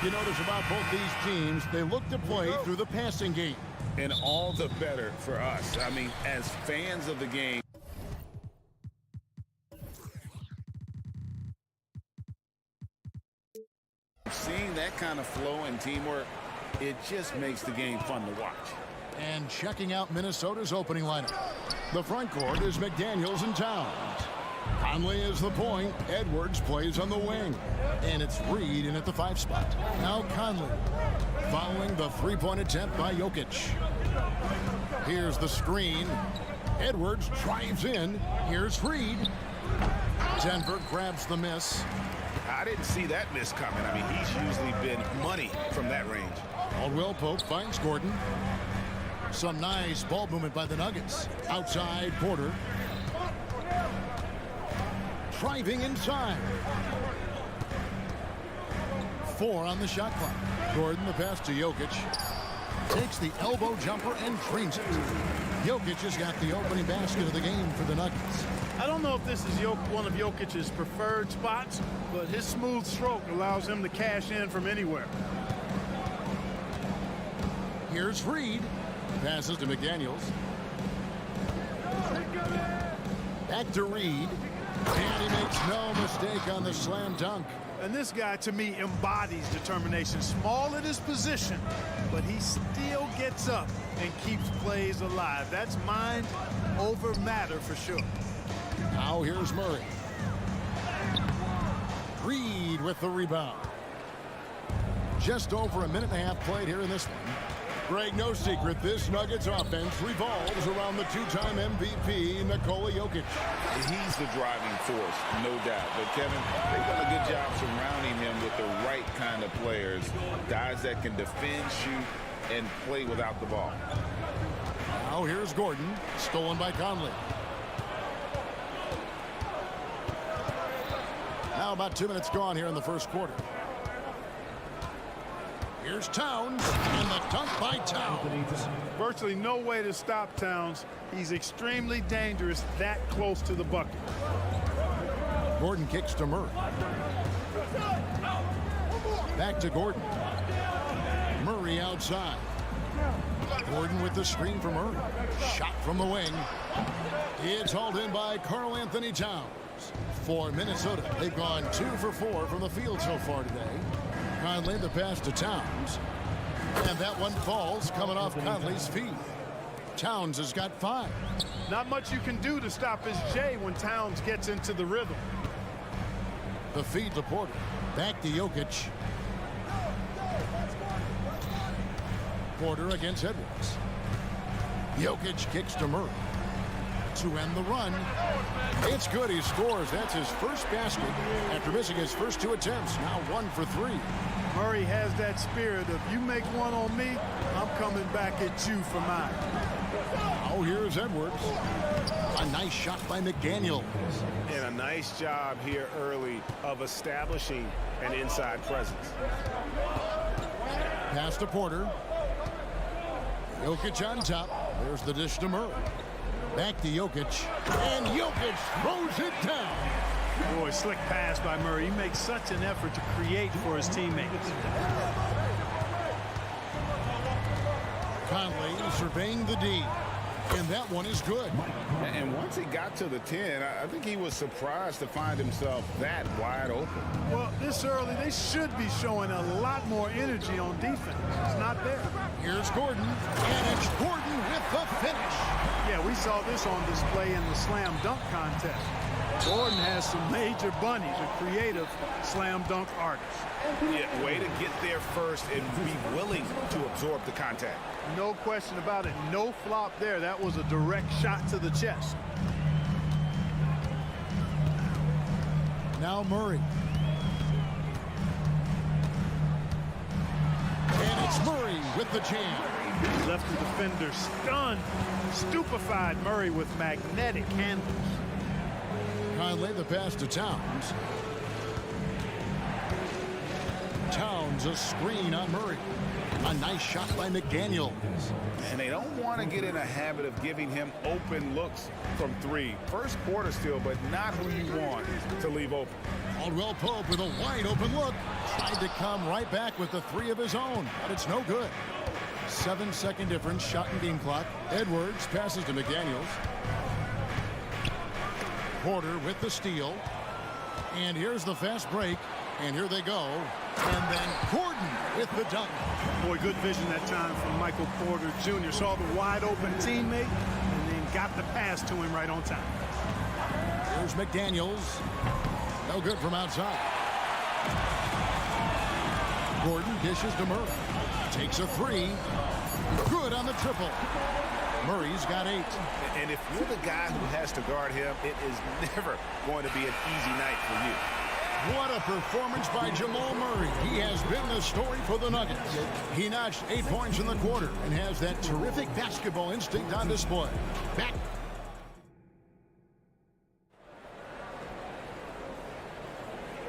You notice about both these teams, they look to play through the passing game. And all the better for us. I mean, as fans of the game. Seeing that kind of flow and teamwork, it just makes the game fun to watch. And checking out Minnesota's opening lineup. The front court is McDaniels and Towns. Conley is the point. Edwards plays on the wing. And it's Reed in at the 5 spot. Now Conley following the three-point attempt by Jokic. Here's the screen. Edwards drives in. Here's Reed. Denver grabs the miss. I didn't see that miss coming. I mean, he's usually been money from that range. Caldwell Pope finds Gordon. Some nice ball movement by the Nuggets. Outside Porter. Driving inside. 4 on the shot clock. Gordon, the pass to Jokic. Takes the elbow jumper and drains it. Jokic has got the opening basket of the game for the Nuggets. I don't know if this is one of Jokic's preferred spots, but his smooth stroke allows him to cash in from anywhere. Here's Reed. Passes to McDaniels. Back to Reed. And he makes no mistake on the slam dunk. And this guy, to me, embodies determination. Small at his position, but he still gets up and keeps plays alive. That's mind over matter for sure. Now here's Murray. Reed with the rebound. Just over a minute and a half played here in this one. Greg, no secret, this Nuggets offense revolves around the two-time MVP, Nikola Jokic. He's the driving force, no doubt. But, Kevin, they've done a good job surrounding him with the right kind of players, guys that can defend, shoot, and play without the ball. Now here's Gordon, stolen by Conley. Now about 2 minutes gone here in the first quarter. Here's Towns, and the dunk by Towns. Virtually no way to stop Towns. He's extremely dangerous that close to the bucket. Gordon kicks to Murray. Back to Gordon. Murray outside. Gordon with the screen from Murray. Shot from the wing. It's hauled in by Karl Anthony Towns. For Minnesota, they've gone 2 for 4 from the field so far today. Conley, the pass to Towns. And that one falls coming off Conley's feet. Towns has got 5. Not much you can do to stop his J when Towns gets into the rhythm. The feed to Porter. Back to Jokic. Porter against Edwards. Jokic kicks to Murray. To end the run. It's good. He scores. That's his first basket after missing his first 2 attempts. Now 1 for 3. Murray has that spirit of, you make one on me, I'm coming back at you for mine. Oh, here's Edwards. A nice shot by McDaniels. And a nice job here early of establishing an inside presence. Pass to Porter. Jokic on top. There's the dish to Murray. Back to Jokic. And Jokic throws it down. Boy, slick pass by Murray. He makes such an effort to create for his teammates. Conley surveying the D. And that one is good. And once he got to the 10, I think he was surprised to find himself that wide open. Well, this early, they should be showing a lot more energy on defense. It's not there. Here's Gordon. And it's Gordon with the finish. Yeah, we saw this on display in the slam dunk contest. Gordon has some major bunnies, a creative slam dunk artist. Yeah, way to get there first and be willing to absorb the contact. No question about it. No flop there. That was a direct shot to the chest. Now Murray. And it's Murray with the jam. Left the defender stunned, stupefied. Murray with magnetic handles. Conley, the pass to Towns. Towns, a screen on Murray. A nice shot by McDaniels. And they don't want to get in a habit of giving him open looks from three. First quarter still, but not who you want to leave open. Caldwell Pope with a wide open look. Tried to come right back with the three of his own, but it's no good. 7-second difference, shot and game clock. Edwards passes to McDaniels. Porter with the steal. And here's the fast break. And here they go. And then Gordon with the dunk. Boy, good vision that time from Michael Porter Jr. Saw the wide open teammate and then got the pass to him right on time. Here's McDaniels. No good from outside. Gordon dishes to Murray. Takes a three. Good on the triple. Murray's got 8. And if you're the guy who has to guard him, it is never going to be an easy night for you. What a performance by Jamal Murray. He has been the story for the Nuggets. He notched 8 points in the quarter and has that terrific basketball instinct on display. Back.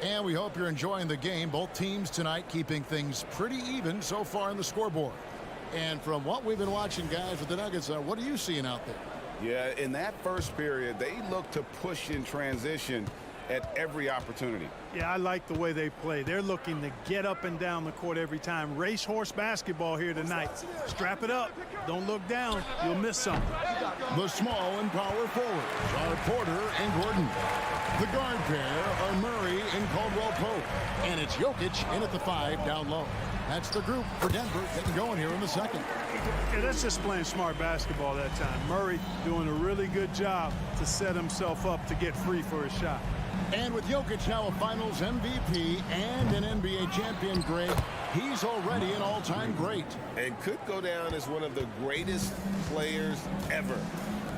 And we hope you're enjoying the game. Both teams tonight keeping things pretty even so far in the scoreboard. And from what we've been watching, guys, with the Nuggets, what are you seeing out there? Yeah, in that first period, they look to push in transition at every opportunity. Yeah, I like the way they play. They're looking to get up and down the court every time. Racehorse basketball here tonight. Strap it up. Don't look down. You'll miss something. The small and power forwards are Porter and Gordon. The guard pair are Murray and Caldwell Pope. And it's Jokic in at the 5 down low. That's the group for Denver getting going here in the second. Yeah, that's just playing smart basketball that time. Murray doing a really good job to set himself up to get free for his shot. And with Jokic now a Finals MVP and an NBA champion, Greg, he's already an all-time great. And could go down as one of the greatest players ever.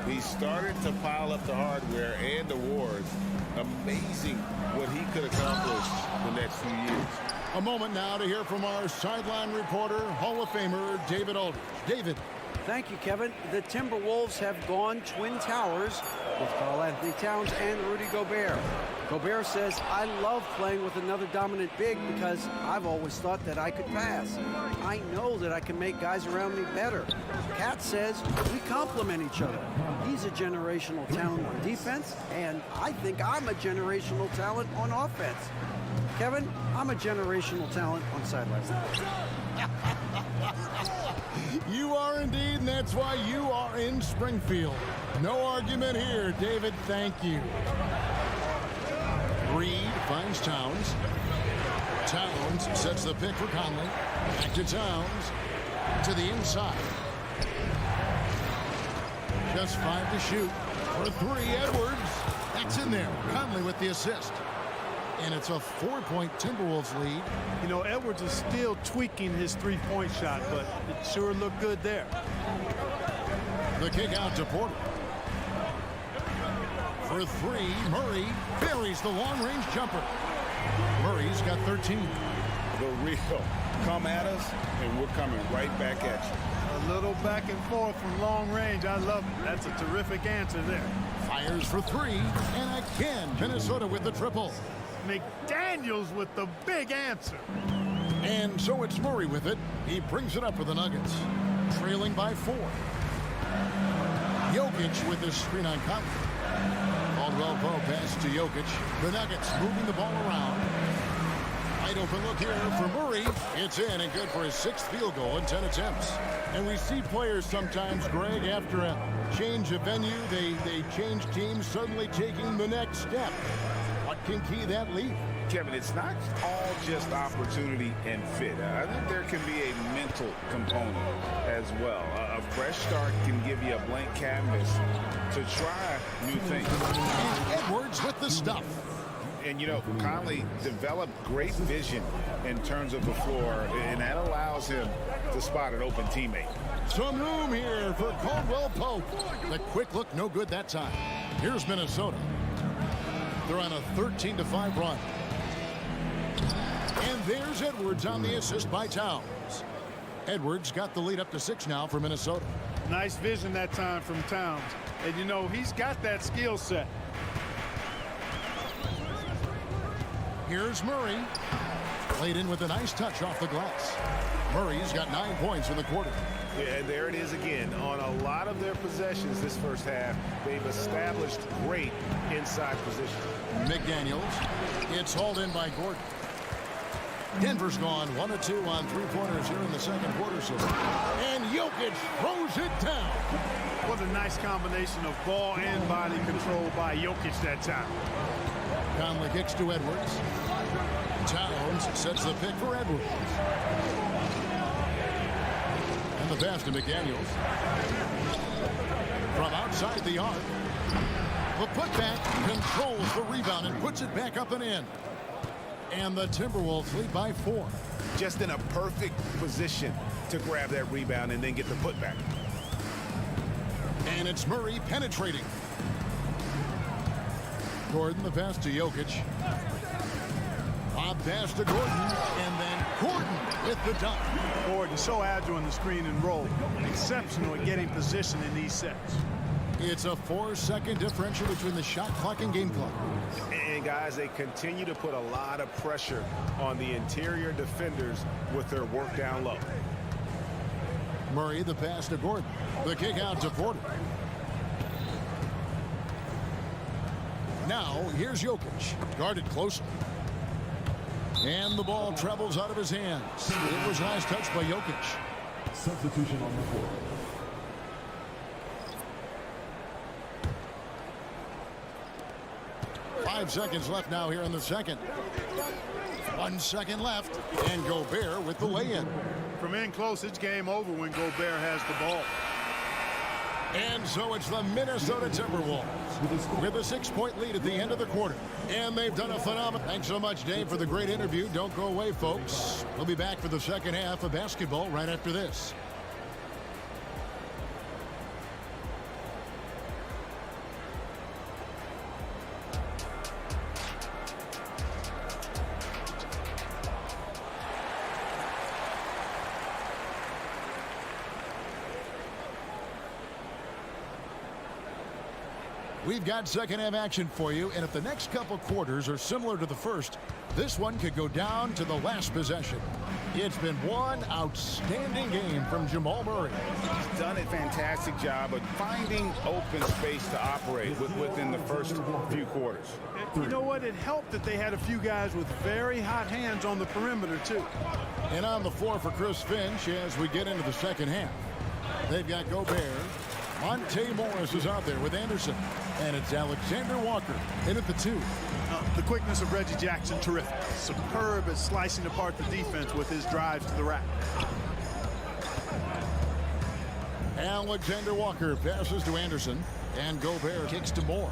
He started to pile up the hardware and awards. Amazing what he could accomplish the next few years. A moment now to hear from our sideline reporter, Hall of Famer David Aldridge. David. Thank you, Kevin. The Timberwolves have gone Twin Towers with Karl-Anthony Towns and Rudy Gobert. Gobert says, I love playing with another dominant big because I've always thought that I could pass. I know that I can make guys around me better. Cat says, we complement each other. He's a generational talent on defense, and I think I'm a generational talent on offense. Kevin, I'm a generational talent on sidelines. You are indeed, and that's why you are in Springfield. No argument here, David. Thank you. Reed finds Towns. Towns sets the pick for Conley. Back to Towns. To the inside. Just 5 to shoot. For 3, Edwards. That's in there. Conley with the assist. And it's a 4-point Timberwolves lead. You know, Edwards is still tweaking his three-point shot, but it sure looked good there. The kick out to Porter. For 3, Murray buries the long-range jumper. Murray's got 13. The real come at us, and we're coming right back at you. A little back and forth from long range. I love it. That's a terrific answer there. Fires for 3, and again, Minnesota with the triple. McDaniels with the big answer. And so it's Murray with it. He brings it up for the Nuggets. Trailing by 4. Jokic with his screen on Conley. Caldwell Pope pass to Jokic. The Nuggets moving the ball around. Wide open look here for Murray. It's in and good for his 6th field goal in 10 attempts. And we see players sometimes, Greg, after a change of venue, they change teams, suddenly taking the next step. What can key that lead? Kevin, it's not all just opportunity and fit. I think there can be a mental component as well. A fresh start can give you a blank canvas to try new things. And Edwards with the stuff. And, you know, Conley developed great vision in terms of the floor, and that allows him to spot an open teammate. Some room here for Caldwell Pope. The quick look, no good that time. Here's Minnesota. They're on a 13-5 run. And there's Edwards on the assist by Towns. Edwards got the lead up to 6 now for Minnesota. Nice vision that time from Towns. And, you know, he's got that skill set. Here's Murray. Played in with a nice touch off the glass. Murray's got 9 points in the quarter. Yeah, and there it is again. On a lot of their possessions this first half, they've established great inside position. McDaniels. It's hauled in by Gordon. Denver's gone 1 of 2 on three-pointers here in the second quarter. And Jokic throws it down. What a nice combination of ball and body control by Jokic that time. Conley kicks to Edwards. Towns sets the pick for Edwards. And the pass to McDaniels. From outside the arc. The putback controls the rebound and puts it back up and in. And the Timberwolves lead by 4. Just in a perfect position to grab that rebound and then get the putback. And it's Murray penetrating. Gordon, the pass to Jokic. Bob pass to Gordon, and then Gordon with the dunk. Gordon so agile in the screen and roll. Exceptional at getting position in these sets. It's a 4-second differential between the shot clock and game clock. And guys, they continue to put a lot of pressure on the interior defenders with their work down low. Murray, the pass to Gordon. The kick out to Porter. Now, here's Jokic. Guarded closely. And the ball travels out of his hands. It was last touched by Jokic. Substitution on the floor. Five seconds left now here in the second. 1 second left. And Gobert with the lay-in. From in close, it's game over when Gobert has the ball. And so it's the Minnesota Timberwolves with a 6-point lead at the end of the quarter. And they've done a phenomenal. Thanks so much, Dave, for the great interview. Don't go away, folks. We'll be back for the second half of basketball right after this. We've got second half action for you, and if the next couple quarters are similar to the first, this one could go down to the last possession. It's been one outstanding game from Jamal Murray. He's done a fantastic job of finding open space to operate within the first few quarters. And you know what? It helped that they had a few guys with very hot hands on the perimeter, too. And on the floor for Chris Finch as we get into the second half. They've got Gobert. Monte Morris is out there with Anderson. And it's Alexander Walker in at the 2. The quickness of Reggie Jackson, terrific. Superb at slicing apart the defense with his drives to the rack. Alexander Walker passes to Anderson. And Gobert kicks to Moore.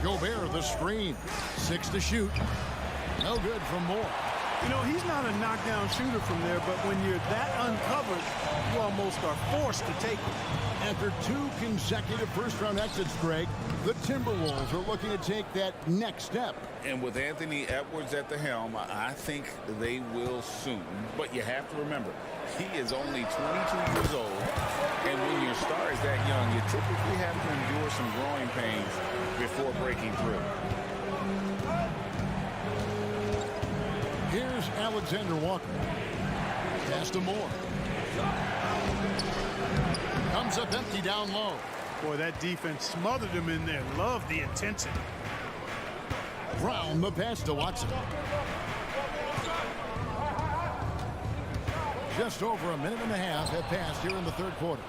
Gobert the screen. 6 to shoot. No good from Moore. You know, he's not a knockdown shooter from there, but when you're that uncovered, you almost are forced to take it. After 2 consecutive first-round exits, Greg, the Timberwolves are looking to take that next step. And with Anthony Edwards at the helm, I think they will soon. But you have to remember, he is only 22 years old. And when your star is that young, you typically have to endure some growing pains before breaking through. Here's Alexander Walker. Pass to Moore. Comes up empty down low. Boy, that defense smothered him in there. Love the intensity. Brown the pass to Watson. Just over a minute and a half have passed here in the third quarter.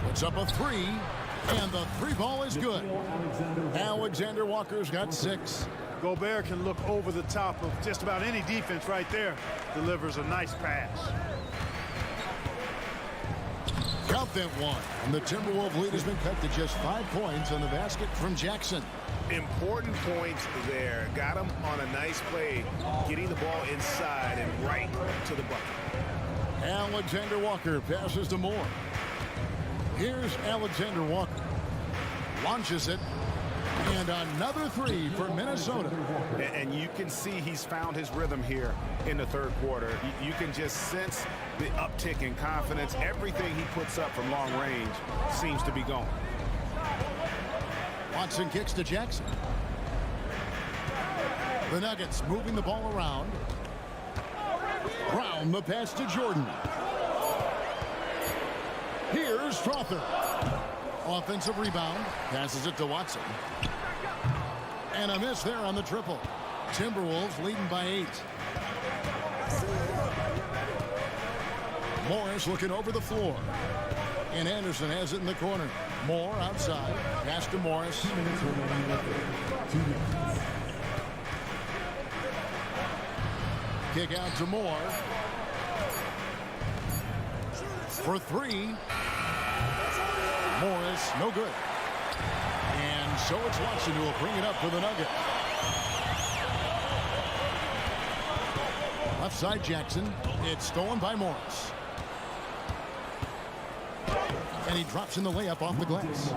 Puts up a 3, and the 3 ball is good. Alexander Walker's got 6. Gobert can look over the top of just about any defense right there. Delivers a nice pass. Count that one. And the Timberwolves lead has been cut to just 5 points on the basket from Jackson. Important points there. Got him on a nice play, getting the ball inside and right to the bucket. Alexander Walker passes to Moore. Here's Alexander Walker. Launches it. And another 3 for Minnesota. And you can see he's found his rhythm here in the third quarter. You can just sense the uptick in confidence. Everything he puts up from long range seems to be going. Watson kicks to Jackson. The Nuggets moving the ball around. Brown, the pass to Jordan. Here's Strother. Offensive rebound. Passes it to Watson. And a miss there on the triple. Timberwolves leading by 8. Morris looking over the floor. And Anderson has it in the corner. Moore outside. Pass to Morris. 2 minutes remaining in the third. 2 minutes. Kick out to Moore. For 3. Morris, no good. And so it's Watson who will bring it up for the Nuggets. Left side Jackson. It's stolen by Morris. And he drops in the layup off the glass.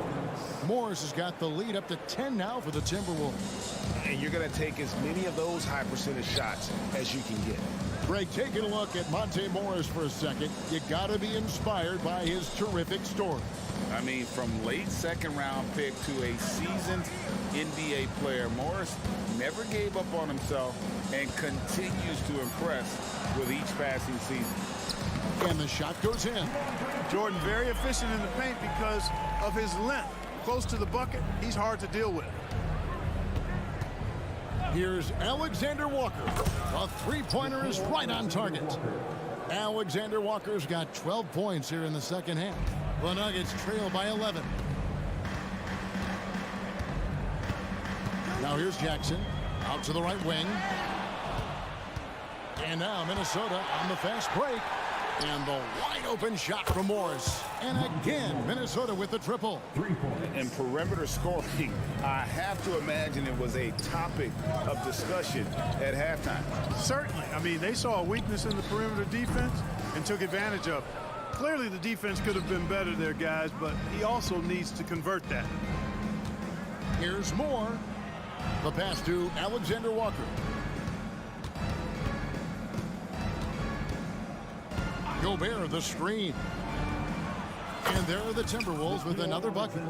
Morris has got the lead up to 10 now for the Timberwolves. And you're going to take as many of those high percentage shots as you can get. Greg, taking a look at Monte Morris for a second, you got to be inspired by his terrific story. I mean, from late second-round pick to a seasoned NBA player, Morris never gave up on himself and continues to impress with each passing season. And the shot goes in. Jordan very efficient in the paint because of his length. Close to the bucket, he's hard to deal with. Here's Alexander Walker. A three-pointer is right on target. Alexander Walker's got 12 points here in the second half. The Nuggets trail by 11. Now here's Jackson. Out to the right wing. And now Minnesota on the fast break. And the wide open shot from Morris. And again, Minnesota with the triple. 3 points. And perimeter scoring, I have to imagine it was a topic of discussion at halftime. Certainly. I mean, they saw a weakness in the perimeter defense and took advantage of it. Clearly, the defense could have been better there, guys, but he also needs to convert that. Here's Moore. The pass to Alexander Walker. Gobert the screen. And there are the Timberwolves with another bucket.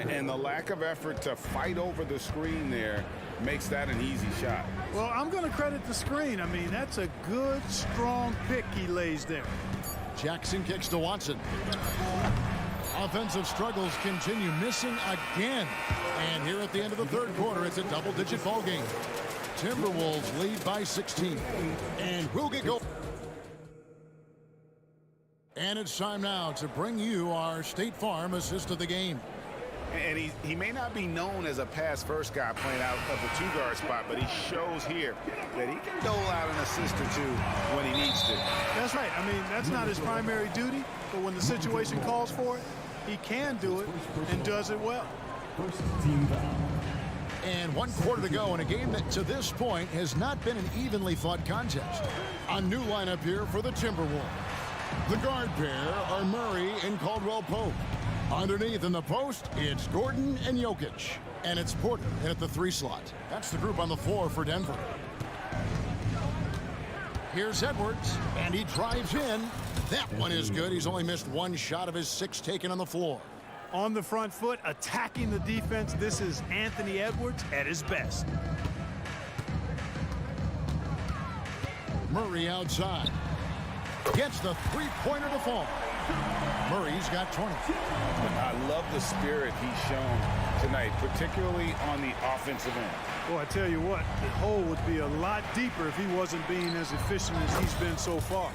And the lack of effort to fight over the screen there makes that an easy shot. Well, I'm going to credit the screen. I mean, that's a good, strong pick he lays there. Jackson kicks to Watson. Offensive struggles continue, missing again. And here at the end of the third quarter, it's a double-digit ball game. Timberwolves lead by 16. And we'll get going. And it's time now to bring you our State Farm assist of the game. And he may not be known as a pass-first guy playing out of the two-guard spot, but he shows here that he can dole out an assist or two when he needs to. That's right. I mean, that's not his primary duty, but when the situation calls for it, he can do it and does it well. First team foul. And 1 quarter to go in a game that to this point has not been an evenly fought contest. A new lineup here for the Timberwolves. The guard pair are Murray and Caldwell Pope. Underneath in the post, it's Gordon and Jokic. And it's Porter in at the 3 slot. That's the group on the floor for Denver. Here's Edwards, and he drives in. That one is good. He's only missed 1 shot of his 6 taken on the floor. On the front foot, attacking the defense, this is Anthony Edwards at his best. Murray outside. Gets the 3-pointer to fall. Murray's got 20. I love the spirit he's shown tonight, particularly on the offensive end. Well, I tell you what, the hole would be a lot deeper if he wasn't being as efficient as he's been so far.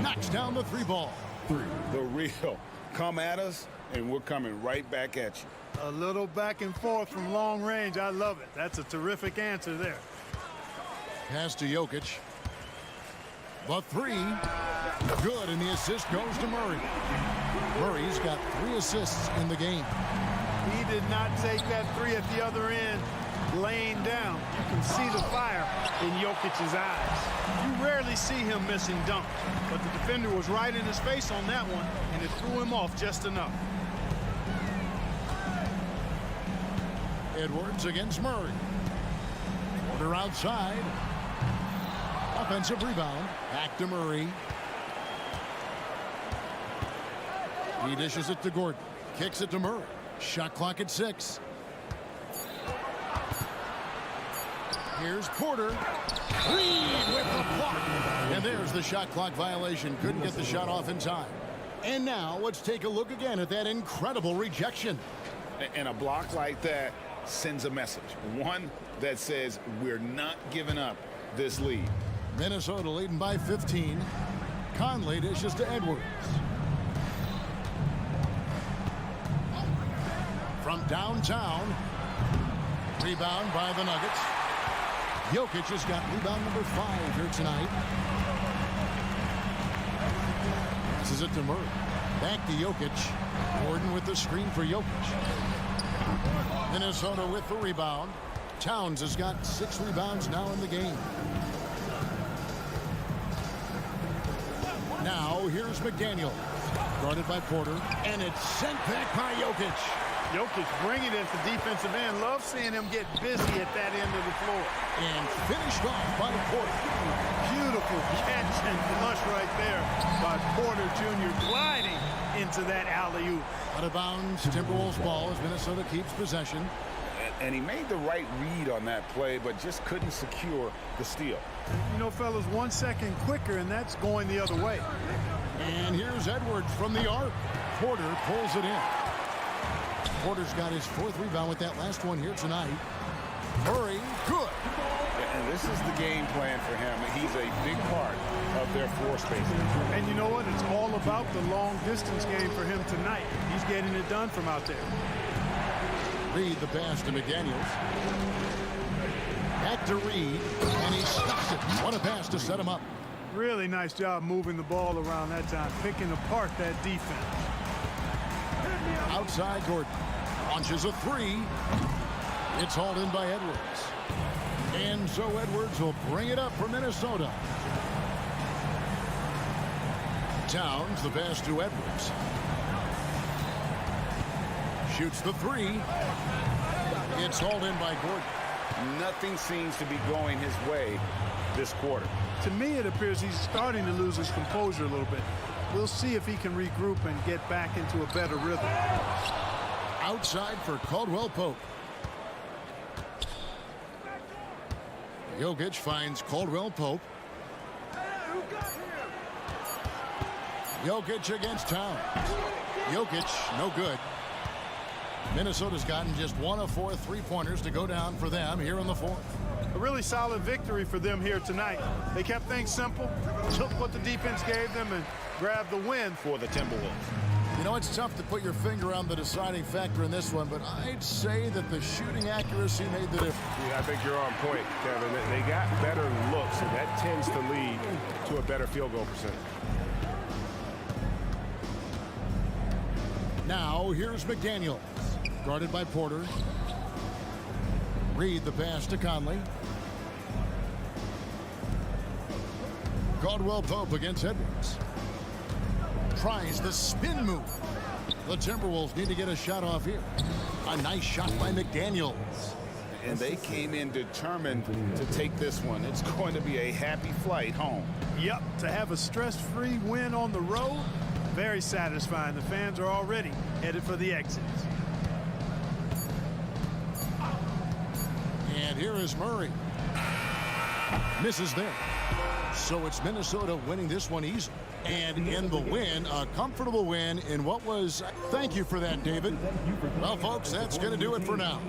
Knocks down the 3 ball. 3. The real. Come at us, and we're coming right back at you. A little back and forth from long range. I love it. That's a terrific answer there. Pass to Jokic. The 3. Good, and the assist goes to Murray. Murray's got 3 assists in the game. He did not take that 3 at the other end laying down. You can see the fire in Jokic's eyes. You rarely see him missing dunks, but the defender was right in his face on that one, and it threw him off just enough. Edwards against Murray. Porter outside. Offensive rebound. Back to Murray. He dishes it to Gordon. Kicks it to Murray. Shot clock at 6. Here's Porter. Reed with the block. And there's the shot clock violation. Couldn't get the shot off in time. And now let's take a look again at that incredible rejection. And a block like that sends a message. One that says we're not giving up this lead. Minnesota leading by 15. Conley dishes to Edwards. From downtown. Rebound by the Nuggets. Jokic has got rebound number 5 here tonight. This is it to Murray. Back to Jokic. Gordon with the screen for Jokic. Minnesota with the rebound. Towns has got 6 rebounds now in the game. Now here's McDaniel. Guarded by Porter. And it's sent back by Jokic. Jokic bringing it at the defensive end. Love seeing him get busy at that end of the floor. And finished off by Porter. Beautiful catch and flush right there by Porter Jr. gliding into that alley-oop. Out of bounds, Timberwolves ball as Minnesota keeps possession. And he made the right read on that play, but just couldn't secure the steal. You know, fellas, 1 second quicker, and that's going the other way. And here's Edwards from the arc. Porter pulls it in. Porter's got his 4th rebound with that last one here tonight. Murray, good. And this is the game plan for him. He's a big part of their floor spacing. And you know what? It's all about the long distance game for him tonight. He's getting it done from out there. Reed the pass to McDaniels. Back to Reed, and he stops it. What a pass to set him up. Really nice job moving the ball around that time, picking apart that defense. Outside Gordon. Launches a 3. It's hauled in by Edwards. And so Edwards will bring it up for Minnesota. Towns the pass to Edwards. Shoots the 3. It's hauled in by Gordon. Nothing seems to be going his way this quarter. To me, it appears he's starting to lose his composure a little bit. We'll see if he can regroup and get back into a better rhythm. Outside for Caldwell Pope. Jokic finds Caldwell Pope. Jokic against Towns. Jokic, no good. Minnesota's gotten just 1 of 4 3-pointers to go down for them here in the 4th. A really solid victory for them here tonight. They kept things simple, took what the defense gave them, and grabbed the win for the Timberwolves. You know, it's tough to put your finger on the deciding factor in this one, but I'd say that the shooting accuracy made the difference. Yeah, I think you're on point, Kevin. They got better looks, and that tends to lead to a better field goal percentage. Now, here's McDaniel. Guarded by Porter. Reed the pass to Conley. Caldwell Pope against Edwards. Tries the spin move. The Timberwolves need to get a shot off here. A nice shot by McDaniels. And they came in determined to take this one. It's going to be a happy flight home. Yep, to have a stress-free win on the road, very satisfying. The fans are already headed for the exits. And here is Murray. Misses there. So it's Minnesota winning this one easily. And in the win, a comfortable win in what was... Thank you for that, David. Well, folks, that's going to do it for now.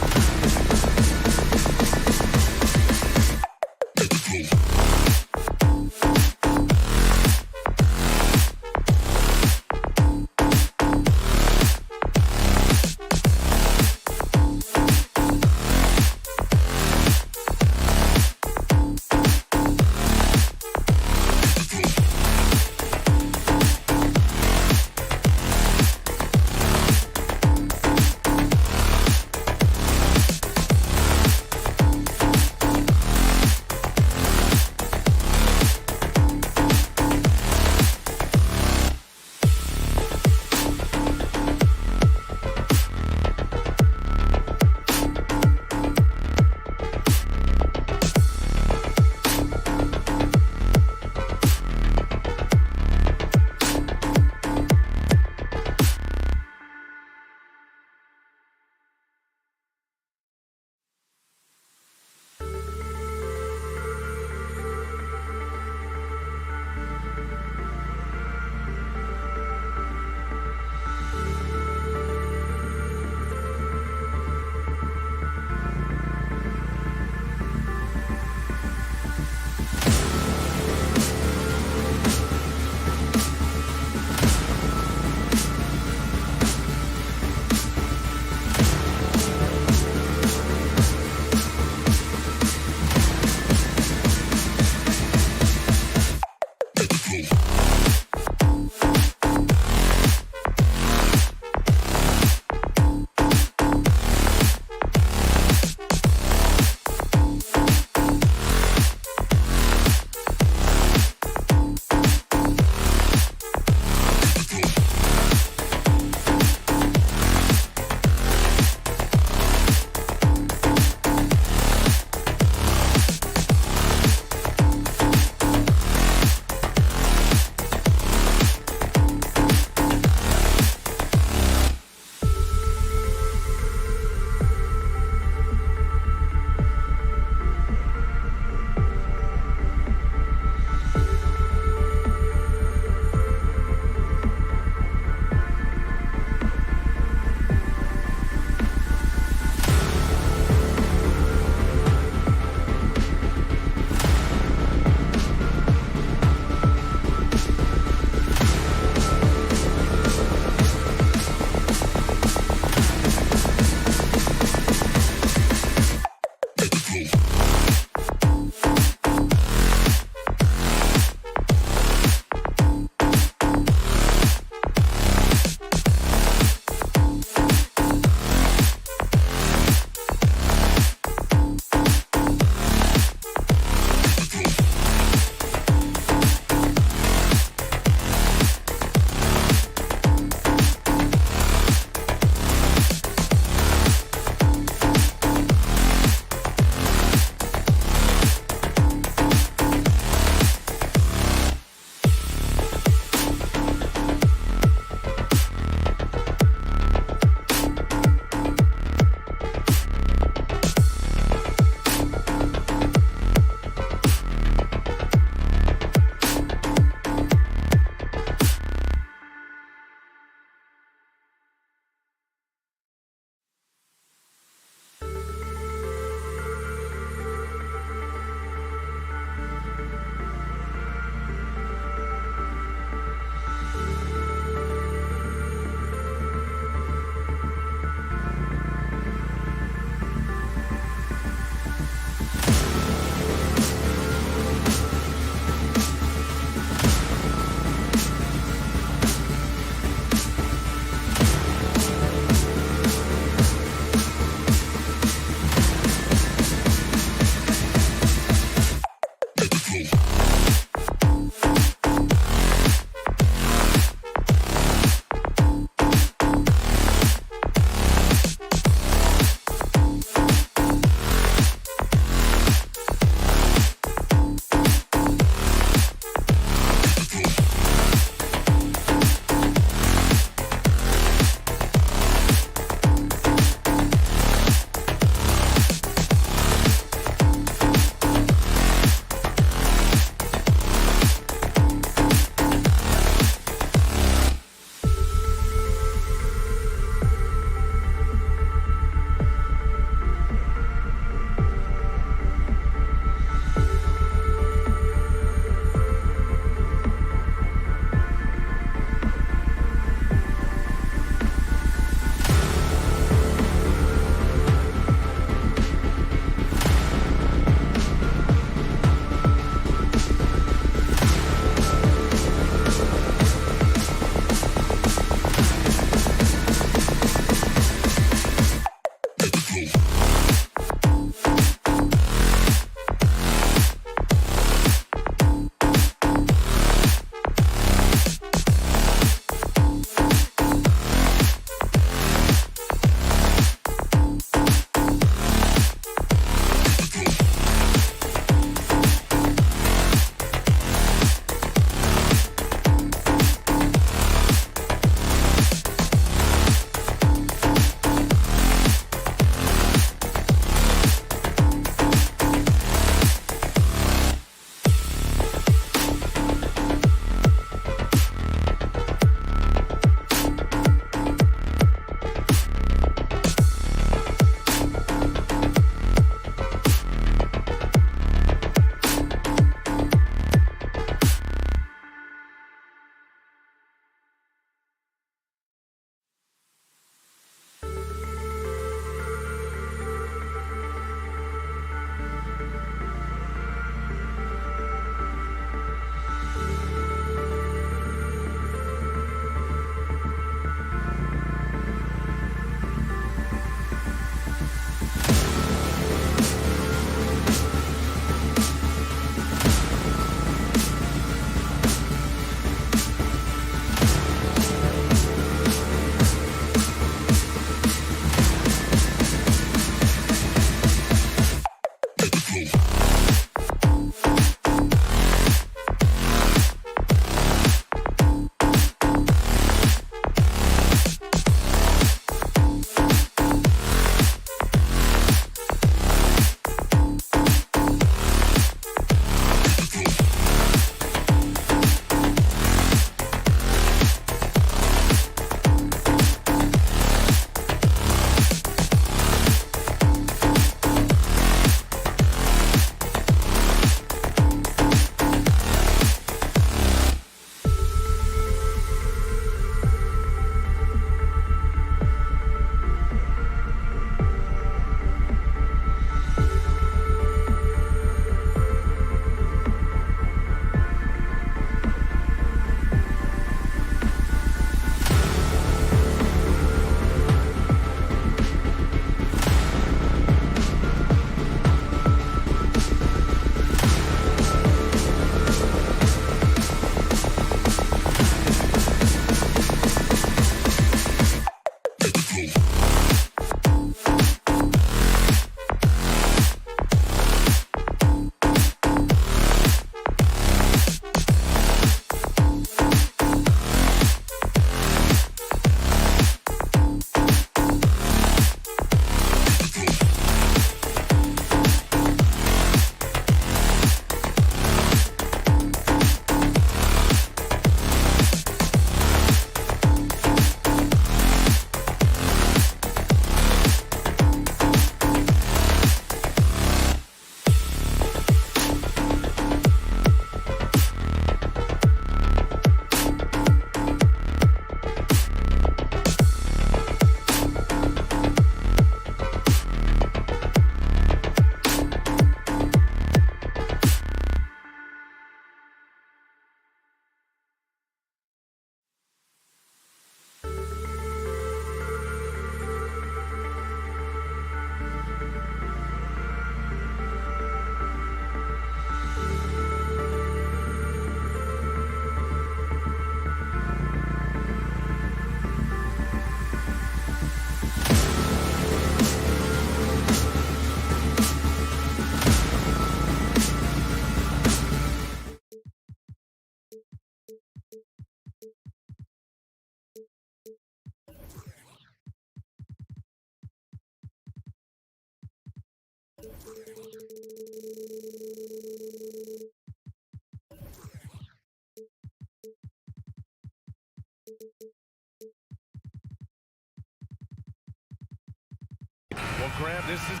Well, Grant, this is...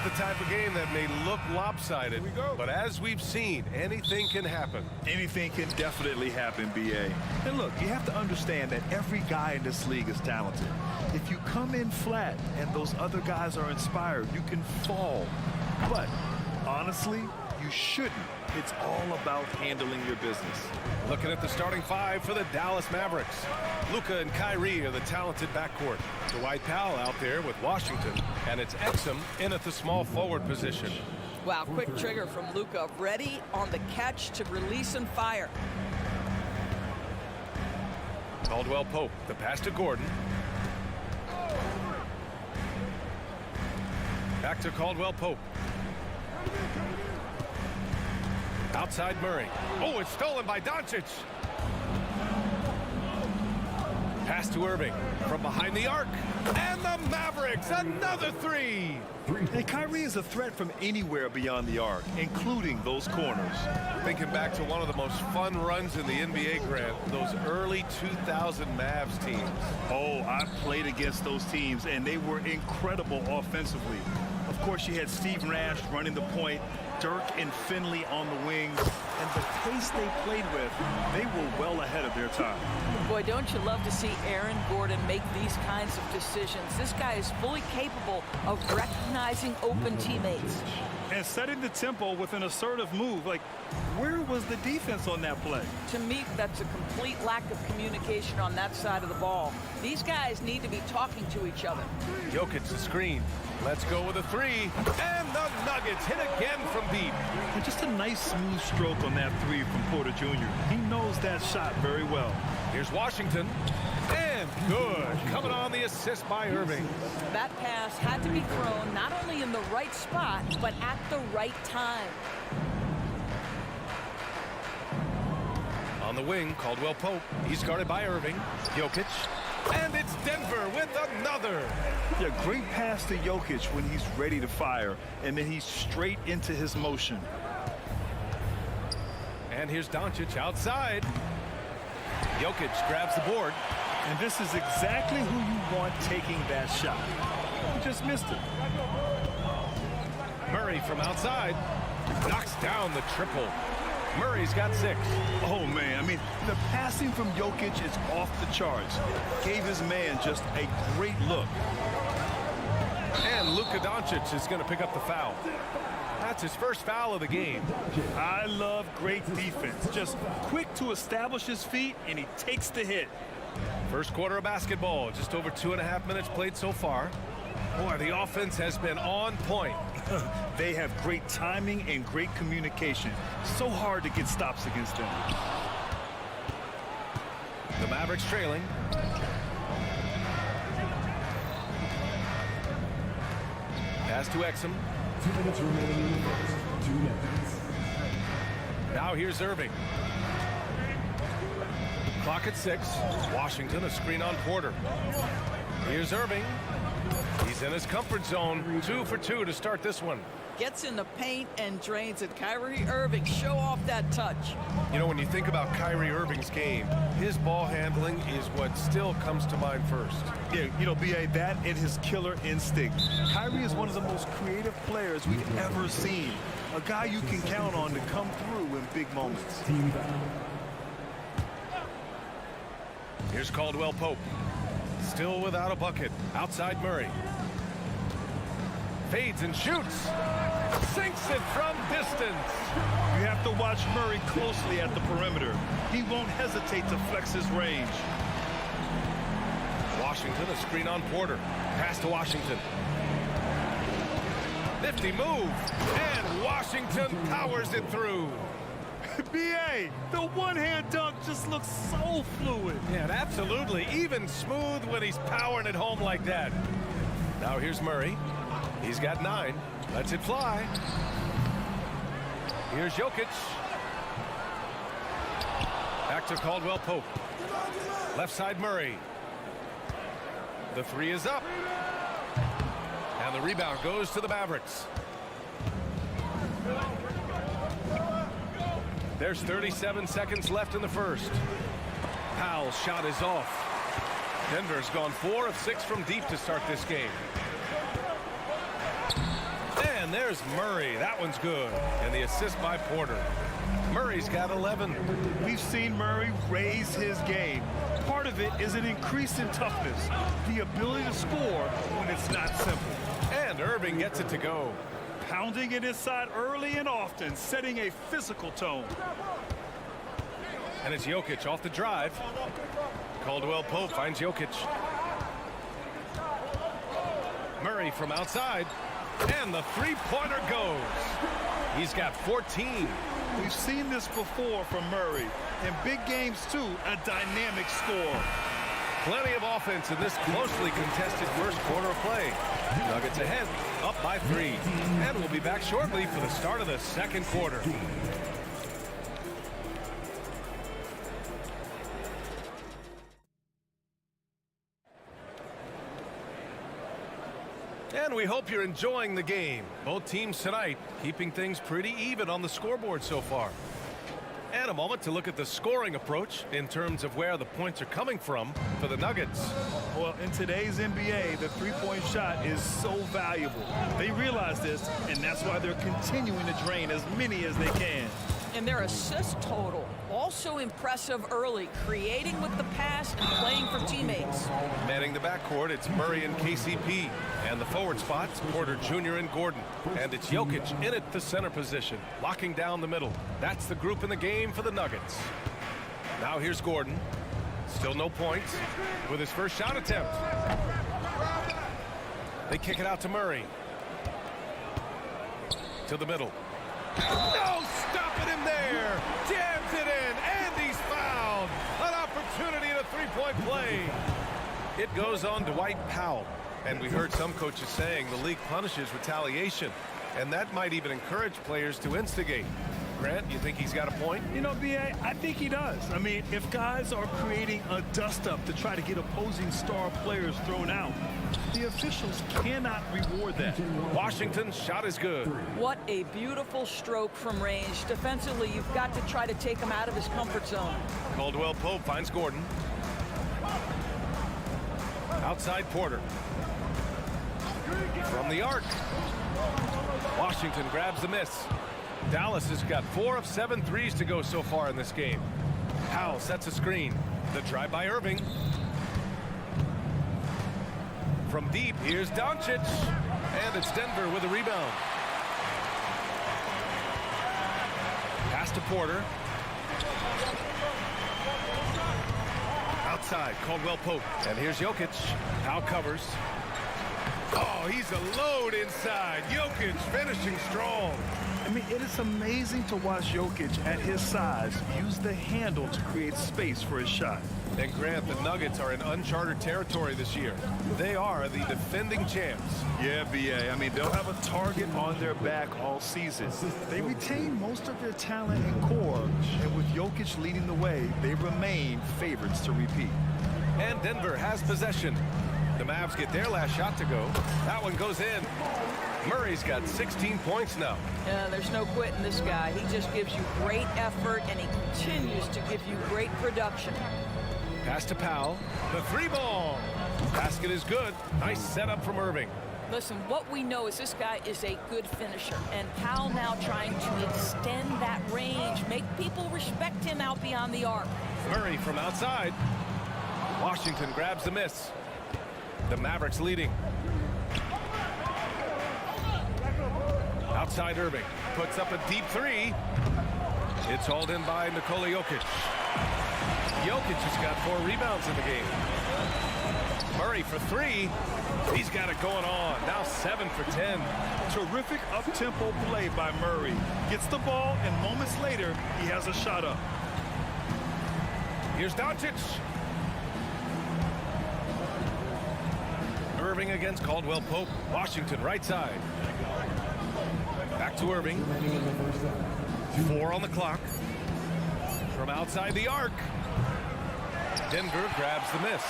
the type of game that may look lopsided, but as we've seen, anything can happen. Anything can definitely happen, BA. And look, you have to understand that every guy in this league is talented. If you come in flat and those other guys are inspired, you can fall. But honestly, you shouldn't. It's all about handling your business. Looking at the starting five for the Dallas Mavericks. Luka and Kyrie are the talented backcourt. Dwight Powell out there with Washington, and it's Exum in at the small forward position. Wow, quick trigger from Luka, ready on the catch to release and fire. Caldwell Pope, the pass to Gordon. Back to Caldwell Pope. Outside Murray. Oh, it's stolen by Doncic. Pass to Irving from behind the arc. And the Mavericks, another three. And Kyrie is a threat from anywhere beyond the arc, including those corners. Thinking back to one of the most fun runs in the NBA, Grant, those early 2000 Mavs teams. Oh, I played against those teams, and they were incredible offensively. Of course, you had Steve Nash running the point, Dirk and Finley on the wings, and the pace they played with, they were well ahead of their time. Boy, don't you love to see Aaron Gordon make these kinds of decisions. This guy is fully capable of recognizing open teammates. And setting the tempo with an assertive move. Like, where was the defense on that play? To me, that's a complete lack of communication on that side of the ball. These guys need to be talking to each other. Jokic the screen. Let's go with a three. And the Nuggets hit again from deep. And just a nice smooth stroke on that three from Porter Jr. He knows that shot very well. Here's Washington. And good. Coming on the assist by Irving. That pass had to be thrown not only in the right spot, but at the right time. On the wing, Caldwell Pope. He's guarded by Irving. Jokic. And it's Denver with another. Yeah, great pass to Jokic when he's ready to fire, and then he's straight into his motion. And here's Doncic outside. Jokic grabs the board. And this is exactly who you want taking that shot. He just missed it. Murray from outside knocks down the triple. Murray's got 6. Oh, man, I mean, the passing from Jokic is off the charts. Gave his man just a great look. And Luka Doncic is going to pick up the foul. That's his first foul of the game. I love great defense. Just quick to establish his feet, and he takes the hit. First quarter of basketball, just over 2.5 minutes played so far. Boy, the offense has been on point. They have great timing and great communication. So hard to get stops against them. The Mavericks trailing. Pass to Exum. 2 minutes remaining in the first. 2 minutes. Now here's Irving. Clock at 6. Washington, a screen on Porter. Here's Irving. He's in his comfort zone. 2 for 2 to start this one. Gets in the paint and drains it. Kyrie Irving, show off that touch. You know, when you think about Kyrie Irving's game, his ball handling is what still comes to mind first. Yeah, you know, B.A., that and his killer instinct. Kyrie is one of the most creative players we've ever seen. A guy you can count on to come through in big moments. Team foul. Here's Caldwell Pope. Still without a bucket. Outside Murray. Fades and shoots. Sinks it from distance. You have to watch Murray closely at the perimeter. He won't hesitate to flex his range. Washington, a screen on Porter. Pass to Washington. Nifty move. And Washington powers it through. B.A., the one-hand dunk just looks so fluid. Yeah, and absolutely. Even smooth when he's powering it home like that. Now here's Murray. He's got 9. Lets it fly. Here's Jokic. Back to Caldwell Pope. Left side Murray. The 3 is up. And the rebound goes to the Mavericks. There's 37 seconds left in the first. Powell's shot is off. Denver's gone 4 of 6 from deep to start this game. And there's Murray. That one's good. And the assist by Porter. Murray's got 11. We've seen Murray raise his game. Part of it is an increase in toughness, the ability to score when it's not simple. And Irving gets it to go. Pounding it inside early and often, setting a physical tone. And it's Jokic off the drive. Caldwell Pope finds Jokic. Murray from outside. And the three-pointer goes. He's got 14. We've seen this before from Murray. In big games, too, a dynamic score. Plenty of offense in this closely contested first quarter of play. Nuggets ahead, up by 3. And we'll be back shortly for the start of the second quarter. And we hope you're enjoying the game. Both teams tonight keeping things pretty even on the scoreboard so far. And a moment to look at the scoring approach in terms of where the points are coming from for the Nuggets. Well, in today's NBA, the three-point shot is so valuable. They realize this, and that's why they're continuing to drain as many as they can. And their assist total, also impressive early, creating with the pass and playing for teammates. Manning the backcourt, it's Murray and KCP. And the forward spots, Porter Jr. and Gordon. And it's Jokic in at the center position, locking down the middle. That's the group in the game for the Nuggets. Now here's Gordon. Still no points with his first shot attempt. They kick it out to Murray. To the middle. No, stopping him there. Jams it in, and he's fouled. An opportunity in a three-point play. It goes on Dwight Powell. And we heard some coaches saying the league punishes retaliation. And that might even encourage players to instigate. Grant, you think he's got a point? You know, B.A., I think he does. I mean, if guys are creating a dust-up to try to get opposing star players thrown out, the officials cannot reward that. Washington's shot is good. What a beautiful stroke from range. Defensively, you've got to try to take him out of his comfort zone. Caldwell Pope finds Gordon. Outside Porter. From the arc. Washington grabs the miss. Dallas has got 4 of 7 threes to go so far in this game. Powell sets a screen. The drive by Irving. From deep, here's Doncic. And it's Denver with a rebound. Pass to Porter. Outside, Caldwell Pope. And here's Jokic. Powell covers. Oh, he's a load inside. Jokic finishing strong. I mean, it is amazing to watch Jokic at his size use the handle to create space for his shot. And Grant, the Nuggets are in uncharted territory this year. They are the defending champs. Yeah, B.A. I mean, they'll have a target on their back all season. They retain most of their talent and core, and with Jokic leading the way, they remain favorites to repeat. And Denver has possession. The Mavs get their last shot to go. That one goes in. Murray's got 16 points now. Yeah, there's no quitting this guy. He just gives you great effort, and he continues to give you great production. Pass to Powell. The three ball. Basket is good. Nice setup from Irving. Listen, what we know is this guy is a good finisher, and Powell now trying to extend that range, make people respect him out beyond the arc. Murray from outside. Washington grabs the miss. The Mavericks leading. Outside Irving puts up a deep 3. It's hauled in by Nikola Jokic. Jokic has got 4 rebounds in the game. Murray for 3. He's got it going on. Now 7 for 10. Terrific up-tempo play by Murray. Gets the ball, and moments later, he has a shot up. Here's Doncic. Irving against Caldwell Pope. Washington right side. Back to Irving. 4 on the clock. From outside the arc. Denver grabs the miss.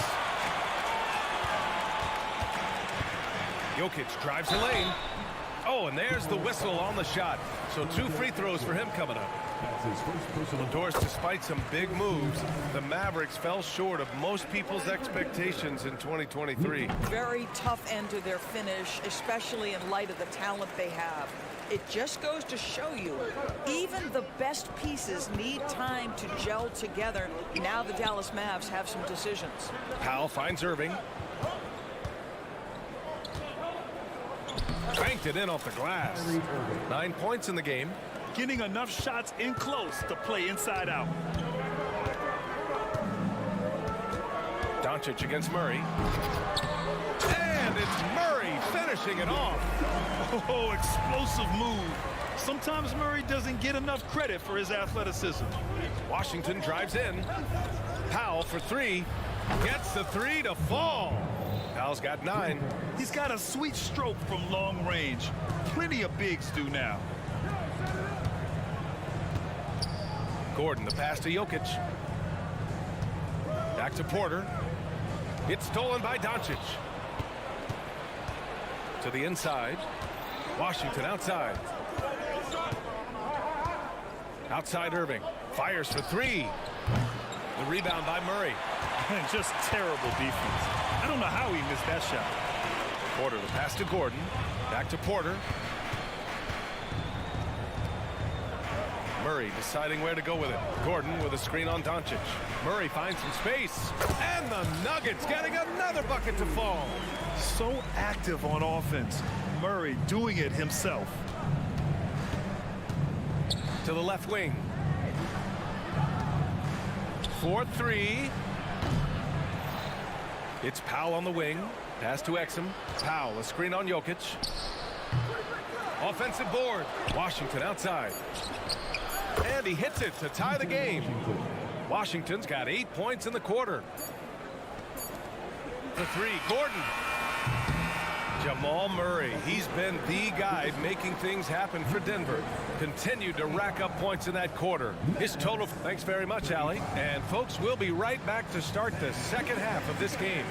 Jokic drives the lane. Oh, and there's the whistle on the shot. So 2 free throws for him coming up. Of course, despite some big moves, the Mavericks fell short of most people's expectations in 2023. Very tough end to their finish, especially in light of the talent they have. It just goes to show you, even the best pieces need time to gel together. Now the Dallas Mavs have some decisions. Powell finds Irving. Banked it in off the glass. 9 points in the game. Getting enough shots in close to play inside out. Doncic against Murray. And it's Murray finishing it off. Oh, explosive move. Sometimes Murray doesn't get enough credit for his athleticism. Washington drives in. Powell for 3. Gets the 3 to fall. Powell's got 9. He's got a sweet stroke from long range. Plenty of bigs do now. Gordon, the pass to Jokic. Back to Porter. It's stolen by Doncic. To the inside. Washington outside. Outside Irving. Fires for 3. The rebound by Murray. Just terrible defense. I don't know how he missed that shot. Porter, the pass to Gordon. Back to Porter. Murray deciding where to go with it. Gordon with a screen on Doncic. Murray finds some space. And the Nuggets getting another bucket to fall. So active on offense. Murray doing it himself. To the left wing. 4-3. It's Powell on the wing. Pass to Exum. Powell, a screen on Jokic. Offensive board. Washington outside. And he hits it to tie the game. Washington's got 8 points in the quarter. For 3, Gordon. Jamal Murray, he's been the guy making things happen for Denver. Continued to rack up points in that quarter. His total, thanks very much, Allie. And folks, we'll be right back to start the second half of this game.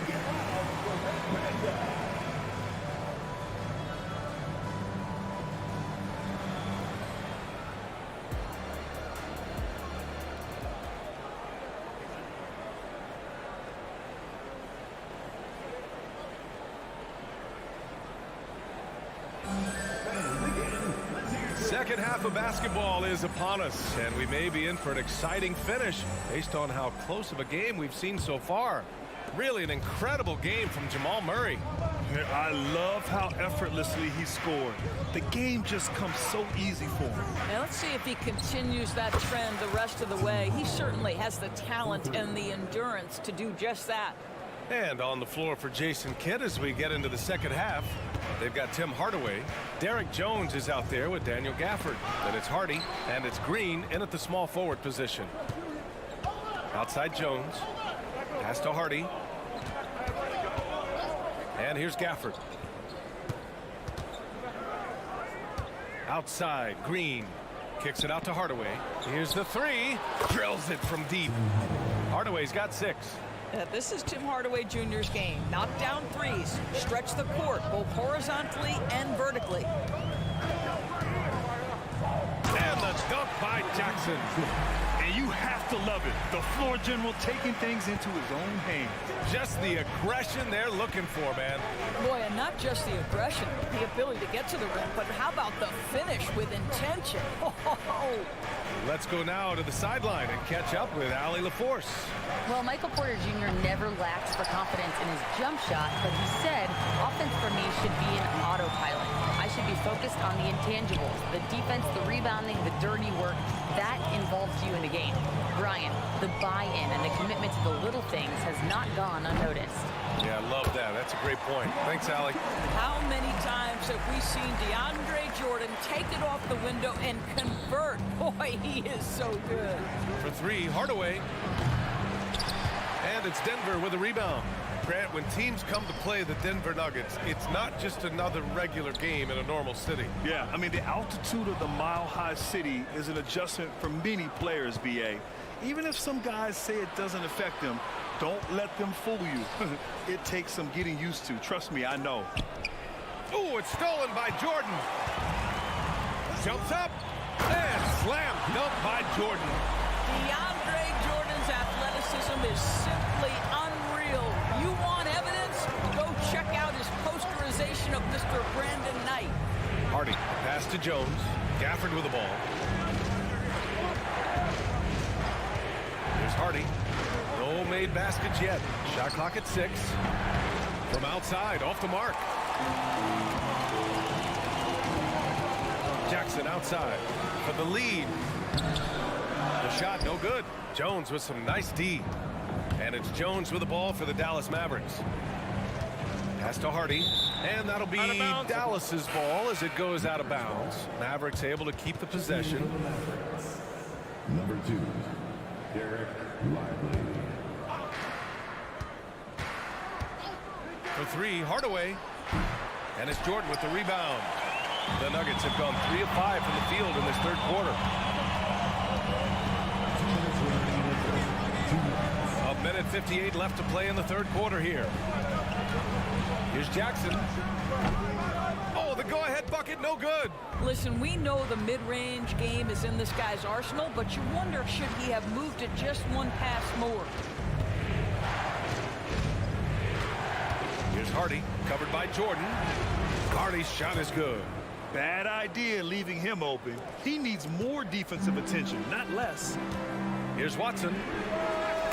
Second half of basketball is upon us, and we may be in for an exciting finish based on how close of a game we've seen so far. Really an incredible game from Jamal Murray. I love how effortlessly he scored. The game just comes so easy for him. Now let's see if he continues that trend the rest of the way. He certainly has the talent and the endurance to do just that. And on the floor for Jason Kidd as we get into the second half, they've got Tim Hardaway. Derek Jones is out there with Daniel Gafford. Then it's Hardy, and it's Green in at the small forward position. Outside Jones. Pass to Hardy. And here's Gafford. Outside, Green. Kicks it out to Hardaway. Here's the 3. Drills it from deep. Hardaway's got 6. This is Tim Hardaway Jr.'s game. Knock down threes, stretch the court, both horizontally and vertically. And the dunk by Jackson. And you have to love it. The floor general taking things into his own hands. Just the aggression they're looking for, man. Boy, and not just the aggression, the ability to get to the rim, but how about the finish with intention? Let's go now to the sideline and catch up with Allie LaForce. Well, Michael Porter Jr. never lacks for confidence in his jump shot, but he said, offense for me should be an autopilot. I guys should be focused on the intangibles, the defense, the rebounding, the dirty work. That involves you in the game. Brian, the buy-in and the commitment to the little things has not gone unnoticed. Yeah, I love that. That's a great point. Thanks, Allie. How many times have we seen DeAndre Jordan take it off the window and convert? Boy, he is so good. For three, Hardaway. And it's Denver with a rebound. Grant, when teams come to play the Denver Nuggets, it's not just another regular game in a normal city. Yeah, I mean, the altitude of the mile-high city is an adjustment for many players, BA. Even if some guys say it doesn't affect them, don't let them fool you. It takes some getting used to. Trust me, I know. Oh, it's stolen by Jordan. Jumps up and slam dunk by Jordan. DeAndre Jordan's athleticism is simply unreal. You want evidence? Go check out his posterization of Mr. Brandon Knight. Hardy, pass to Jones. Gafford with the ball. Here's Hardy. No made baskets yet. Shot clock at 6. From outside, off the mark. Jackson outside for the lead. The shot no good. Jones with some nice D. And it's Jones with the ball for the Dallas Mavericks. Pass to Hardy. And that'll be Dallas's ball as it goes out of bounds. Mavericks able to keep the possession. Number 2, Derek Lively. For three, Hardaway. And it's Jordan with the rebound. The Nuggets have gone 3 of 5 from the field in this third quarter. A minute 58 left to play in the third quarter here. Here's Jackson. Oh, the go-ahead bucket, no good. Listen, we know the mid-range game is in this guy's arsenal, but you wonder, should he have moved it just one pass more? Here's Hardy, covered by Jordan. Hardy's shot is good. Bad idea leaving him open. He needs more defensive attention, not less. Here's Watson.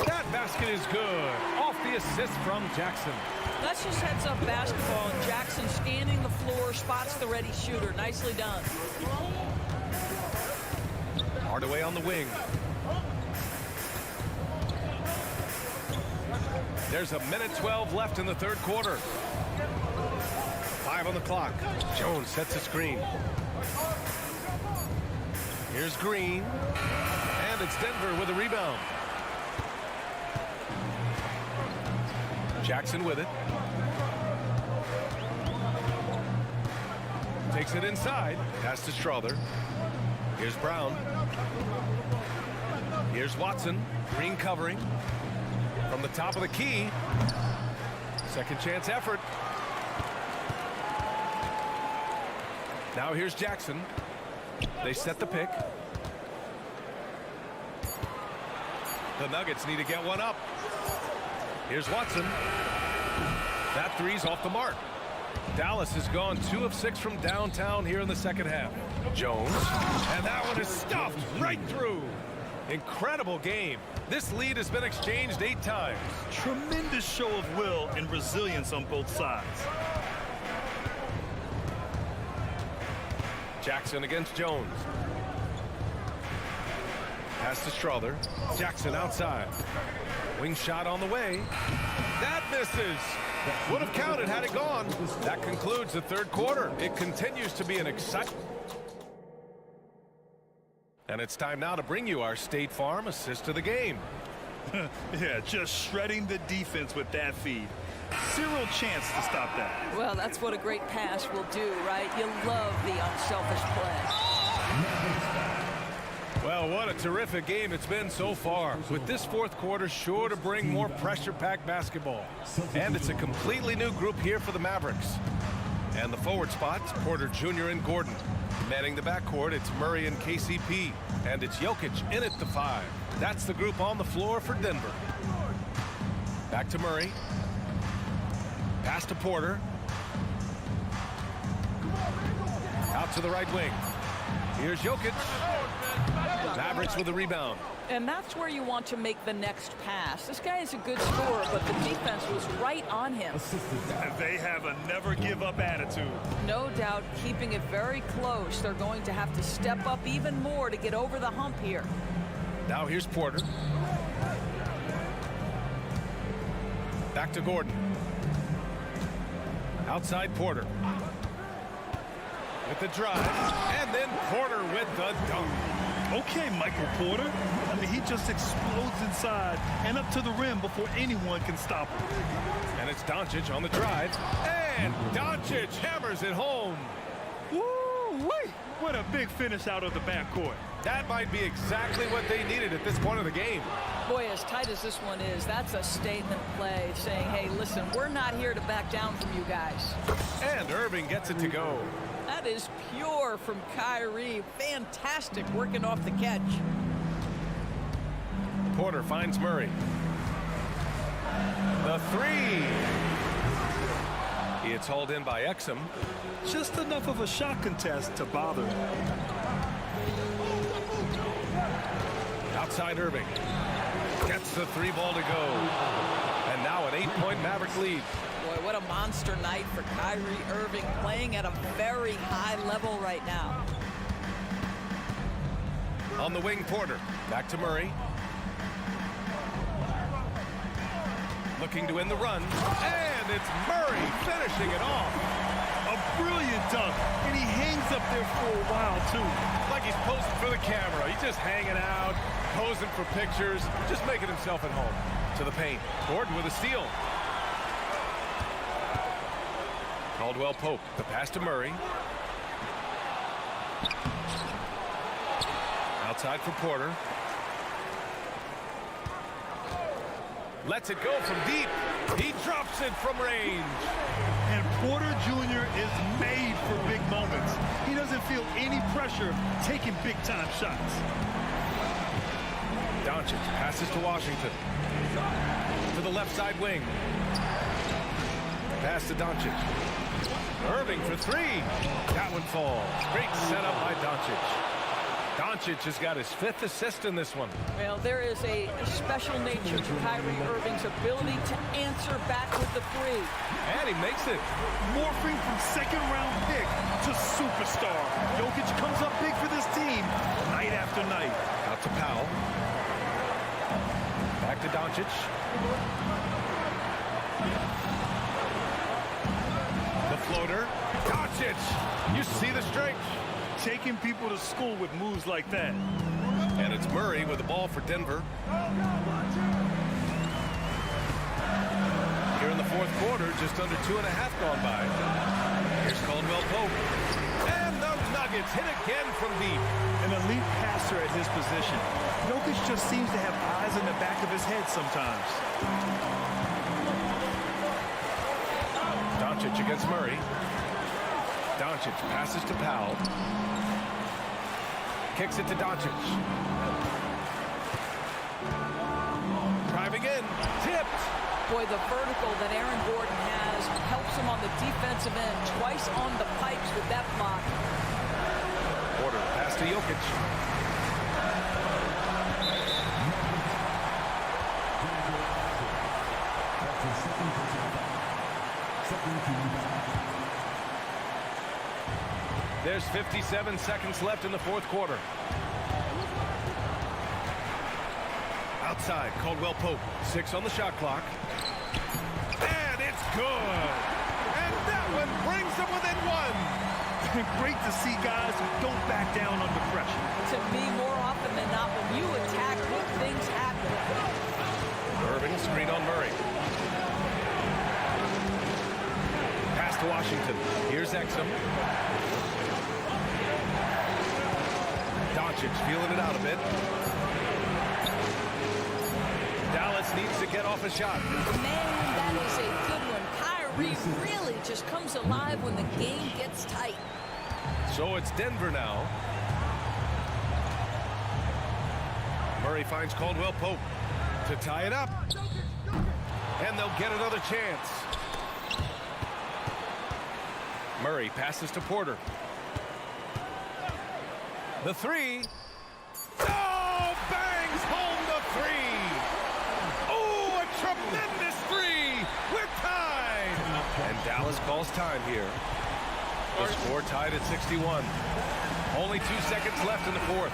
That basket is good. Off the assist from Jackson. That's just heads-up basketball, and Jackson scanning the floor, spots the ready shooter. Nicely done. Hardaway on the wing. There's a minute 12 left in the third quarter. 5 on the clock. Jones sets a screen. Here's Green. And it's Denver with a rebound. Jackson with it. Takes it inside. Pass to Strother. Here's Brown. Here's Watson. Green covering. From the top of the key. Second chance effort. Now here's Jackson. They set the pick. The Nuggets need to get one up. Here's Watson. That three's off the mark. Dallas has gone 2 of 6 from downtown here in the second half. Jones. And that one is stuffed right through. Incredible game. This lead has been exchanged 8 times. Tremendous show of will and resilience on both sides. Jackson against Jones. Pass to Strother. Jackson outside. Wing shot on the way. That misses. Would have counted had it gone. That concludes the third quarter. It continues to be an exciting. And it's time now to bring you our State Farm assist of the game. Yeah, just shredding the defense with that feed. Zero chance to stop that. Well, that's what a great pass will do, right? You love the unselfish play. Well, what a terrific game it's been so far. With this fourth quarter sure to bring more pressure-packed basketball. And it's a completely new group here for the Mavericks. And the forward spots, Porter Jr. and Gordon. Manning the backcourt, it's Murray and KCP. And it's Jokic in at the 5. That's the group on the floor for Denver. Back to Murray. Pass to Porter. Out to the right wing. Here's Jokic. Mavericks with the rebound. And that's where you want to make the next pass. This guy is a good scorer, but the defense was right on him. They have a never-give-up attitude. No doubt keeping it very close. They're going to have to step up even more to get over the hump here. Now here's Porter. Back to Gordon. Outside Porter. With the drive. And then Porter with the dunk. Okay, Michael Porter. I mean, he just explodes inside and up to the rim before anyone can stop him. And it's Doncic on the drive. And Doncic hammers it home. Woo-wee! What a big finish out of the backcourt. That might be exactly what they needed at this point of the game. Boy, as tight as this one is, that's a statement play saying, hey, listen, we're not here to back down from you guys. And Irving gets it to go. That is pure from Kyrie. Fantastic working off the catch. Porter finds Murray. The three. It's hauled in by Exum. Just enough of a shot contest to bother him. Outside Irving. Gets the three ball to go. And now an 8-point Maverick lead. Boy, what a monster night for Kyrie Irving, playing at a very high level right now. On the wing, Porter. Back to Murray. Looking to end the run. And it's Murray finishing it off. A brilliant dunk. And he hangs up there for a while, too. Like he's posing for the camera. He's just hanging out, posing for pictures, just making himself at home. To the paint. Gordon with a steal. Caldwell Pope. The pass to Murray. Outside for Porter. Lets it go from deep. He drops it from range. And Porter Jr. is made for big moments. He doesn't feel any pressure taking big-time shots. Doncic passes to Washington. To the left side wing. Pass to Doncic. Irving for three. That one falls. Great setup by Doncic. Doncic has got his 5th assist in this one. Well, there is a special nature to Kyrie Irving's ability to answer back with the three. And he makes it. Morphing from second-round pick to superstar. Jokic comes up big for this team night after night. Out to Powell. Back to Doncic. The floater. Doncic. You see the strength. Taking people to school with moves like that. And it's Murray with the ball for Denver. Here in the fourth quarter, just under 2.5 gone by. Here's Caldwell Pope. And the Nuggets hit again from deep. An elite passer at his position. Jokic just seems to have eyes in the back of his head sometimes. Doncic against Murray. Doncic passes to Powell. Kicks it to Doncic. Driving in. Tipped. Boy, the vertical that Aaron Gordon has helps him on the defensive end. Twice on the pipes with that block. Porter pass to Jokic. There's 57 seconds left in the fourth quarter. Outside, Caldwell Pope. 6 on the shot clock. And it's good. And that one brings them within 1. Great to see guys who don't back down under pressure. To me, more often than not, when you attack, good things happen. Irving screen on Murray. Pass to Washington. Here's Exum. Doncic feeling it out a bit. Dallas needs to get off a shot. Man, that is a good one. Kyrie really just comes alive when the game gets tight. So it's Denver now. Murray finds Caldwell Pope to tie it up. And they'll get another chance. Murray passes to Porter. The three. Dallas calls time here. The score tied at 61. Only 2 seconds left in the fourth.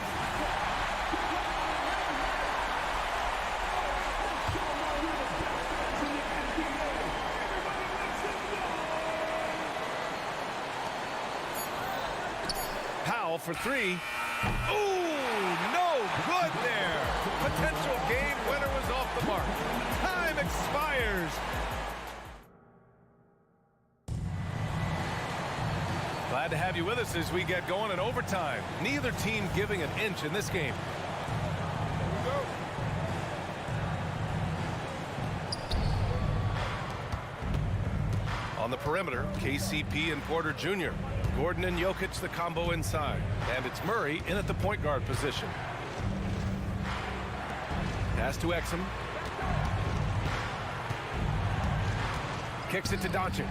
Powell for three. Ooh, no good there. Potential game winner was off the mark. Time expires. Glad to have you with us as we get going in overtime. Neither team giving an inch in this game. On the perimeter, KCP and Porter Jr. Gordon and Jokic the combo inside. And it's Murray in at the point guard position. Pass to Exum. Kicks it to Doncic.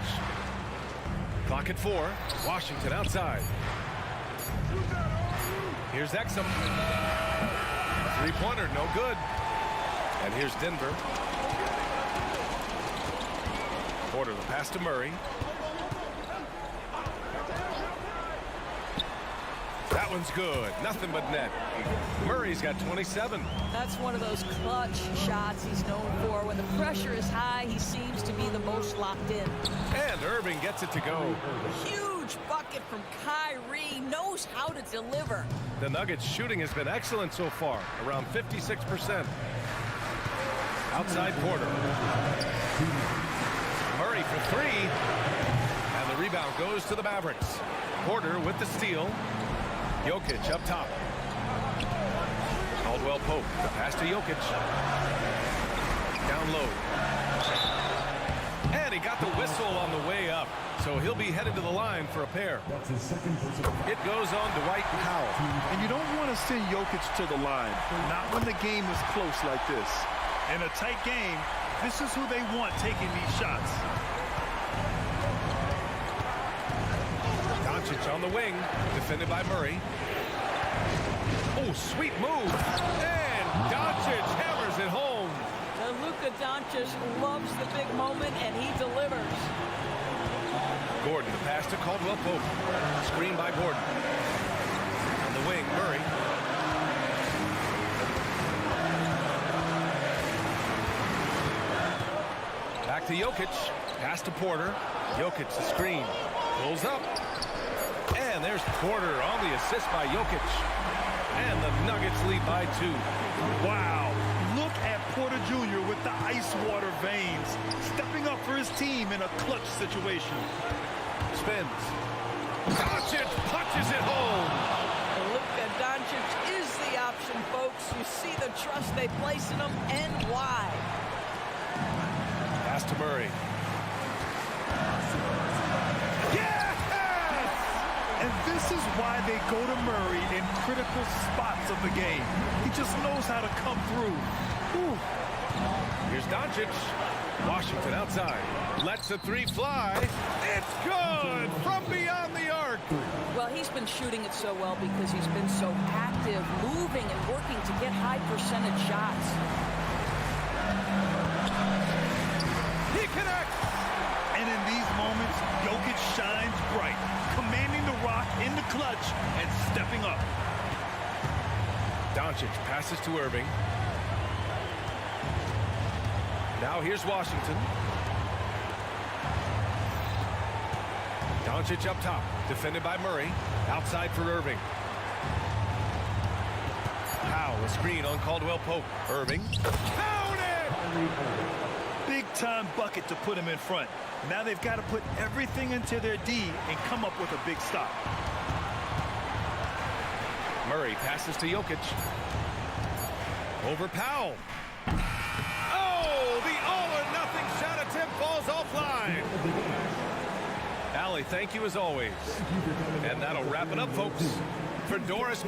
Clock at 4. Washington outside. Here's Exum. Three-pointer, no good. And here's Denver. Porter the pass to Murray. That one's good. Nothing but net. Murray's got 27. That's one of those clutch shots he's known for. When the pressure is high, he seems to be the most locked in. And Irving gets it to go. Huge bucket from Kyrie. Knows how to deliver. The Nuggets shooting has been excellent so far. Around 56%. Outside Porter. Murray for three. And the rebound goes to the Mavericks. Porter with the steal. Jokic up top. Caldwell Pope. The pass to Jokic. Down low. And he got the whistle on the way up. So he'll be headed to the line for a pair. It goes on Dwight Powell. And you don't want to send Jokic to the line. Not when the game is close like this. In a tight game, this is who they want taking these shots. Doncic on the wing, defended by Murray. Oh, sweet move. And Doncic hammers it home. Luka Doncic loves the big moment, and he delivers. Gordon, the pass to Caldwell Pope. Screen by Gordon. On the wing, Murray. Back to Jokic. Pass to Porter. Jokic, the screen. Pulls up. And there's Porter on the assist by Jokic. And the Nuggets lead by 2. Wow. Look at Porter Jr. with the ice water veins. Stepping up for his team in a clutch situation. Spins. Doncic punches it home. Luka Doncic is the option, folks. You see the trust they place in him and why. Pass to Murray. And this is why they go to Murray in critical spots of the game. He just knows how to come through. Ooh. Here's Doncic. Washington outside. Lets the three fly. It's good from beyond the arc. Well, he's been shooting it so well because he's been so active, moving and working to get high percentage shots. He connects. And in these moments, Jokic shines bright, commanding the rock in the clutch and stepping up. Doncic passes to Irving. Now here's Washington. Doncic up top, defended by Murray. Outside for Irving. Powell, a screen on Caldwell Pope. Irving. Count it! Big-time bucket to put him in front. Now they've got to put everything into their D and come up with a big stop. Murray passes to Jokic. Over Powell. Oh, the all-or-nothing shot attempt falls offline. Allie, thank you as always. And that'll wrap it up, folks. For Doris...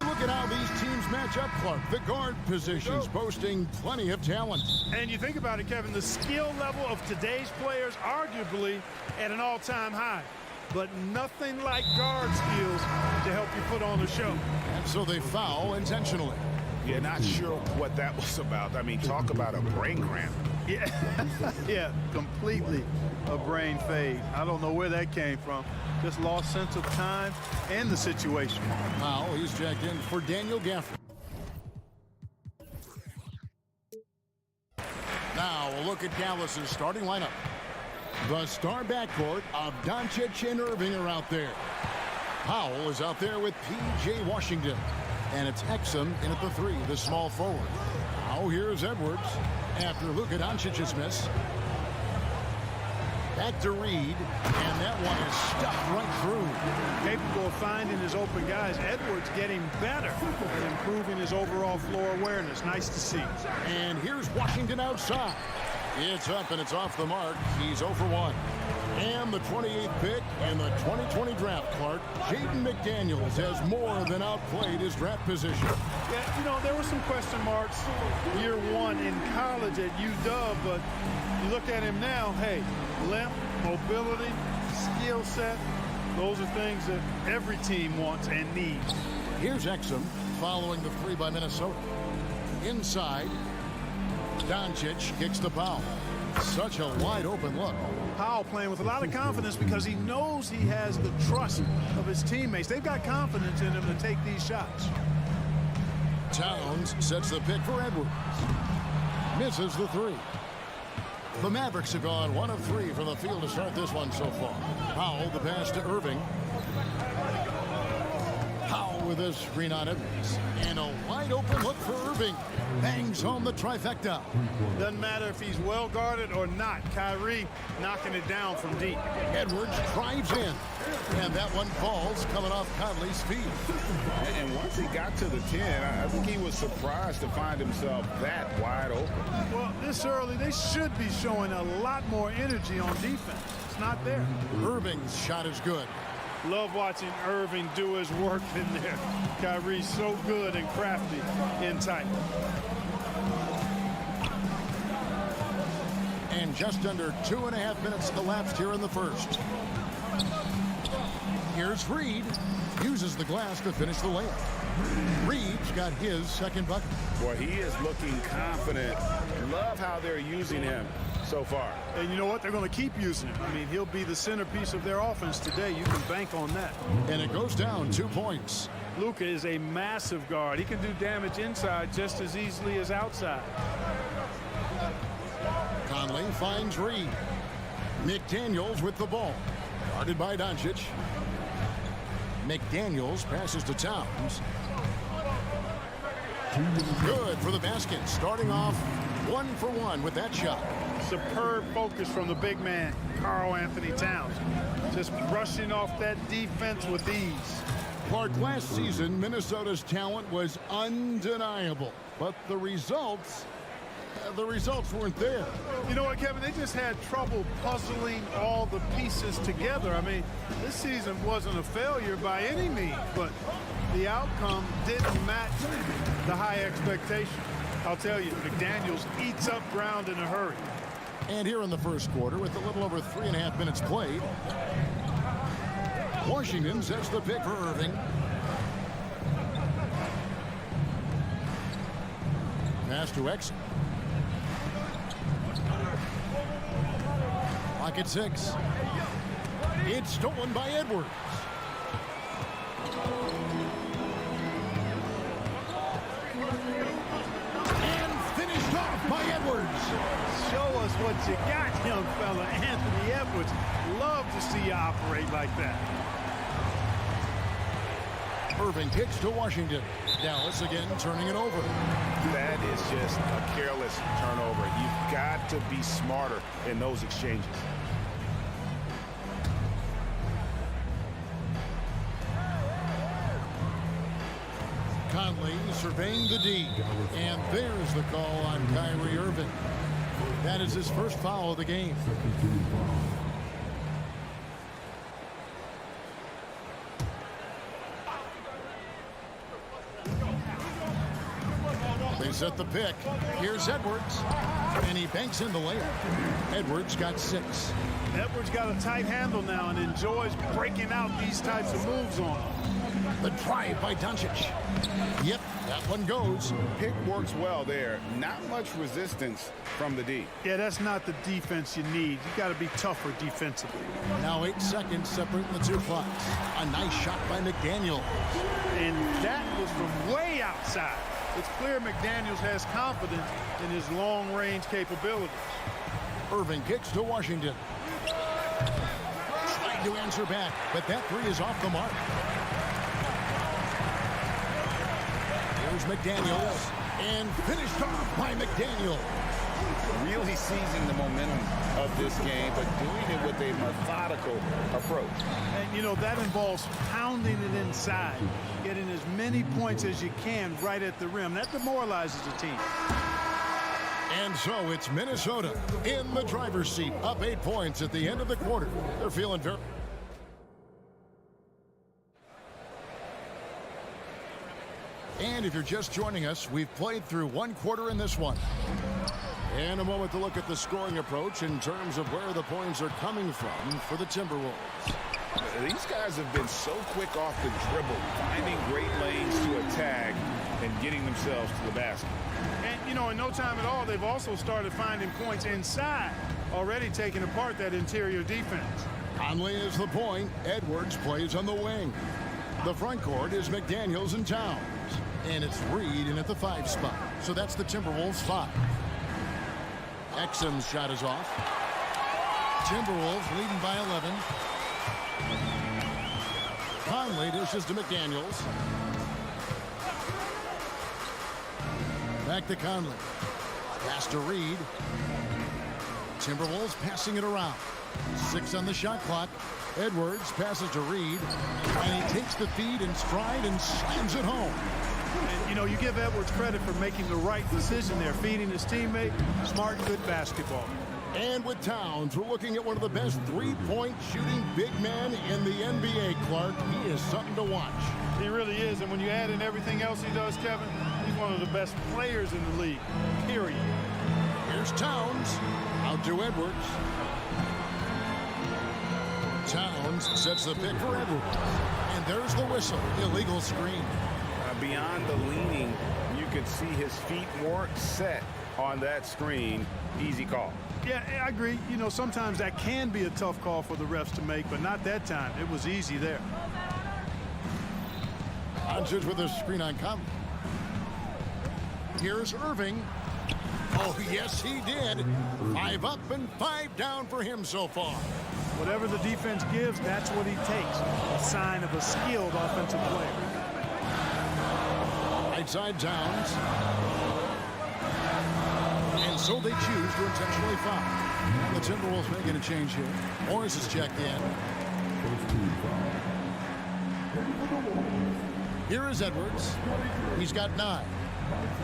Look at how these teams match up, Clark. The guard positions boasting plenty of talent. And you think about it, Kevin, the skill level of today's players arguably at an all-time high. But nothing like guard skills to help you put on a show. And so they foul intentionally. Yeah, not sure what that was about. I mean, talk about a brain cramp. Yeah, yeah, completely a brain fade. I don't know where that came from. Just lost sense of time and the situation. Now he's jacked in for Daniel Gafford. Now a look at Dallas's starting lineup. The star backcourt of Doncic and Irving are out there. Powell is out there with P.J. Washington. And it's Exum in at the 3, the small forward. Now here's Edwards after Luka Doncic's miss. Back to Reed, and that one is stuffed right through. Capable of finding his open guys. Edwards getting better at improving his overall floor awareness. Nice to see. And here's Washington outside. It's up and it's off the mark. He's 0 for 1. And the 28th pick in the 2020 draft, Clark, Jaden McDaniels has more than outplayed his draft position. Yeah, you know, there were some question marks year 1 in college at UW, but you look at him now, hey, length, mobility, skill set, those are things that every team wants and needs. Here's Exum following the 3 by Minnesota. Inside, Doncic kicks the foul. Such a wide open look. Powell playing with a lot of confidence because he knows he has the trust of his teammates. They've got confidence in him to take these shots. Towns sets the pick for Edwards. Misses the 3. The Mavericks have gone 1 of 3 from the field to start this one so far. Powell, the pass to Irving. Powell with a screen on Edwards. And a wide open look for Irving. Bangs home the trifecta. Doesn't matter if he's well guarded or not. Kyrie knocking it down from deep. Edwards drives in. And that one falls coming off Conley's feet. And once he got to the 10, I think he was surprised to find himself that wide open. Well, this early, they should be showing a lot more energy on defense. It's not there. Irving's shot is good. Love watching Irving do his work in there. Kyrie's so good and crafty in tight. And just under 2.5 minutes elapsed here in the first. Here's Reed. Uses the glass to finish the layup. Reed's got his second bucket. Boy, he is looking confident. Love how they're using him so far. And you know what? They're going to keep using him. I mean, he'll be the centerpiece of their offense today. You can bank on that. And it goes down 2 points. Luka is a massive guard. He can do damage inside just as easily as outside. Conley finds Reed. McDaniels with the ball. Guarded by Doncic. McDaniels passes to Towns. Good for the basket. Starting off 1 for 1 with that shot. Superb focus from the big man, Karl Anthony Towns. Just brushing off that defense with ease. Clark, last season, Minnesota's talent was undeniable. But the results weren't there. You know what, Kevin? They just had trouble puzzling all the pieces together. I mean, this season wasn't a failure by any means, but the outcome didn't match the high expectation. I'll tell you, McDaniels eats up ground in a hurry. And here in the first quarter, with a little over 3.5 minutes played, Washington sets the pick for Irving. Pass to X. Clock at 6. It's stolen by Edwards. And finished off by Edwards. Show us what you got, young fella. Anthony Edwards. Love to see you operate like that. Irving kicks to Washington. Dallas again turning it over. That is just a careless turnover. You've got to be smarter in those exchanges. Conley surveying the D. And there's the call on Kyrie Irving. That is his first foul of the game. They set the pick. Here's Edwards. And he banks in the layup. Edwards got 6. Edwards got a tight handle now and enjoys breaking out these types of moves on him. The drive by Doncic. Yep, that one goes. Pick works well there. Not much resistance from the D. Yeah, that's not the defense you need. You got to be tougher defensively. Now 8 seconds separating the two clocks. A nice shot by McDaniel. And that was from way outside. It's clear McDaniels has confidence in his long-range capabilities. Irving kicks to Washington. Trying to answer back, but that three is off the mark. Here's McDaniels, and finished off by McDaniel. Really seizing the momentum of this game, but doing it with a methodical approach. And, you know, that involves pounding it inside, getting as many points as you can right at the rim. That demoralizes the team. And so it's Minnesota in the driver's seat, up 8 points at the end of the quarter. They're feeling very... And if you're just joining us, we've played through 1 quarter in this one. And a moment to look at the scoring approach in terms of where the points are coming from for the Timberwolves. These guys have been so quick off the dribble, finding great lanes to attack and getting themselves to the basket. And, you know, in no time at all, they've also started finding points inside, already taking apart that interior defense. Conley is the point. Edwards plays on the wing. The front court is McDaniels and Towns. And it's Reed in at the 5 spot. So that's the Timberwolves 5. Exum's shot is off. Timberwolves leading by 11. Conley dishes to McDaniels. Back to Conley. Pass to Reed. Timberwolves passing it around. 6 on the shot clock. Edwards passes to Reed. And he takes the feed in stride and slams it home. And, you know, you give Edwards credit for making the right decision there, feeding his teammate. Smart, good basketball. And with Towns, we're looking at one of the best three-point shooting big men in the NBA, Clark. He is something to watch. He really is. And when you add in everything else he does, Kevin, he's one of the best players in the league, period. Here's Towns. Out to Edwards. Towns sets the pick for Edwards. And there's the whistle. Illegal screen. Beyond the leaning, you could see his feet weren't set on that screen. Easy call. Yeah, I agree. You know, sometimes that can be a tough call for the refs to make, but not that time. It was easy there. Doncic with a screen on Conley. Here's Irving. Oh, yes, he did. 5 up and 5 down for him so far. Whatever the defense gives, that's what he takes. A sign of a skilled offensive player. Right side Towns. And so they choose to intentionally foul. And the Timberwolves making a change here. Morris is checked in. Here is Edwards. He's got 9.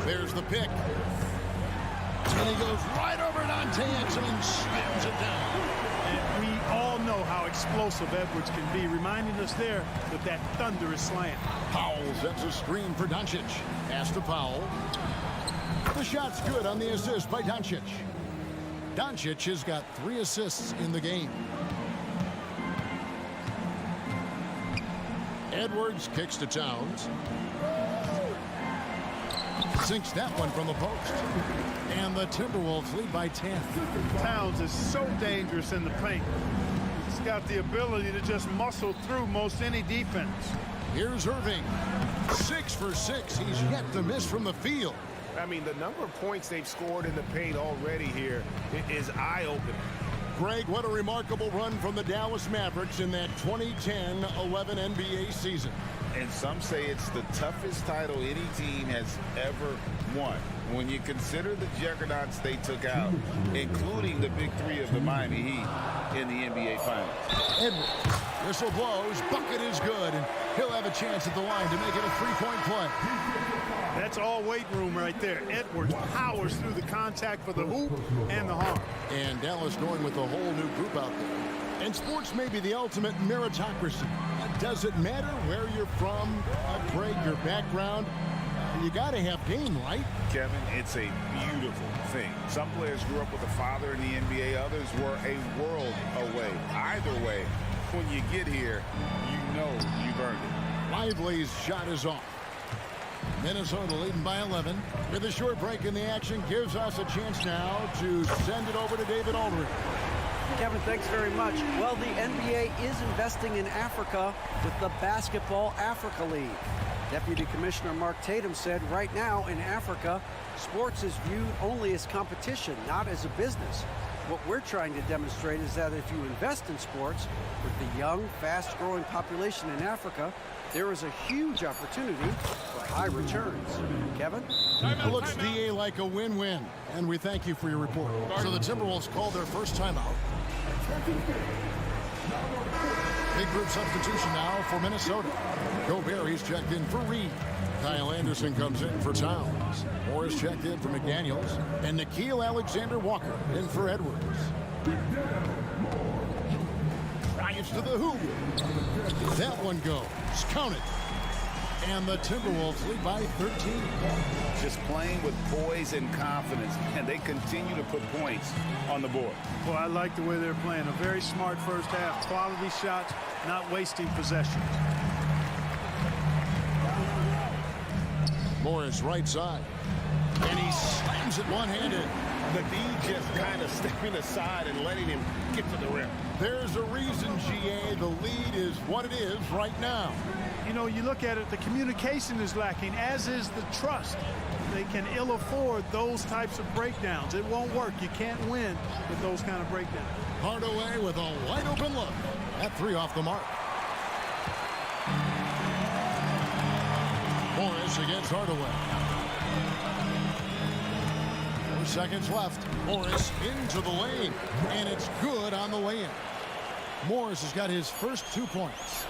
There's the pick. And he goes right over Dante Exum and slams it down. And we all know how explosive Edwards can be, reminding us there with that thunderous slam. Powell sets a screen for Doncic. Pass to Powell. The shot's good on the assist by Doncic. Doncic has got 3 assists in the game. Edwards kicks to Towns. Sinks that one from the post. And the Timberwolves lead by 10. Towns is so dangerous in the paint. He's got the ability to just muscle through most any defense. Here's Irving. 6 for 6. He's yet to miss from the field. I mean, the number of points they've scored in the paint already here is eye-opening. Greg, what a remarkable run from the Dallas Mavericks in that 2010-11 NBA season. And some say it's the toughest title any team has ever won. When you consider the juggernauts they took out, including the big 3 of the Miami Heat in the NBA Finals. Edwards, whistle blows, bucket is good, and he'll have a chance at the line to make it a 3-point play. That's all weight room right there. Edwards powers through the contact for the hoop and the harm. And Dallas going with a whole new group out there. And sports may be the ultimate meritocracy. Does it matter where you're from, Greg, your background? You got to have game, right? Kevin, it's a beautiful thing. Some players grew up with a father in the NBA. Others were a world away. Either way, when you get here, you know you've earned it. Lively's shot is off. Minnesota leading by 11. With a short break in the action, gives us a chance now to send it over to David Aldridge. Kevin, thanks very much. Well, the NBA is investing in Africa with the Basketball Africa League. Deputy Commissioner Mark Tatum said right now in Africa, sports is viewed only as competition, not as a business. What we're trying to demonstrate is that if you invest in sports with the young, fast-growing population in Africa, there is a huge opportunity for high returns. Kevin? It looks, DA, like a win-win, and we thank you for your report. So the Timberwolves called their first timeout. Big group substitution now for Minnesota. Gobert, he's checked in for Reed. Kyle Anderson comes in for Towns. Morris checked in for McDaniels. And Nickeil Alexander-Walker in for Edwards. Drives to the hoop. That one goes. Count it. And the Timberwolves lead by 13. Just playing with poise and confidence, and they continue to put points on the board. Well, I like the way they're playing. A very smart first half. Quality shots, not wasting possessions. Morris right side. And he slams it one-handed. The D just kind of stepping aside and letting him get to the rim. There's a reason, GA, the lead is what it is right now. You know, you look at it, the communication is lacking, as is the trust. They can ill afford those types of breakdowns. It won't work. You can't win with those kind of breakdowns. Hardaway with a wide open look. That 3 off the mark. Morris against Hardaway. 4 seconds left. Morris into the lane. And it's good on the way in. Morris has got his first 2 points.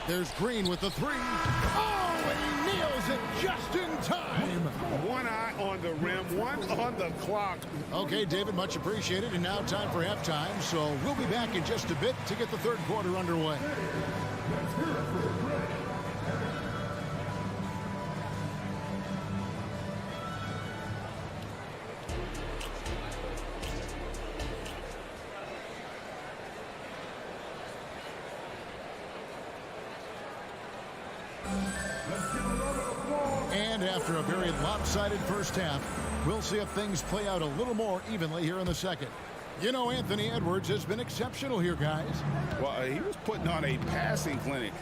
There's Green with the 3. Oh, and he nails it just in time. One eye on the rim, one on the clock. Okay, David, much appreciated. And now time for halftime. So we'll be back in just a bit to get the third quarter underway. And after a very lopsided first half, we'll see if things play out a little more evenly here in the second. You know, Anthony Edwards has been exceptional here, guys. Well, he was putting on a passing clinic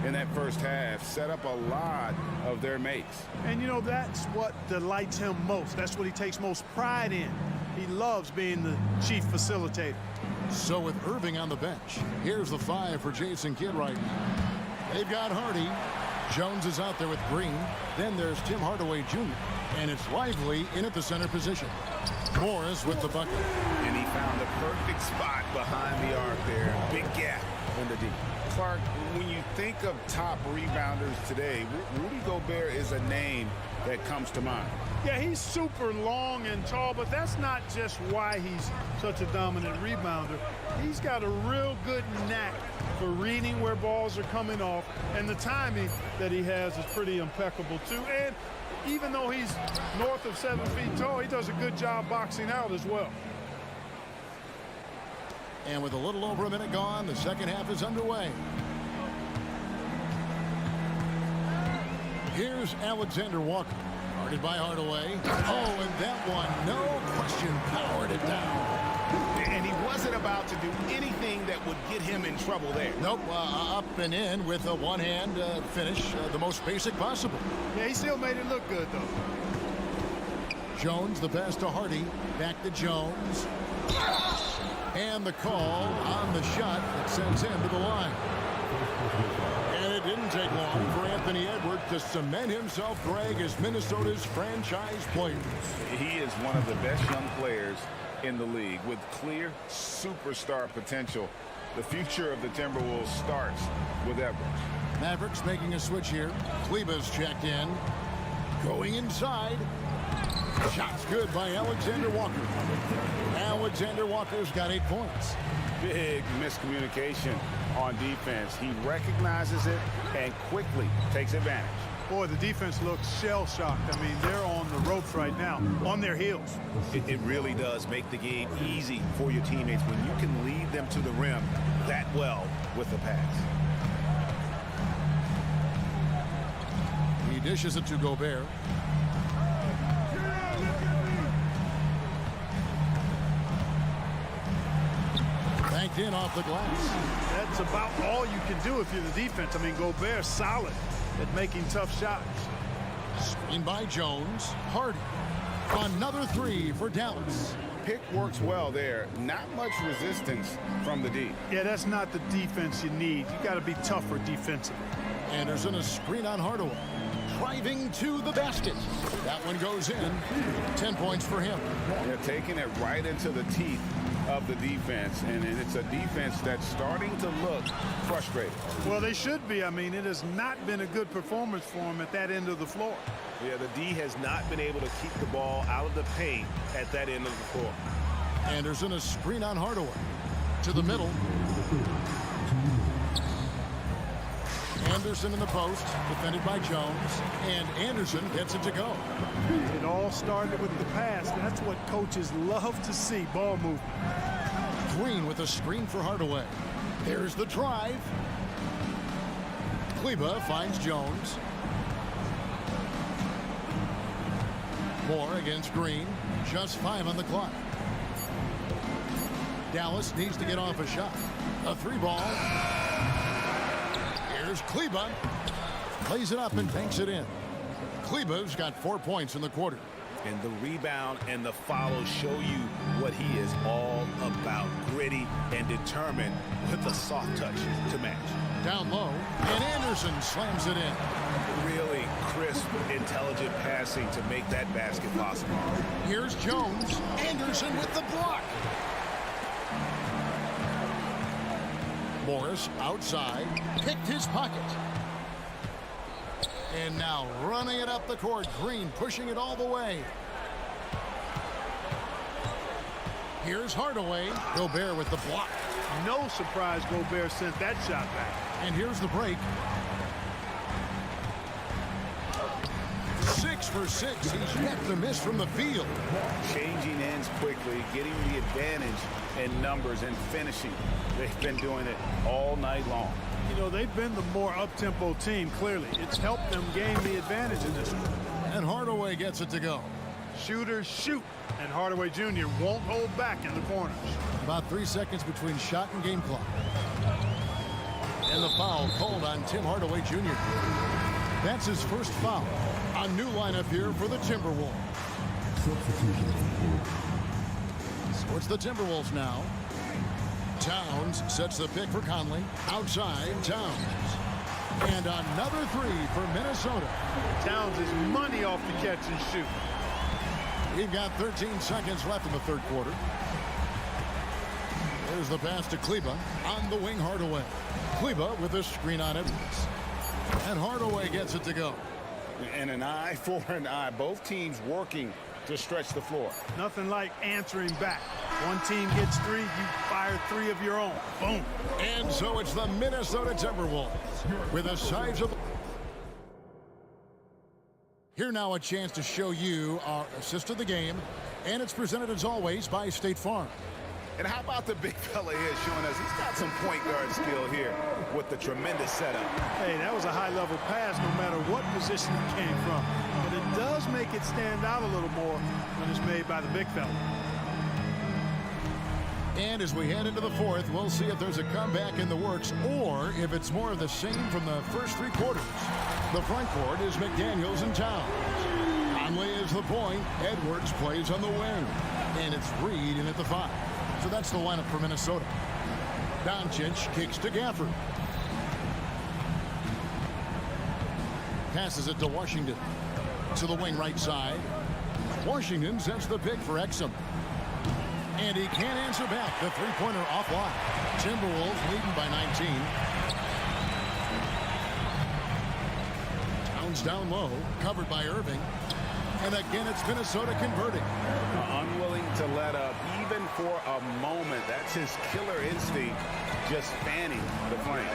in that first half, set up a lot of their mates. And, you know, that's what delights him most. That's what he takes most pride in. He loves being the chief facilitator. So with Irving on the bench, here's the 5 for Jason Kidd right now. They've got Hardy. Jones is out there with Green. Then there's Tim Hardaway Jr. And it's Lively in at the center position. Morris with the bucket. And he found the perfect spot behind the arc there. Big gap in the D. Clark, when you think of top rebounders today, Rudy Gobert is a name that comes to mind. Yeah, he's super long and tall, but that's not just why he's such a dominant rebounder. He's got a real good knack for reading where balls are coming off, and the timing that he has is pretty impeccable too. And even though he's north of 7 feet tall, he does a good job boxing out as well. And with a little over a minute gone, the second half is underway. Here's Alexander Walker. Guarded by Hardaway. Oh, and that one, no question, powered it down. And he wasn't about to do anything that would get him in trouble there. Nope, up and in with a one-hand finish, the most basic possible. Yeah, he still made it look good, though. Jones, the pass to Hardy. Back to Jones. And the call on the shot that sends him to the line. And it didn't take long for Anthony Edwards to cement himself, Greg, as Minnesota's franchise player. He is one of the best young players in the league with clear superstar potential. The future of the Timberwolves starts with Edwards. Mavericks making a switch here. Kleba's checked in. Going inside. Shots good by Alexander Walker. Alexander Walker's got 8 points. Big miscommunication on defense. He recognizes it and quickly takes advantage. Boy, the defense looks shell-shocked. I mean, they're on the ropes right now, on their heels. It really does make the game easy for your teammates when you can lead them to the rim that well with the pass. He dishes it to Gobert. Banked in off the glass. That's about all you can do if you're the defense. I mean, Gobert's solid at making tough shots. Screen by Jones. Hardy. Another three for Dallas. Pick works well there. Not much resistance from the D. Yeah, that's not the defense you need. You got to be tougher defensively. Anderson, a screen on Hardaway. Driving to the basket. That one goes in. 10 points for him. They're taking it right into the teeth of the defense, and it's a defense that's starting to look frustrated. Well, they should be. I mean, it has not been a good performance for them at that end of the floor. Yeah, the D has not been able to keep the ball out of the paint at that end of the floor. Anderson, a screen on Hardaway. To the middle. Anderson in the post, defended by Jones, and Anderson gets it to go. It all started with the pass. That's what coaches love to see, ball movement. Green with a screen for Hardaway. There's the drive. Kleba finds Jones. Moore against Green. Just 5 on the clock. Dallas needs to get off a shot. A 3-ball. Here's Kleba. Plays it up and banks it in. Kleba's got 4 points in the quarter. And the rebound and the follow show you what he is all about. Gritty and determined with a soft touch to match. Down low, and Anderson slams it in. Really crisp, intelligent passing to make that basket possible. Here's Jones. Anderson with the block. Morris outside, picked his pocket. And now running it up the court. Green pushing it all the way. Here's Hardaway. Gobert with the block. No surprise Gobert sent that shot back. And here's the break. 6 for 6. He's yet to miss from the field. Changing ends quickly, getting the advantage in numbers and finishing. They've been doing it all night long. You know, they've been the more up-tempo team, clearly. It's helped them gain the advantage in this one. And Hardaway gets it to go. Shooters shoot. And Hardaway Jr. won't hold back in the corners. About 3 seconds between shot and game clock. And the foul called on Tim Hardaway Jr. That's his first foul. A new lineup here for the Timberwolves. So it's the Timberwolves now. Towns sets the pick for Conley. Outside, Towns. And another 3 for Minnesota. Towns is money off the catch and shoot. We've got 13 seconds left in the third quarter. There's the pass to Kleba. On the wing, Hardaway. Kleba with a screen on Edwards. And Hardaway gets it to go. And an eye for an eye. Both teams working to stretch the floor. Nothing like answering back. One team gets 3, you fire 3 of your own. Boom. And so it's the Minnesota Timberwolves with a size of... Here now a chance to show you our assist of the game. And it's presented as always by State Farm. And how about the big fella here showing us he's got some point guard skill here with the tremendous setup. Hey, that was a high-level pass no matter what position it came from. But it does make it stand out a little more when it's made by the big fella. And as we head into the fourth, we'll see if there's a comeback in the works or if it's more of the same from the first three quarters. The front court is McDaniels and Towns. Conley is the point. Edwards plays on the wing. And it's Reed in at the 5. So that's the lineup for Minnesota. Doncic kicks to Gafford. Passes it to Washington. To the wing right side. Washington sets the pick for Exum. And he can't answer back. The three-pointer offline. Timberwolves leading by 19. Towns down low, covered by Irving. And again, it's Minnesota converting. Unwilling to let up, even for a moment. That's his killer instinct, just fanning the flame.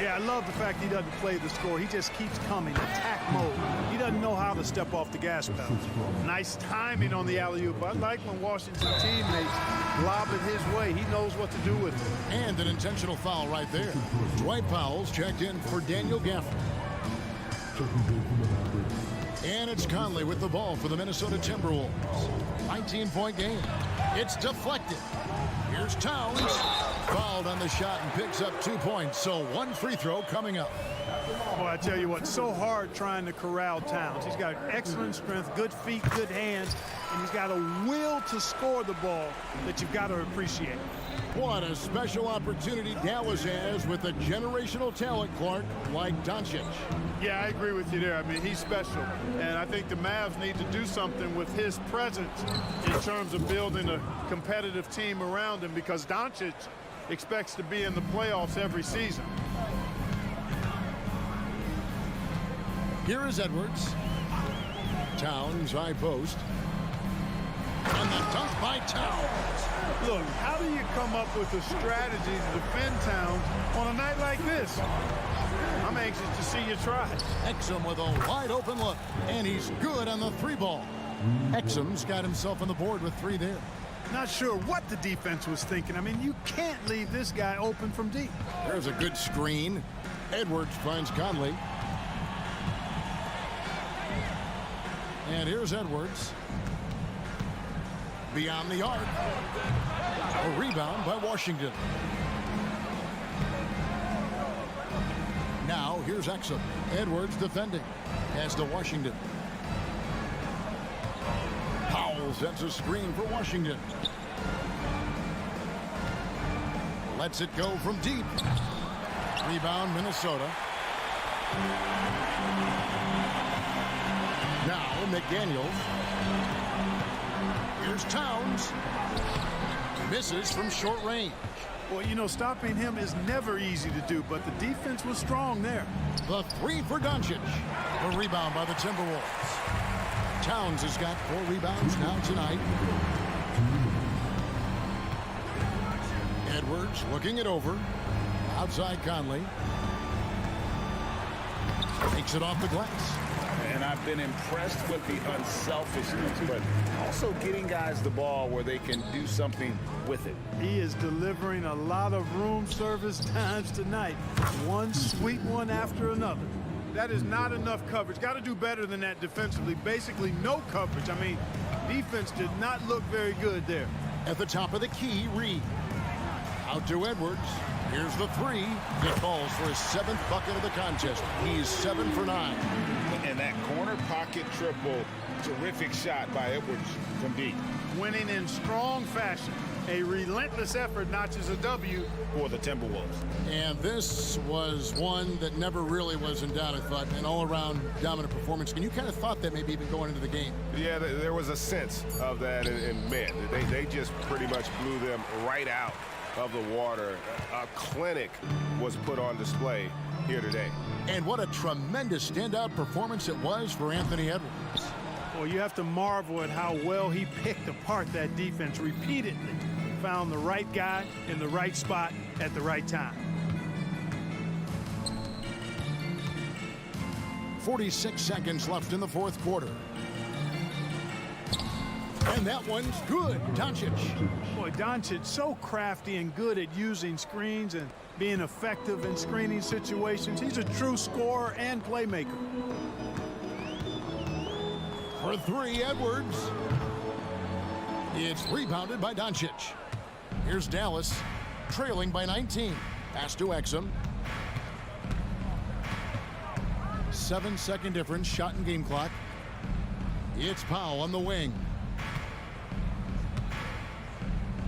Yeah, I love the fact he doesn't play the score. He just keeps coming, attack mode. He doesn't know how to step off the gas pedal. Nice timing on the alley-oop. I like when Washington teammates lob it his way. He knows what to do with it. And an intentional foul right there. Dwight Powell's checked in for Daniel Gafford. And it's Conley with the ball for the Minnesota Timberwolves. 19-point game. It's deflected. Here's Towns. Fouled on the shot and picks up 2 points. So one free throw coming up. Boy, I tell you what, so hard trying to corral Towns. He's got excellent strength, good feet, good hands, and he's got a will to score the ball that you've got to appreciate. What a special opportunity Dallas has with a generational talent, Clark, like Doncic. Yeah, I agree with you there. I mean, he's special. And I think the Mavs need to do something with his presence in terms of building a competitive team around him because Doncic expects to be in the playoffs every season. Here is Edwards. Towns, high post. And the dunk by Towns. Look, how do you come up with a strategy to defend Towns on a night like this? I'm anxious to see you try. Exum with a wide open look, and he's good on the 3-ball. Exum's got himself on the board with 3 there. Not sure what the defense was thinking. I mean, you can't leave this guy open from deep. There's a good screen. Edwards finds Conley. And here's Edwards. Beyond the arc. A rebound by Washington. Now here's Exum. Edwards defending. Pass to Washington. Powell sets a screen for Washington. Lets it go from deep. Rebound Minnesota. Now McDaniels. Here's Towns. Misses from short range. Well, you know, stopping him is never easy to do, but the defense was strong there. The 3 for Doncic. A rebound by the Timberwolves. Towns has got 4 rebounds now tonight. Edwards looking it over. Outside Conley. Takes it off the glass. And I've been impressed with the unselfishness, but also getting guys the ball where they can do something with it. He is delivering a lot of room service times tonight. One sweet one after another. That is not enough coverage. Got to do better than that defensively. Basically no coverage. I mean, defense did not look very good there. At the top of the key, Reed. Out to Edwards. Here's the 3. It falls for his 7th bucket of the contest. He's 7 for 9. And that corner pocket triple, terrific shot by Edwards from deep. Winning in strong fashion. A relentless effort notches a W for the Timberwolves. And this was one that never really was in doubt, I thought. An all-around dominant performance. And you kind of thought that maybe even going into the game. Yeah, there was a sense of that, and man, they just pretty much blew them right out of the water. A clinic was put on display here today. And what a tremendous standout performance it was for Anthony Edwards. Well, you have to marvel at how well he picked apart that defense repeatedly. Found the right guy in the right spot at the right time. 46 seconds left in the 4th quarter. And that one's good. Doncic. Boy, Doncic so crafty and good at using screens and being effective in screening situations. He's a true scorer and playmaker. For three, Edwards. It's rebounded by Doncic. Here's Dallas, trailing by 19. Pass to Exum. 7-second difference, shot and game clock. It's Powell on the wing.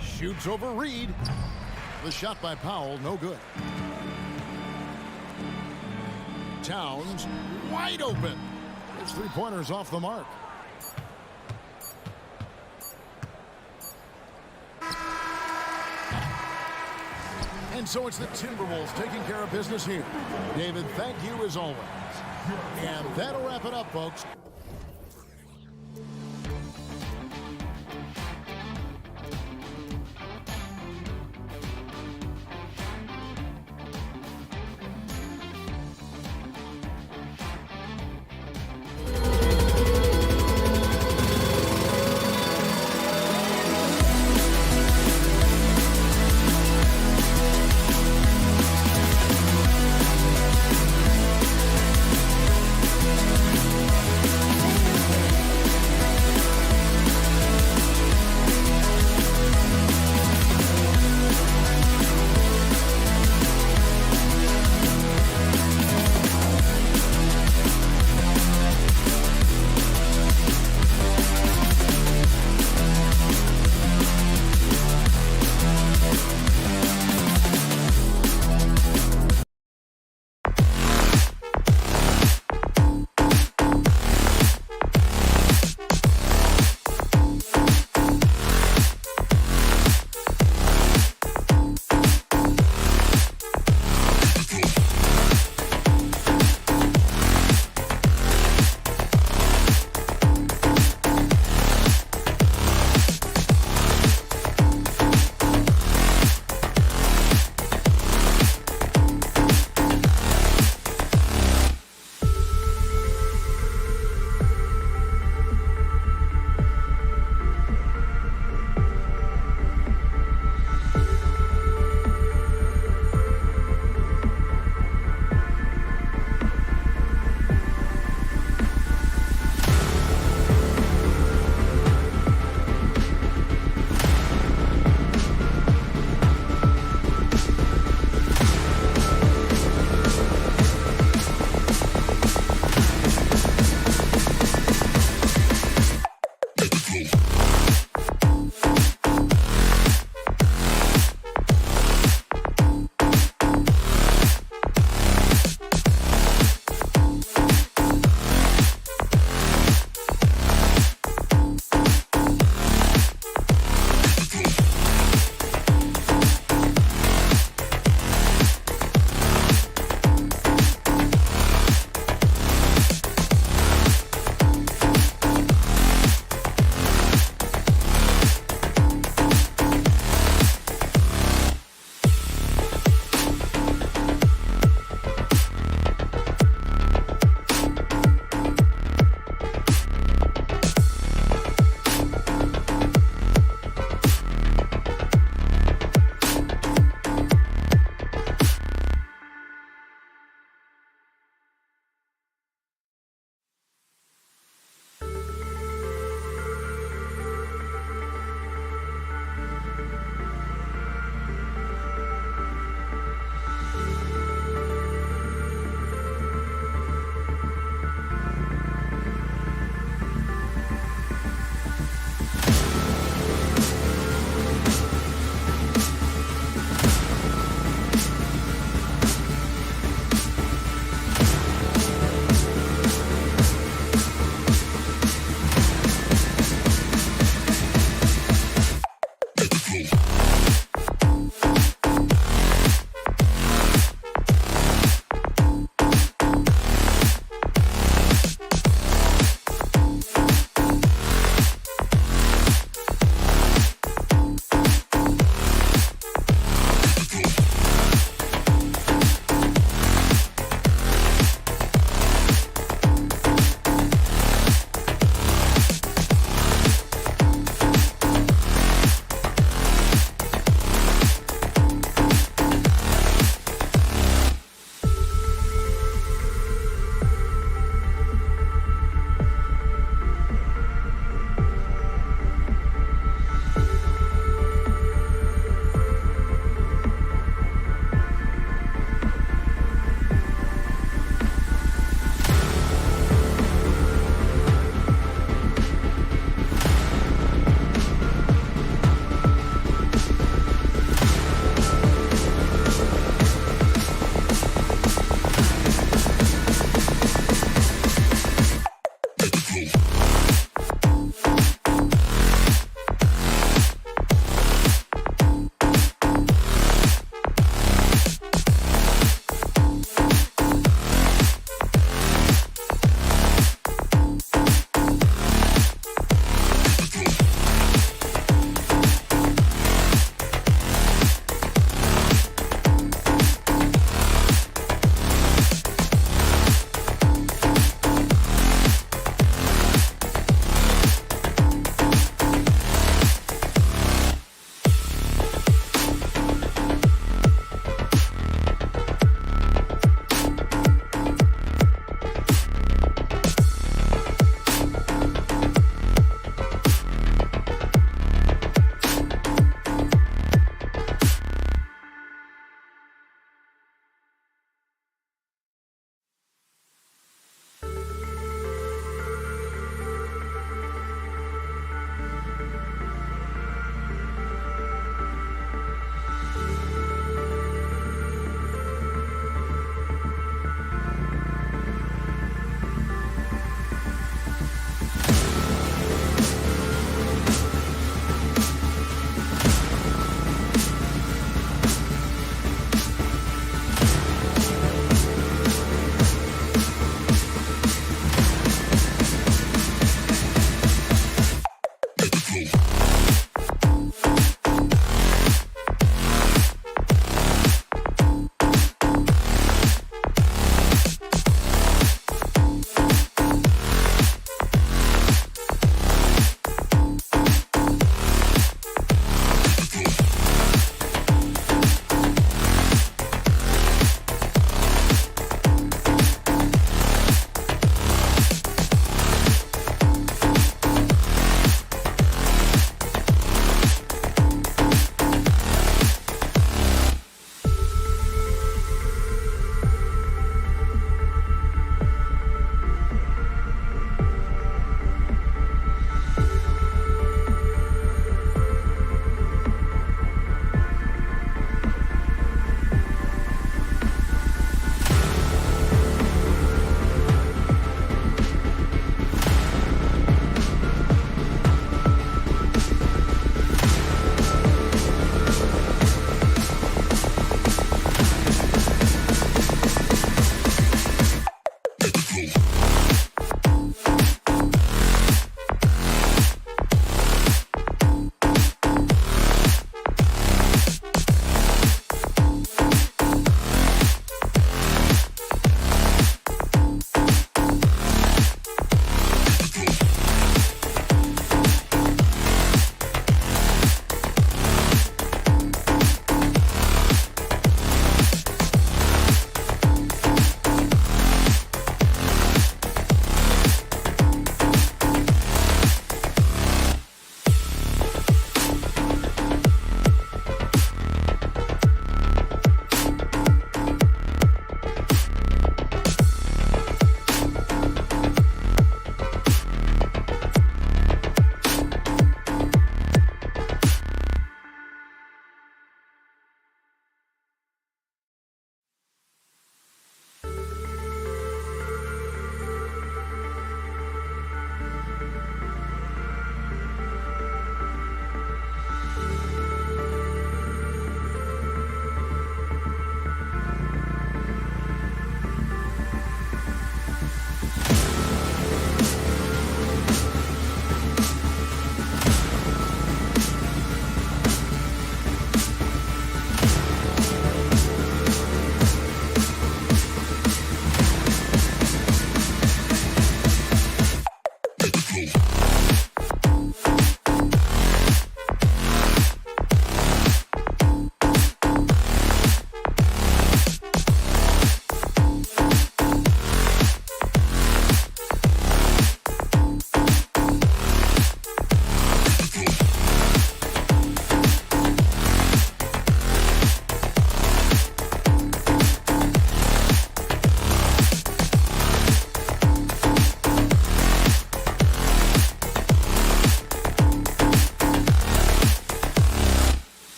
Shoots over Reed. The shot by Powell, no good. Towns, wide open. His three-pointers off the mark. And so it's the Timberwolves taking care of business here. David, thank you as always. And that'll wrap it up, folks.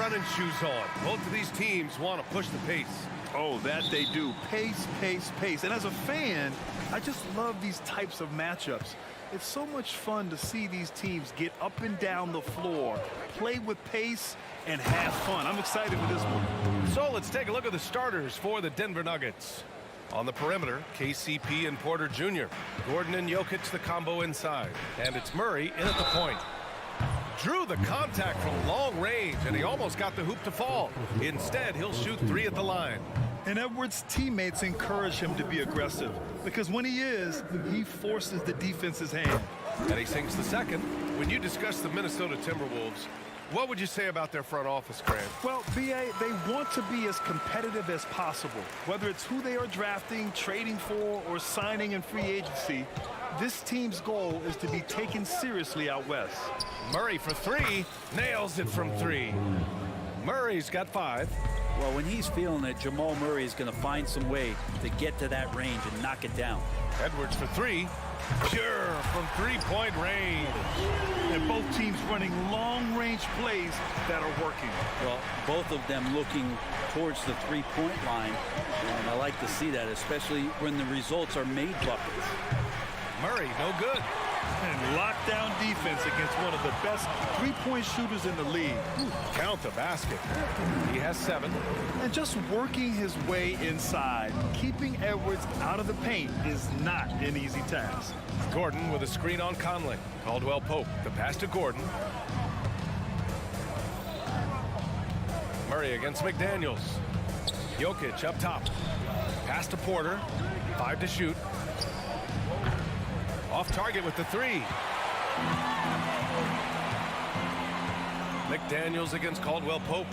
running shoes on. Both of these teams want to push the pace. Oh, that they do. Pace, pace, pace. And as a fan, I just love these types of matchups. It's so much fun to see these teams get up and down the floor, play with pace, and have fun. I'm excited for this one. So let's take a look at the starters for the Denver Nuggets. On the perimeter, KCP and Porter Jr. Gordon and Jokic, the combo inside. And it's Murray in at the point. Drew the contact from long range, and he almost got the hoop to fall. Instead, he'll shoot 3 at the line. And Edwards' teammates encourage him to be aggressive, because when he is, he forces the defense's hand. And he sinks the second. When you discuss the Minnesota Timberwolves, what would you say about their front office, Grant? Well, B.A., they want to be as competitive as possible. Whether it's who they are drafting, trading for, or signing in free agency, this team's goal is to be taken seriously out west. Murray for 3, nails it from 3. Murray's got 5. Well, when he's feeling it, Jamal Murray is going to find some way to get to that range and knock it down. Edwards for 3. Pure from 3-point range. And both teams running long-range plays that are working. Well, both of them looking towards the three-point line. And I like to see that, especially when the results are made buckets. Murray, no good. And lockdown defense against one of the best three-point shooters in the league. Count the basket. He has 7. And just working his way inside, keeping Edwards out of the paint is not an easy task. Gordon with a screen on Conley. Caldwell Pope, the pass to Gordon. Murray against McDaniels. Jokic up top. Pass to Porter. 5 to shoot. Off target with the 3. McDaniels against Caldwell Pope.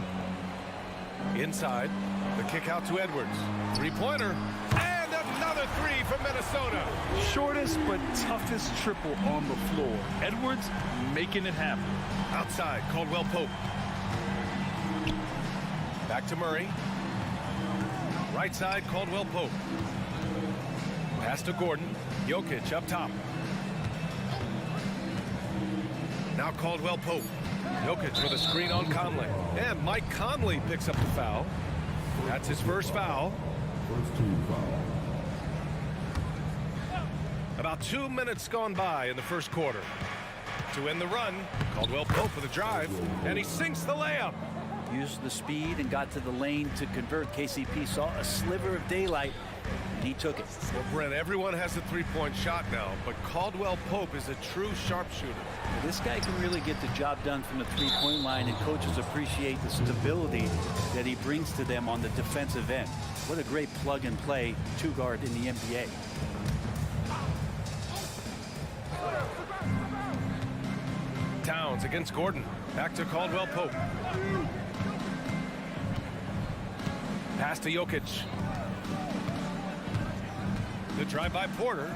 Inside. The kick out to Edwards. 3-pointer. And another 3 from Minnesota. Shortest but toughest triple on the floor. Edwards making it happen. Outside, Caldwell Pope. Back to Murray. Right side, Caldwell Pope. Pass to Gordon. Jokic up top. Now Caldwell Pope. Jokic with a screen on Conley. And Mike Conley picks up the foul. That's his first foul. First team foul. About 2 minutes gone by in the first quarter. To end the run, Caldwell Pope with a drive, and he sinks the layup. Used the speed and got to the lane to convert. KCP saw a sliver of daylight, and he took it. Well, Brent, everyone has a three-point shot now, but Caldwell Pope is a true sharpshooter. This guy can really get the job done from the three-point line, and coaches appreciate the stability that he brings to them on the defensive end. What a great plug-and-play two-guard in the NBA. Towns against Gordon. Back to Caldwell Pope. Pass to Jokic. The drive by Porter.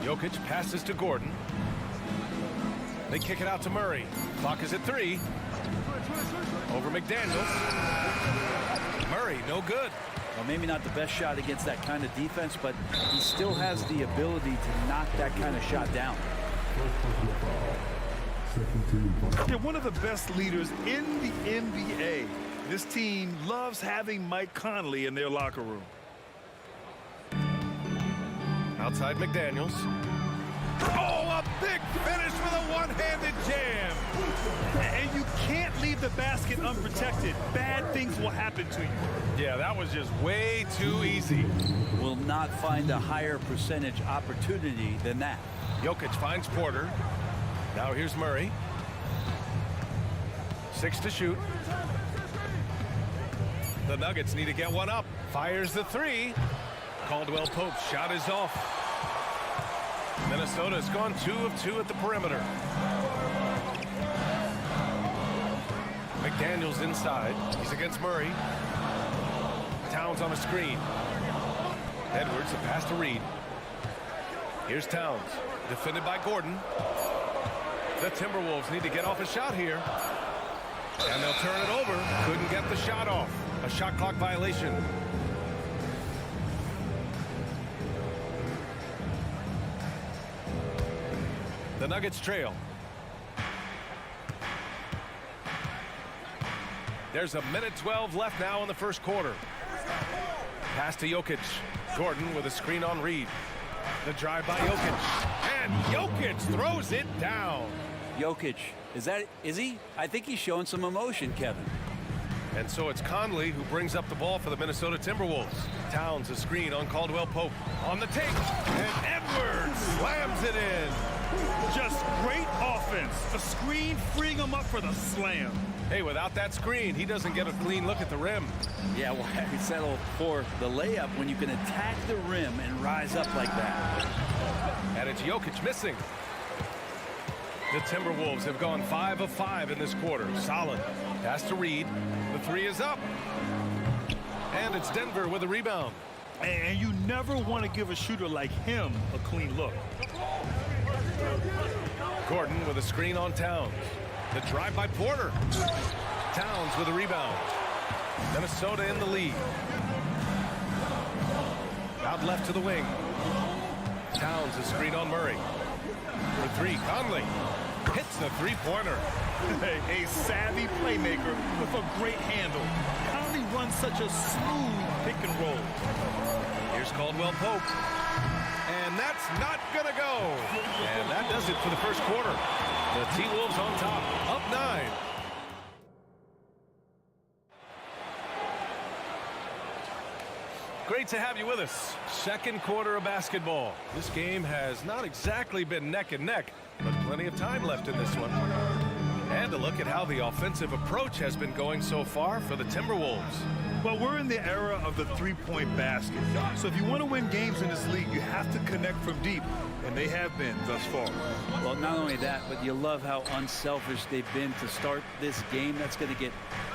Jokic passes to Gordon. They kick it out to Murray. Clock is at 3. Over McDaniels. Murray, no good. Well, maybe not the best shot against that kind of defense, but he still has the ability to knock that kind of shot down. They're one of the best leaders in the NBA. This team loves having Mike Conley in their locker room. Outside McDaniels. Oh, a big finish with a one-handed jam. And you can't leave the basket unprotected. Bad things will happen to you. Yeah, that was just way too easy. Will not find a higher percentage opportunity than that. Jokic finds Porter. Now here's Murray. 6 to shoot. The Nuggets need to get one up. Fires the 3. Caldwell Pope's shot is off. Minnesota's gone 2 of 2 at the perimeter. McDaniels inside. He's against Murray. Towns on a screen. Edwards, a pass to Reed. Here's Towns. Defended by Gordon. The Timberwolves need to get off a shot here. And they'll turn it over. Couldn't get the shot off. A shot clock violation. The Nuggets trail. There's a minute 12 left now in the first quarter. Pass to Jokic. Gordon with a screen on Reed. The drive by Jokic. And Jokic throws it down. Jokic, is he? I think he's showing some emotion, Kevin. And so it's Conley who brings up the ball for the Minnesota Timberwolves. Towns a screen on Caldwell Pope. On the take. And Edwards slams it in. Just great offense. The screen freeing him up for the slam. Hey, without that screen, he doesn't get a clean look at the rim. Yeah, why settle for the layup when you can attack the rim and rise up like that? And it's Jokic missing. The Timberwolves have gone 5 of 5 in this quarter. Solid. Pass to Reed. The three is up. And it's Denver with a rebound. And you never want to give a shooter like him a clean look. Gordon with a screen on Towns. The drive by Porter. Towns with a rebound. Minnesota in the lead. Out left to the wing. Towns a screen on Murray. For three, Conley hits the three-pointer. A savvy playmaker with a great handle. Conley runs such a smooth pick and roll. Here's Caldwell Pope. And that's not going to go. And that does it for the first quarter. The T-Wolves on top, up 9. Great to have you with us. Second quarter of basketball. This game has not exactly been neck and neck, but plenty of time left in this one. And a look at how the offensive approach has been going so far for the Timberwolves. Well, we're in the era of the three-point basket. So if you want to win games in this league, you have to connect from deep, and they have been thus far. Well, not only that, but you love how unselfish they've been to start this game. That's going to get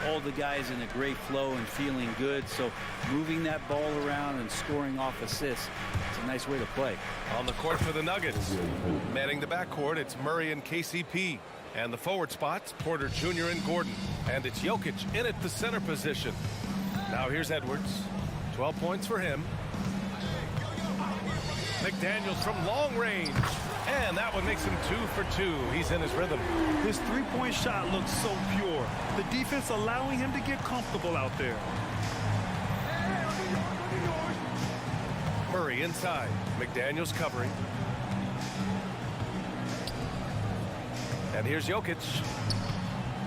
all the guys in a great flow and feeling good. So moving that ball around and scoring off assists, it's a nice way to play. On the court for the Nuggets. Manning the backcourt, it's Murray and KCP. And the forward spots, Porter Jr. and Gordon. And it's Jokic in at the center position. Now here's Edwards. 12 points for him. McDaniels from long range. And that one makes him 2 for 2. He's in his rhythm. His three-point shot looks so pure. The defense allowing him to get comfortable out there. Murray inside. McDaniels covering. And here's Jokic.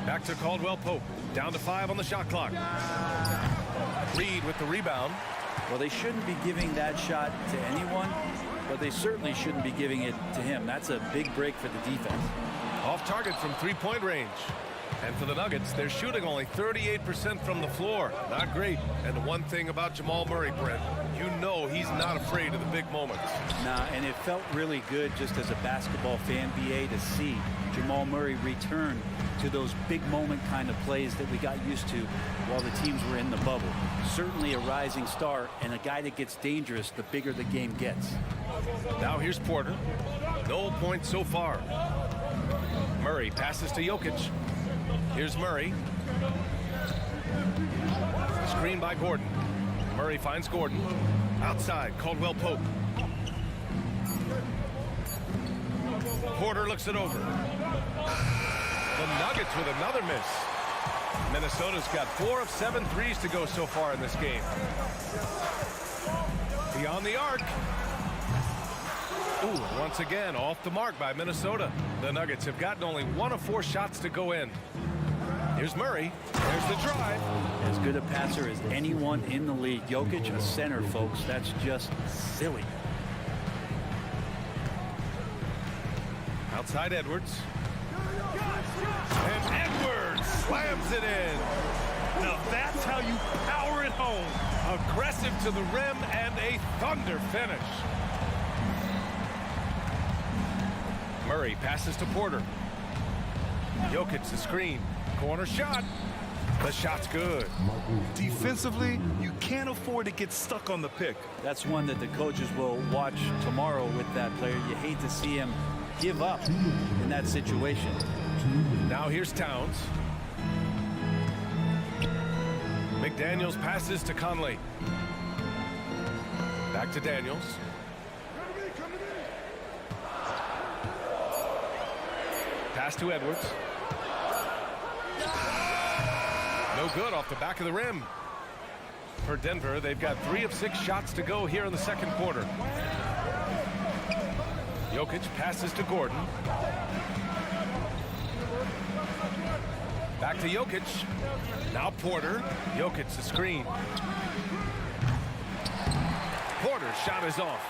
Back to Caldwell Pope. Down to 5 on the shot clock. Reed with the rebound. Well, they shouldn't be giving that shot to anyone, but they certainly shouldn't be giving it to him. That's a big break for the defense. Off target from three-point range. And for the Nuggets, they're shooting only 38% from the floor. Not great. And the one thing about Jamal Murray, Brent, you know he's not afraid of the big moments. Nah, and it felt really good just as a basketball fan, BA, to see Jamal Murray return to those big moment kind of plays that we got used to while the teams were in the bubble. Certainly a rising star and a guy that gets dangerous the bigger the game gets. Now here's Porter. No points so far. Murray passes to Jokic. Here's Murray. Screen by Gordon. Murray finds Gordon. Outside, Caldwell Pope. Porter looks it over. The Nuggets with another miss. Minnesota's got 4 of 7 threes to go so far in this game. Beyond the arc. Ooh, once again, off the mark by Minnesota. The Nuggets have gotten only 1 of 4 shots to go in. Here's Murray. There's the drive. As good a passer as anyone in the league. Jokic, a center, folks. That's just silly. Outside Edwards. And Edwards slams it in. Now that's how you power it home. Aggressive to the rim and a thunder finish. Murray passes to Porter. Jokic the screen. Corner shot. The shot's good. Defensively, you can't afford to get stuck on the pick. That's one that the coaches will watch tomorrow with that player. You hate to see him give up in that situation. Now here's Towns. McDaniels passes to Conley. Back to Daniels. Pass to Edwards. No good off the back of the rim. For Denver, they've got 3 of 6 shots to go here in the second quarter. Jokic passes to Gordon. Back to Jokic. Now Porter. Jokic the screen. Porter's shot is off.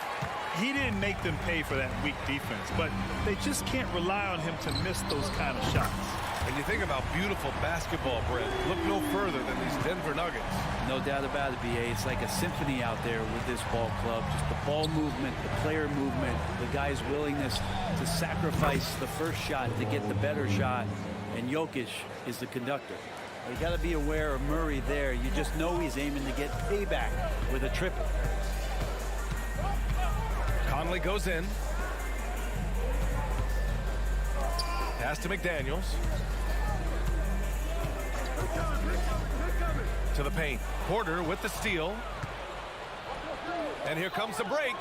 He didn't make them pay for that weak defense, but they just can't rely on him to miss those kind of shots. When you think about beautiful basketball, Brent, look no further than these Denver Nuggets. No doubt about it, BA. It's like a symphony out there with this ball club. Just the ball movement, the player movement, the guy's willingness to sacrifice the first shot to get the better shot. And Jokic is the conductor. You got to be aware of Murray there. You just know he's aiming to get payback with a triple. Conley goes in. Pass to McDaniels. To the paint. Porter with the steal. And here comes the break.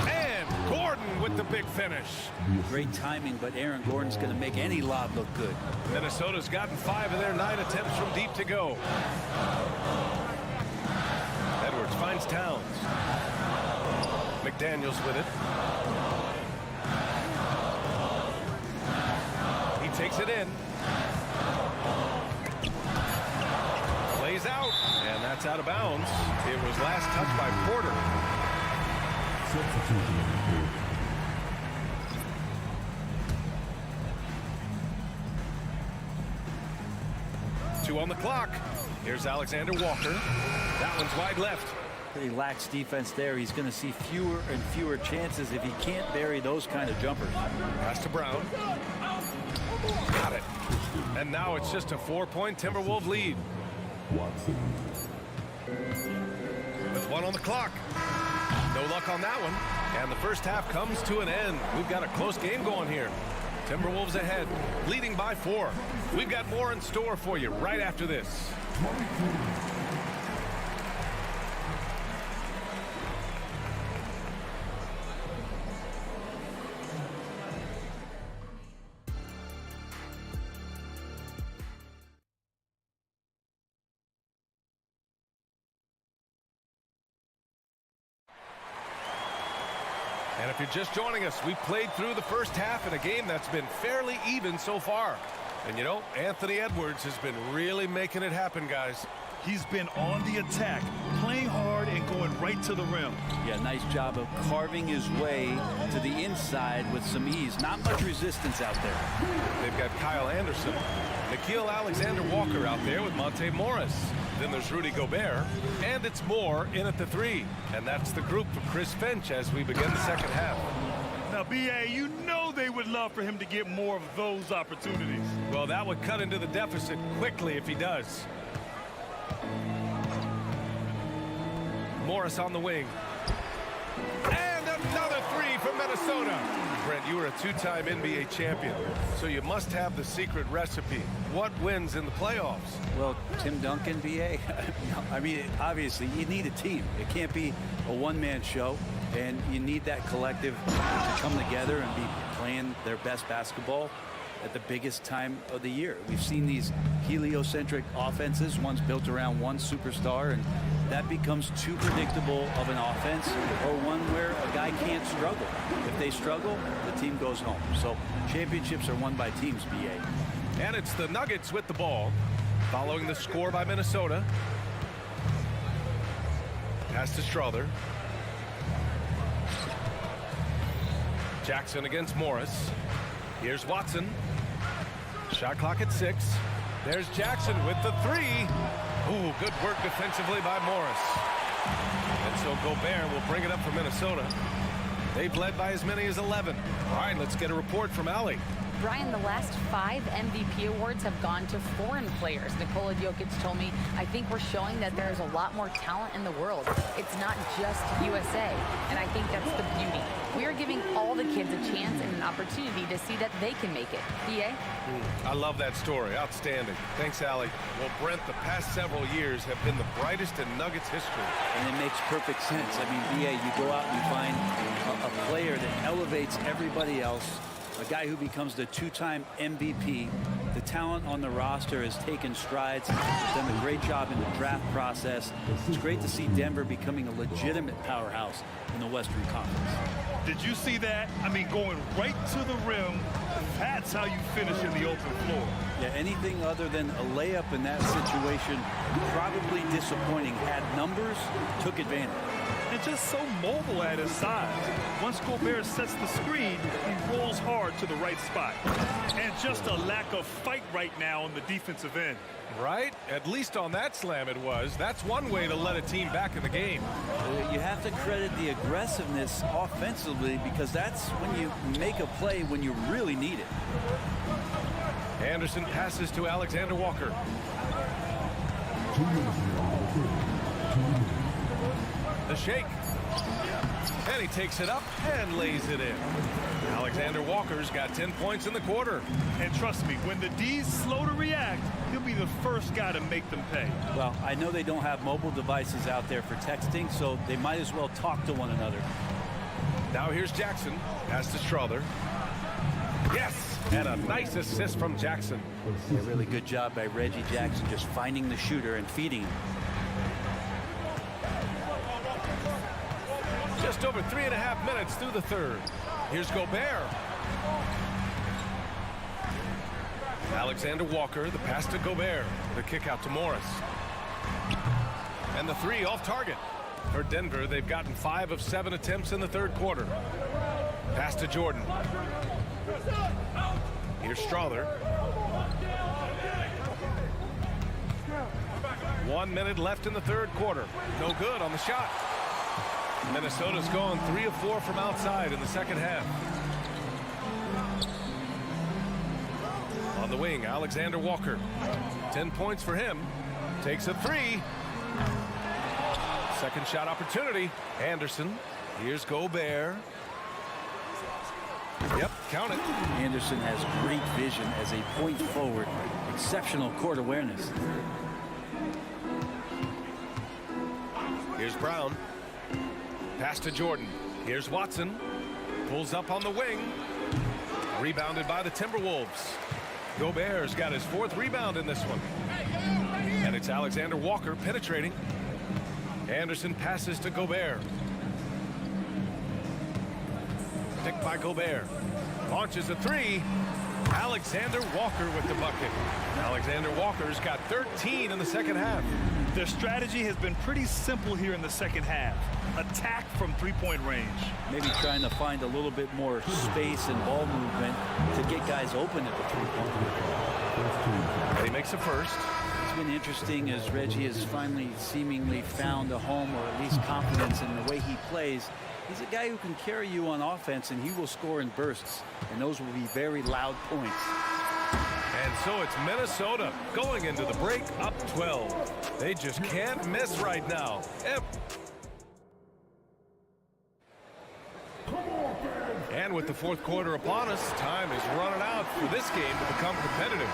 And Gordon with the big finish. Great timing, but Aaron Gordon's going to make any lob look good. Minnesota's gotten 5 of their 9 attempts from deep to go. Edwards finds Towns. McDaniels with it. He takes it in. Plays out. And that's out of bounds. It was last touched by Porter. Two on the clock. Here's Alexander Walker. That one's wide left. He lacks defense there. He's going to see fewer and fewer chances if he can't bury those kind of jumpers. Pass to Brown. Got it. And now it's just a 4-point Timberwolves lead. With 1 on the clock. No luck on that one. And the first half comes to an end. We've got a close game going here. Timberwolves ahead, leading by 4. We've got more in store for you right after this. And if you're just joining us, we played through the first half in a game that's been fairly even so far. And you know, Anthony Edwards has been really making it happen, guys. He's been on the attack, playing hard and going right to the rim. Yeah, nice job of carving his way to the inside with some ease. Not much resistance out there. They've got Kyle Anderson, Nickeil Alexander-Walker out there with Monte Morris. Then there's Rudy Gobert, and it's Moore in at the 3. And that's the group for Chris Finch as we begin the second half. Now, BA, you know they would love for him to get more of those opportunities. Well, that would cut into the deficit quickly if he does. Morris on the wing. And another 3 from Minnesota. Brent, you were a 2-time NBA champion, so you must have the secret recipe. What wins in the playoffs? Well, Tim Duncan, BA, I mean, obviously, you need a team. It can't be a one-man show, and you need that collective to come together and be playing their best basketball at the biggest time of the year. We've seen these heliocentric offenses, one's built around one superstar, and that becomes too predictable of an offense, or one where a guy can't struggle. If they struggle, the team goes home. So championships are won by teams, BA. And it's the Nuggets with the ball, following the score by Minnesota. Pass to Strother. Jackson against Morris. Here's Watson. Shot clock at 6. There's Jackson with the 3. Ooh, good work defensively by Morris. And so Gobert will bring it up for Minnesota. They've led by as many as 11. All right, let's get a report from Allie. Brian, the last 5 MVP awards have gone to foreign players. Nikola Jokic told me, I think we're showing that there's a lot more talent in the world. It's not just USA, and I think that's the beauty. We are giving all the kids a chance and an opportunity to see that they can make it. BA? I love that story. Outstanding. Thanks, Allie. Well, Brent, the past several years have been the brightest in Nuggets history. And it makes perfect sense. I mean, BA, you go out and you find a player that elevates everybody else, a guy who becomes the two-time MVP. The talent on the roster has taken strides, done a great job in the draft process. It's great to see Denver becoming a legitimate powerhouse in the Western Conference. Did you see that? I mean, going right to the rim. That's how you finish in the open floor. Yeah, anything other than a layup in that situation, probably disappointing. Had numbers, took advantage. And just so mobile at his size. Once Gobert sets the screen, he rolls hard to the right spot. And just a lack of fight right now on the defensive end. Right? At least on that slam it was. That's one way to let a team back in the game. You have to credit the aggressiveness offensively, because that's when you make a play when you really need it. Anderson passes to Alexander Walker. The shake. And he takes it up and lays it in. Alexander Walker's got 10 points in the quarter. And trust me, when the D's slow to react, he'll be the first guy to make them pay. Well, I know they don't have mobile devices out there for texting, so they might as well talk to one another. Now here's Jackson. Pass to Strother. Yes! And a nice assist from Jackson. A really good job by Reggie Jackson, just finding the shooter and feeding him. Just over 3.5 minutes through the third. Here's Gobert. Alexander Walker, the pass to Gobert. The kick out to Morris. And the three off target. For Denver, they've gotten 5 of 7 attempts in the third quarter. Pass to Jordan. Here's Strother. 1 minute left in the third quarter. No good on the shot. Minnesota's gone 3 of 4 from outside in the second half. On the wing, Alexander Walker. 10 points for him. Takes a 3. Second shot opportunity. Anderson. Here's Gobert. Yep, count it. Anderson has great vision as a point forward. Exceptional court awareness. Here's Brown. Pass to Jordan. Here's Watson. Pulls up on the wing. Rebounded by the Timberwolves. Gobert's got his 4th rebound in this one. And it's Alexander Walker penetrating. Anderson passes to Gobert. Picked by Gobert. Launches a 3. Alexander Walker with the bucket. Alexander Walker's got 13 in the second half. Their strategy has been pretty simple here in the second half. Attack from three-point range. Maybe trying to find a little bit more space and ball movement to get guys open at the three-point. He makes a first. It's been interesting as Reggie has finally seemingly found a home, or at least confidence in the way he plays. He's a guy who can carry you on offense, and he will score in bursts, and those will be very loud points. And so it's Minnesota going into the break up 12. They just can't miss right now. And with the fourth quarter upon us, time is running out for this game to become competitive.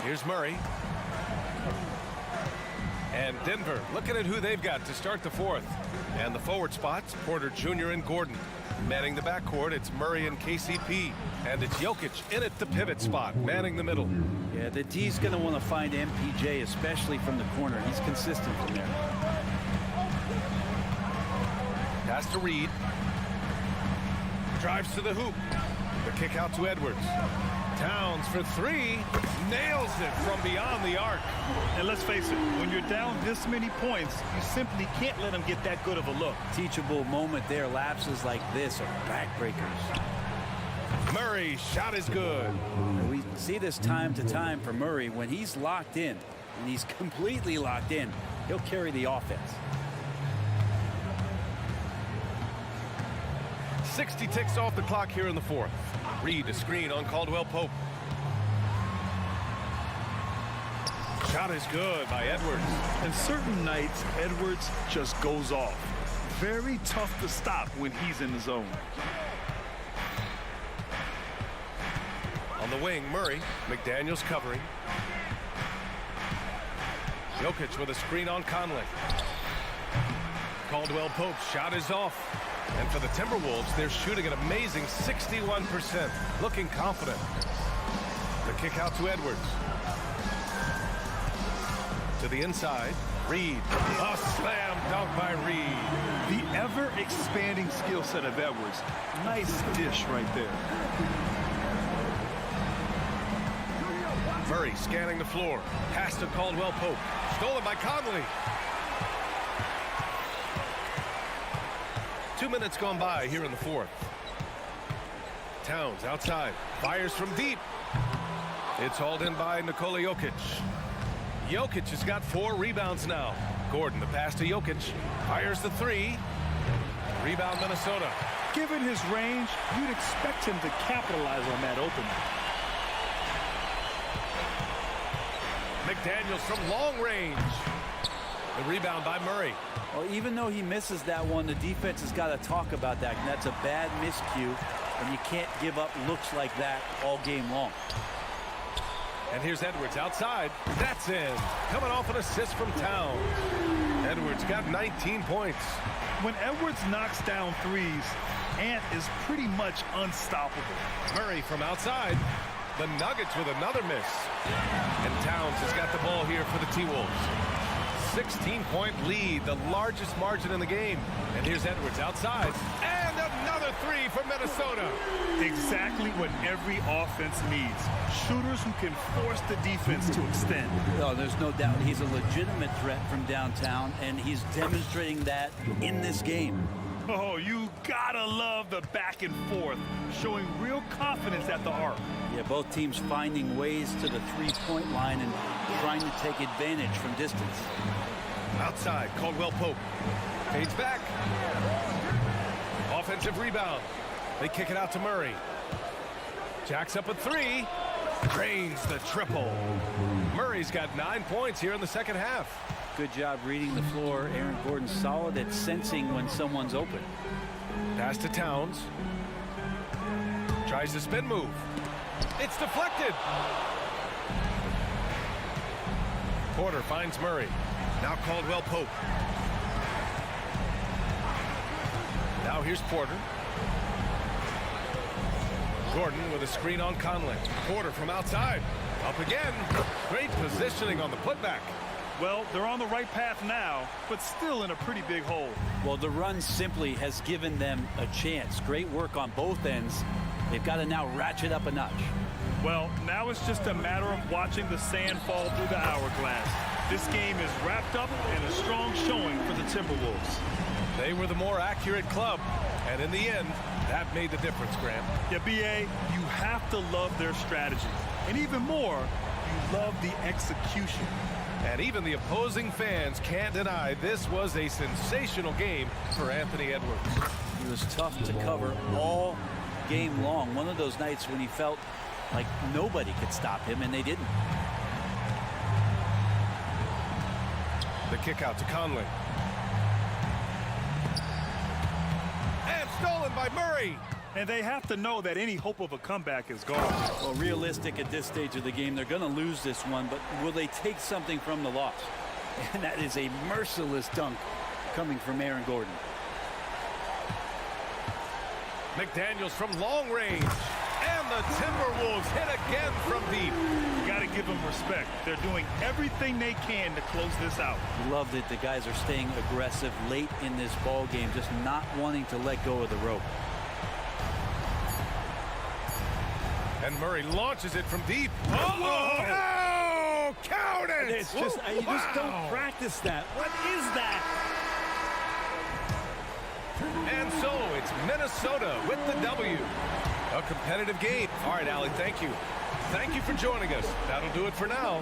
Here's Murray. And Denver looking at who they've got to start the fourth. And the forward spots, Porter Jr. and Gordon. Manning the backcourt, it's Murray and KCP. And it's Jokic in at the pivot spot, manning the middle. Yeah, the D's going to want to find MPJ, especially from the corner. He's consistent from there. Pass to Reed. Drives to the hoop. The kick out to Edwards. Towns for 3. Nails it from beyond the arc. And let's face it, when you're down this many points, you simply can't let them get that good of a look. Teachable moment there. Lapses like this are backbreakers. Murray, shot is good. We see this time to time for Murray. When he's locked in, and he's completely locked in, he'll carry the offense. 60 ticks off the clock here in the fourth. Reed, a screen on Caldwell Pope. Shot is good by Edwards. And certain nights, Edwards just goes off. Very tough to stop when he's in the zone. On the wing, Murray. McDaniels covering. Jokic with a screen on Conley. Caldwell Pope's shot is off. And for the Timberwolves, they're shooting an amazing 61%. Looking confident. The kick out to Edwards. To the inside. Reed. A slam dunk by Reed. The ever-expanding skill set of Edwards. Nice dish right there. Murray scanning the floor. Pass to Caldwell Pope. Stolen by Conley. 2 minutes gone by here in the fourth. Towns outside. Fires from deep. It's hauled in by Nikola Jokic. Jokic has got 4 rebounds now. Gordon, the pass to Jokic. Fires the 3. Rebound Minnesota. Given his range, you'd expect him to capitalize on that opening. McDaniels from long range. The rebound by Murray. Well, even though he misses that one, the defense has got to talk about that. And that's a bad miscue, and you can't give up looks like that all game long. And here's Edwards outside. That's in. Coming off an assist from Towns. Edwards got 19 points. When Edwards knocks down threes, Ant is pretty much unstoppable. Murray from outside. The Nuggets with another miss. And Towns has got the ball here for the T-Wolves. 16-point lead, the largest margin in the game. And here's Edwards outside. And another 3 for Minnesota. Exactly what every offense needs. Shooters who can force the defense to extend. Oh, there's no doubt he's a legitimate threat from downtown, and he's demonstrating that in this game. Oh, you gotta love the back and forth, showing real confidence at the arc. Yeah, both teams finding ways to the three-point line and trying to take advantage from distance. Outside, Caldwell Pope. Fades back. Offensive rebound. They kick it out to Murray. Jacks up a 3. Drains the triple. Murray's got 9 points here in the second half. Good job reading the floor. Aaron Gordon's solid at sensing when someone's open. Pass to Towns. Tries the spin move. It's deflected. Porter finds Murray. Now Caldwell Pope. Now here's Porter. Gordon with a screen on Conley. Porter from outside. Up again. Great positioning on the putback. Well, they're on the right path now, but still in a pretty big hole. Well, the run simply has given them a chance. Great work on both ends. They've got to now ratchet up a notch. Well, now it's just a matter of watching the sand fall through the hourglass. This game is wrapped up in a strong showing for the Timberwolves. They were the more accurate club, and in the end, that made the difference, Graham. Yeah, B.A., you have to love their strategy. And even more, you love the execution. And even the opposing fans can't deny this was a sensational game for Anthony Edwards. He was tough to cover all game long. One of those nights when he felt like nobody could stop him, and they didn't. The kick out to Conley. And stolen by Murray. And they have to know that any hope of a comeback is gone. Well, realistic at this stage of the game, they're going to lose this one, but will they take something from the loss? And that is a merciless dunk coming from Aaron Gordon. McDaniels from long range. And the Timberwolves hit again from deep. You got to give them respect. They're doing everything they can to close this out. Love that the guys are staying aggressive late in this ball game, just not wanting to let go of the rope. And Murray launches it from deep. Uh-oh! No! Count it! It's just, you just don't practice that. What is that? And so it's Minnesota with the W. A competitive game. All right, Allie, thank you. Thank you for joining us. That'll do it for now.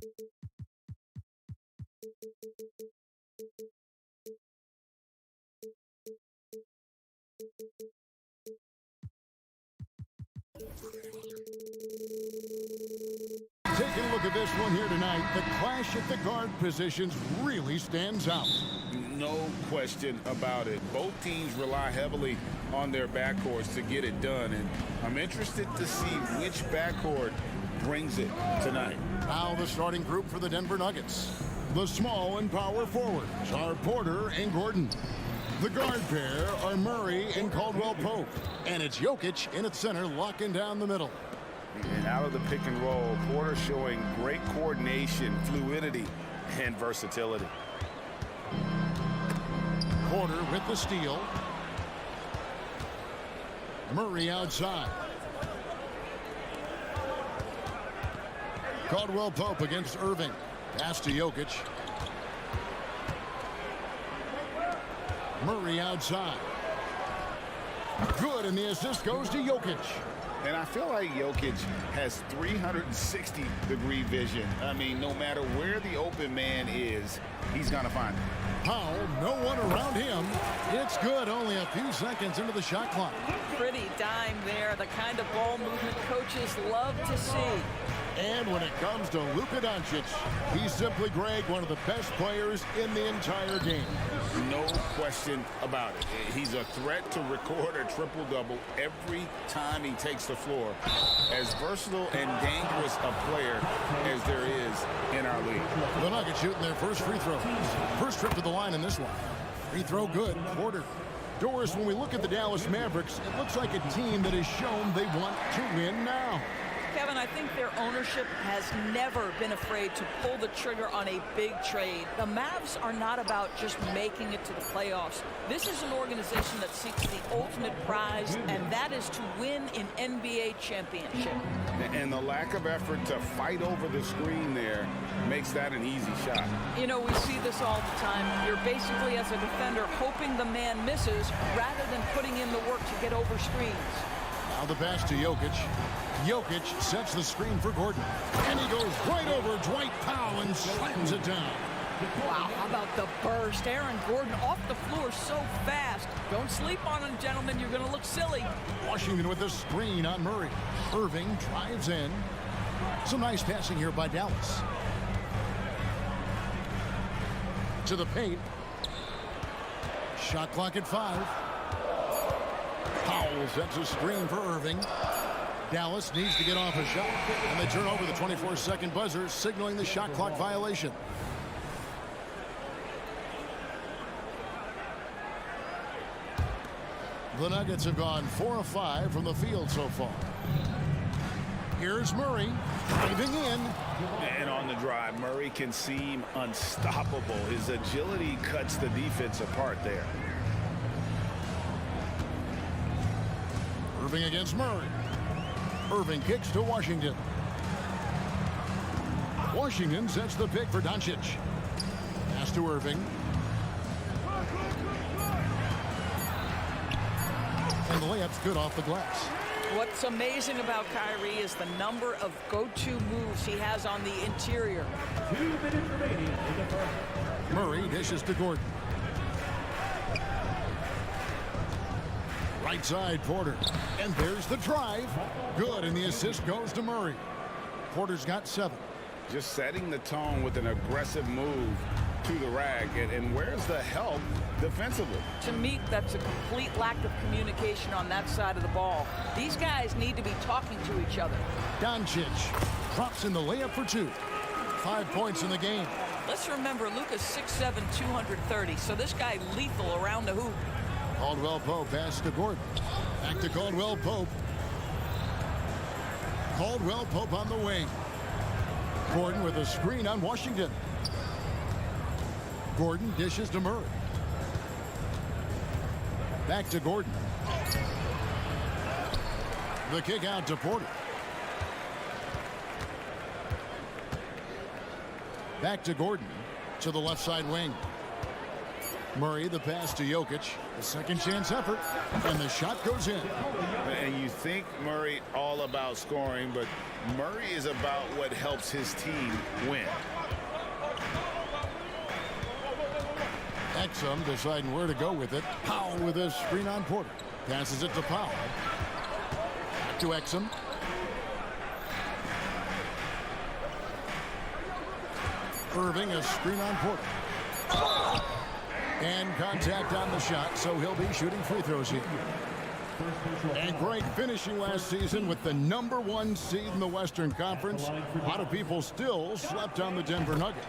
Taking a look at this one here tonight, the clash at the guard positions really stands out. No question about it. Both teams rely heavily on their backcourts to get it done, and I'm interested to see which backcourt brings it tonight. Now the starting group for the Denver Nuggets. The small and power forwards are Porter and Gordon. The guard pair are Murray and Caldwell Pope. And it's Jokic in at center, locking down the middle. And out of the pick and roll, Porter showing great coordination, fluidity, and versatility. Porter with the steal. Murray outside. Caldwell Pope against Irving. Pass to Jokic. Murray outside. Good, and the assist goes to Jokic. And I feel like Jokic has 360-degree vision. I mean, no matter where the open man is, he's going to find it. Powell, no one around him. It's good, only a few seconds into the shot clock. Pretty dime there, the kind of ball movement coaches love to see. And when it comes to Luka Doncic, he's simply, Greg, one of the best players in the entire game. No question about it. He's a threat to record a triple-double every time he takes the floor. As versatile and dangerous a player as there is in our league. The Nuggets shooting their first free throw. First trip to the line in this one. Free throw good. Porter. Doris, when we look at the Dallas Mavericks, it looks like a team that has shown they want to win now. Kevin, I think their ownership has never been afraid to pull the trigger on a big trade. The Mavs are not about just making it to the playoffs. This is an organization that seeks the ultimate prize, and that is to win an NBA championship. And the lack of effort to fight over the screen there makes that an easy shot. You know, we see this all the time. You're basically, as a defender, hoping the man misses rather than putting in the work to get over screens. Now the pass to Jokic. Jokic sets the screen for Gordon. And he goes right over Dwight Powell and slams it down. Wow, how about the burst? Aaron Gordon off the floor so fast. Don't sleep on him, gentlemen. You're going to look silly. Washington with a screen on Murray. Irving drives in. Some nice passing here by Dallas. To the paint. Shot clock at 5. Powell sets a screen for Irving. Dallas needs to get off a shot, and they turn over the 24-second buzzer, signaling the shot clock violation. The Nuggets have gone 4 of 5 from the field so far. Here's Murray driving in. And on the drive, Murray can seem unstoppable. His agility cuts the defense apart there. Irving against Murray. Irving kicks to Washington. Washington sets the pick for Doncic. Pass to Irving. And the layup's good off the glass. What's amazing about Kyrie is the number of go-to moves he has on the interior. 2 minutes remaining in the first. Murray dishes to Gordon. Right side, Porter. And there's the drive. Good, and the assist goes to Murray. Porter's got 7. Just setting the tone with an aggressive move to the rack. And where's the help defensively? To me, that's a complete lack of communication on that side of the ball. These guys need to be talking to each other. Doncic drops in the layup for 2. 5 points in the game. Let's remember, Luka's 6'7", 230, so this guy lethal around the hoop. Caldwell Pope pass to Gordon. Back to Caldwell Pope. Caldwell Pope on the wing. Gordon with a screen on Washington. Gordon dishes to Murray. Back to Gordon. The kick out to Porter. Back to Gordon to the left side wing. Murray, the pass to Jokic. A second chance effort, and the shot goes in. And you think Murray all about scoring, but Murray is about what helps his team win. Exum deciding where to go with it. Powell with a screen on Porter. Passes it to Powell. Back to Exum. Irving, a screen on Porter. And contact on the shot, so he'll be shooting free throws here. And great finishing last season with the #1 seed in the Western Conference. A lot of people still slept on the Denver Nuggets.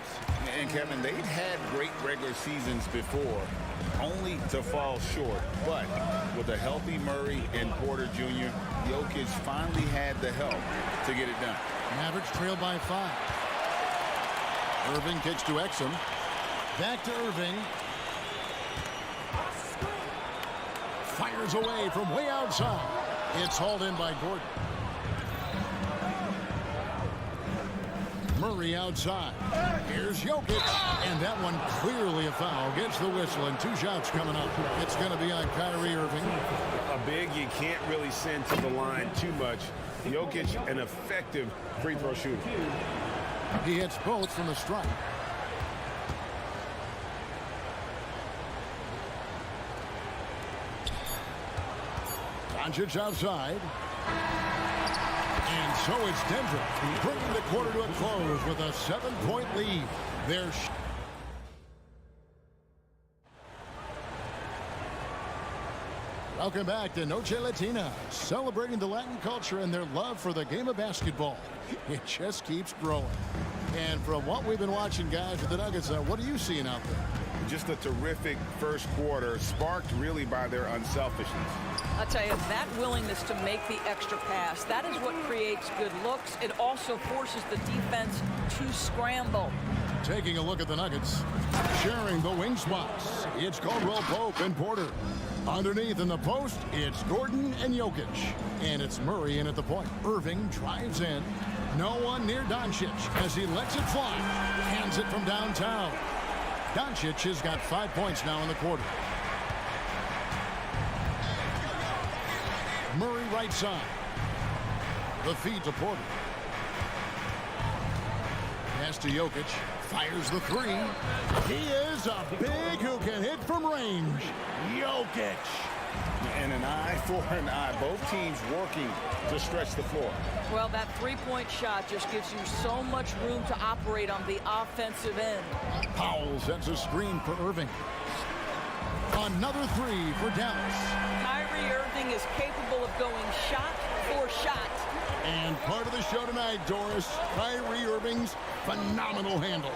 And Kevin, they'd had great regular seasons before, only to fall short. But with a healthy Murray and Porter Jr., Jokic finally had the help to get it done. Mavericks trail by 5. Irving kicks to Exum. Back to Irving. Fires away from way outside. It's hauled in by Gordon. Murray outside. Here's Jokic. And that one clearly a foul. Gets the whistle and 2 shots coming up. It's going to be on Kyrie Irving. A big you can't really send to the line too much. Jokic, an effective free throw shooter. He hits both from the stripe. Doncic outside. And so it's Denver bringing the quarter to a close with a 7-point lead. Welcome back to Noche Latina, celebrating the Latin culture and their love for the game of basketball. It just keeps growing. And from what we've been watching, guys, with the Nuggets, what are you seeing out there? Just a terrific first quarter, sparked really by their unselfishness. I'll tell you, that willingness to make the extra pass, that is what creates good looks. It also forces the defense to scramble. Taking a look at the Nuggets, sharing the wing spots. It's Caldwell Pope and Porter. Underneath in the post, it's Gordon and Jokic. And it's Murray in at the point. Irving drives in. No one near Doncic as he lets it fly. Hands it from downtown. Doncic has got 5 points now in the quarter. Murray right side. The feed to Porter. Pass to Jokic. Fires the 3. He is a big who can hit from range. Jokic. And an eye for an eye. Both teams working to stretch the floor. Well, that 3-point shot just gives you so much room to operate on the offensive end. Powell sets a screen for Irving. Another 3 for Dallas. Kyrie Irving is capable of going shot for shot. And part of the show tonight, Doris, Kyrie Irving's phenomenal handle.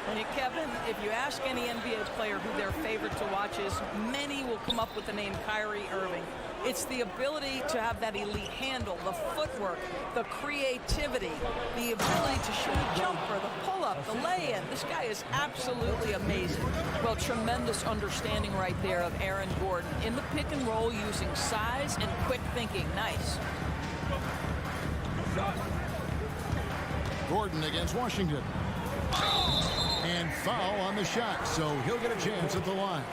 And Kevin, if you ask any NBA player who their favorite to watch is, many will come up with the name Kyrie Irving. It's the ability to have that elite handle, the footwork, the creativity, the ability to shoot a jumper, the pull-up, the lay-in. This guy is absolutely amazing. Well, tremendous understanding right there of Aaron Gordon in the pick and roll using size and quick thinking. Nice. Gordon against Washington. And foul on the shot, so he'll get a chance at the line.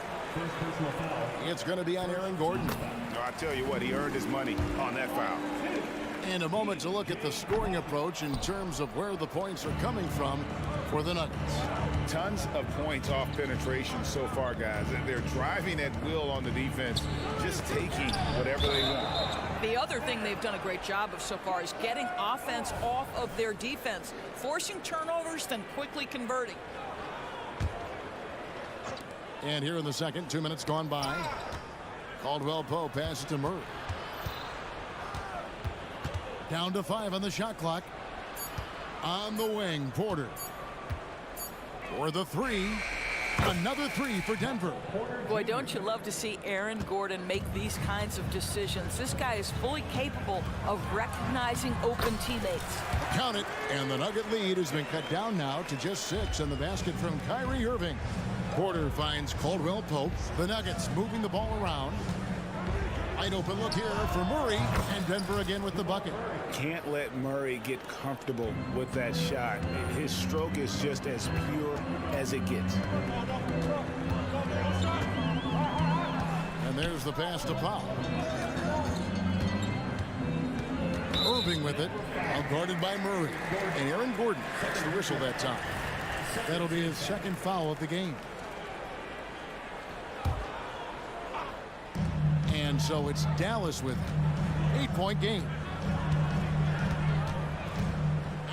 It's going to be on Aaron Gordon. No, I tell you what, he earned his money on that foul. In a moment to look at the scoring approach in terms of where the points are coming from for the Nuggets. Tons of points off penetration so far, guys. They're driving at will on the defense, just taking whatever they want. The other thing they've done a great job of so far is getting offense off of their defense, forcing turnovers, then quickly converting. And here in the second, 2 minutes gone by. Caldwell Pope passes to Murray. Down to 5 on the shot clock. On the wing, Porter. For the 3. Another 3 for Denver. Boy, don't you love to see Aaron Gordon make these kinds of decisions. This guy is fully capable of recognizing open teammates. Count it, and the Nugget lead has been cut down now to just 6 on the basket from Kyrie Irving. Porter finds Caldwell Pope. The Nuggets moving the ball around. Wide open look here for Murray, and Denver again with the bucket. Can't let Murray get comfortable with that shot. His stroke is just as pure as it gets. And there's the pass to Powell. Irving with it, now guarded by Murray. And Aaron Gordon gets the whistle that time. That'll be his second foul of the game. And so it's Dallas with it. 8-point game.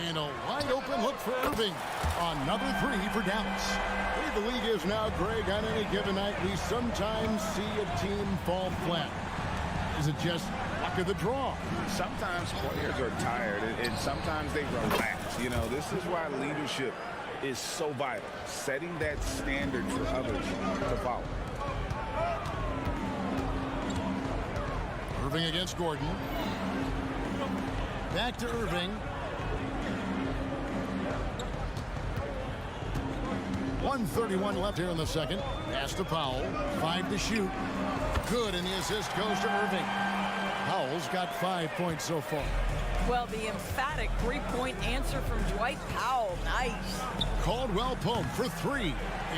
And a wide open look for Irving. Another three for Dallas. The way the league is now, Greg, on any given night, we sometimes see a team fall flat. Is it just luck of the draw? Sometimes players are tired, and sometimes they relax. You know, this is why leadership is so vital. Setting that standard for others to follow. Irving against Gordon. Back to Irving. 1:31 left here in the second. Pass to Powell. 5 to shoot. Good, and the assist goes to Irving. Powell's got 5 points so far. Well, the emphatic three-point answer from Dwight Powell. Nice. Caldwell Pope for three.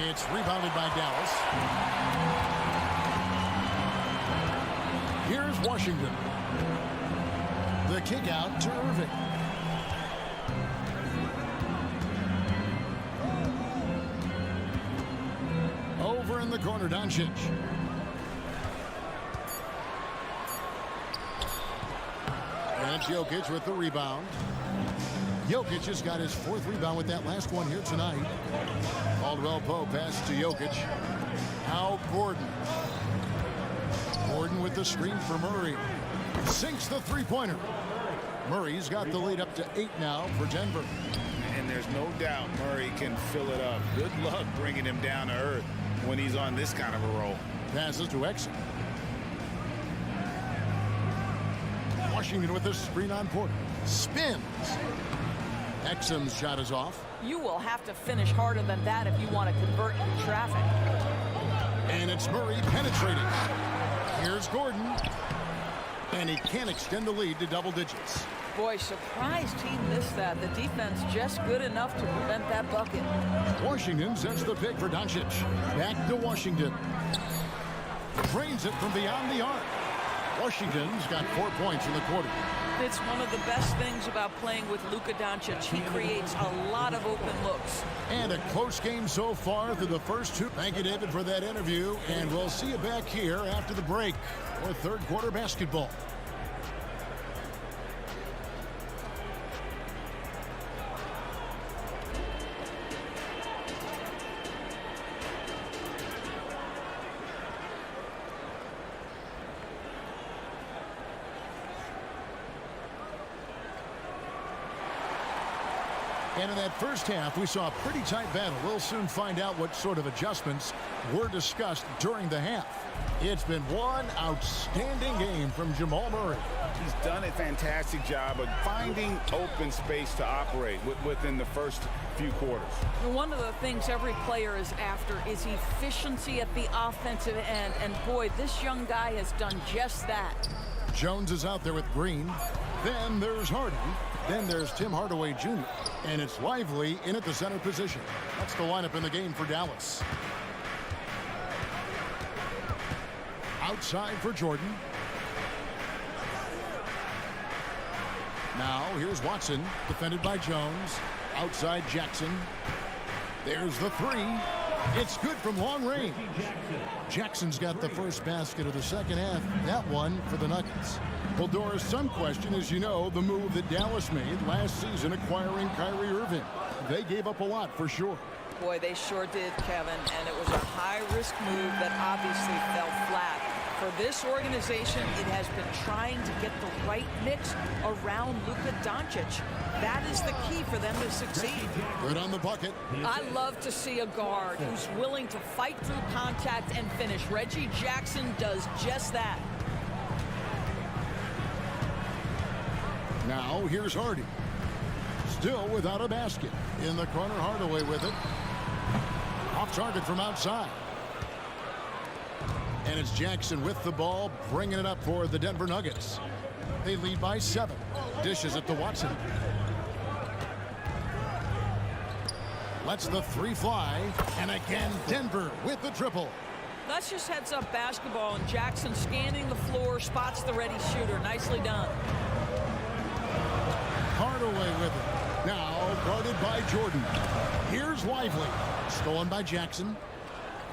It's rebounded by Dallas. Here's Washington. The kick out to Irving. Over in the corner, Doncic. And it's Jokic with the rebound. Jokic has got his fourth rebound with that last one here tonight. Caldwell Pope passes to Jokic. Now Gordon. Gordon with the screen for Murray. Sinks the three-pointer. Murray's got the lead up to 8 now for Denver. And there's no doubt Murray can fill it up. Good luck bringing him down to earth when he's on this kind of a roll. Passes to Exum. Washington with the screen on Porter. Spins. Exum's shot is off. You will have to finish harder than that if you want to convert in traffic. And it's Murray penetrating. Here's Gordon. And he can't extend the lead to double digits. Boy, surprised he missed that. The defense just good enough to prevent that bucket. Washington sets the pick for Doncic. Back to Washington. Drains it from beyond the arc. Washington's got 4 points in the quarter. It's one of the best things about playing with Luka Doncic. He creates a lot of open looks. And a close game so far through the first two. Thank you, David, for that interview. And we'll see you back here after the break for third quarter basketball. And in that first half, we saw a pretty tight battle. We'll soon find out what sort of adjustments were discussed during the half. It's been one outstanding game from Jamal Murray. He's done a fantastic job of finding open space to operate within the first few quarters. One of the things every player is after is efficiency at the offensive end. And boy, this young guy has done just that. Jones is out there with Green. Then there's Hardy. Then there's Tim Hardaway Jr. And it's Lively in at the center position. That's the lineup in the game for Dallas. Outside for Jordan. Now here's Watson, defended by Jones. Outside Jackson. There's the three. It's good from long range. Jackson's got the first basket of the second half. That one for the Nuggets. Well, Doris, some question, as you know, the move that Dallas made last season acquiring Kyrie Irving. They gave up a lot for sure. Boy, they sure did, Kevin, and it was a high-risk move that obviously fell flat. For this organization, it has been trying to get the right mix around Luka Doncic. That is the key for them to succeed. Good on the bucket. I love to see a guard who's willing to fight through contact and finish. Reggie Jackson does just that. Now here's Hardy. Still without a basket. In the corner, Hardaway with it. Off target from outside. And it's Jackson with the ball, bringing it up for the Denver Nuggets. They lead by 7. Dishes it to Watson. Lets the three fly. And again, Denver with the triple. That's just heads-up basketball, and Jackson scanning the floor, spots the ready shooter. Nicely done. Hardaway with it. Now guarded by Jordan. Here's Lively. Stolen by Jackson.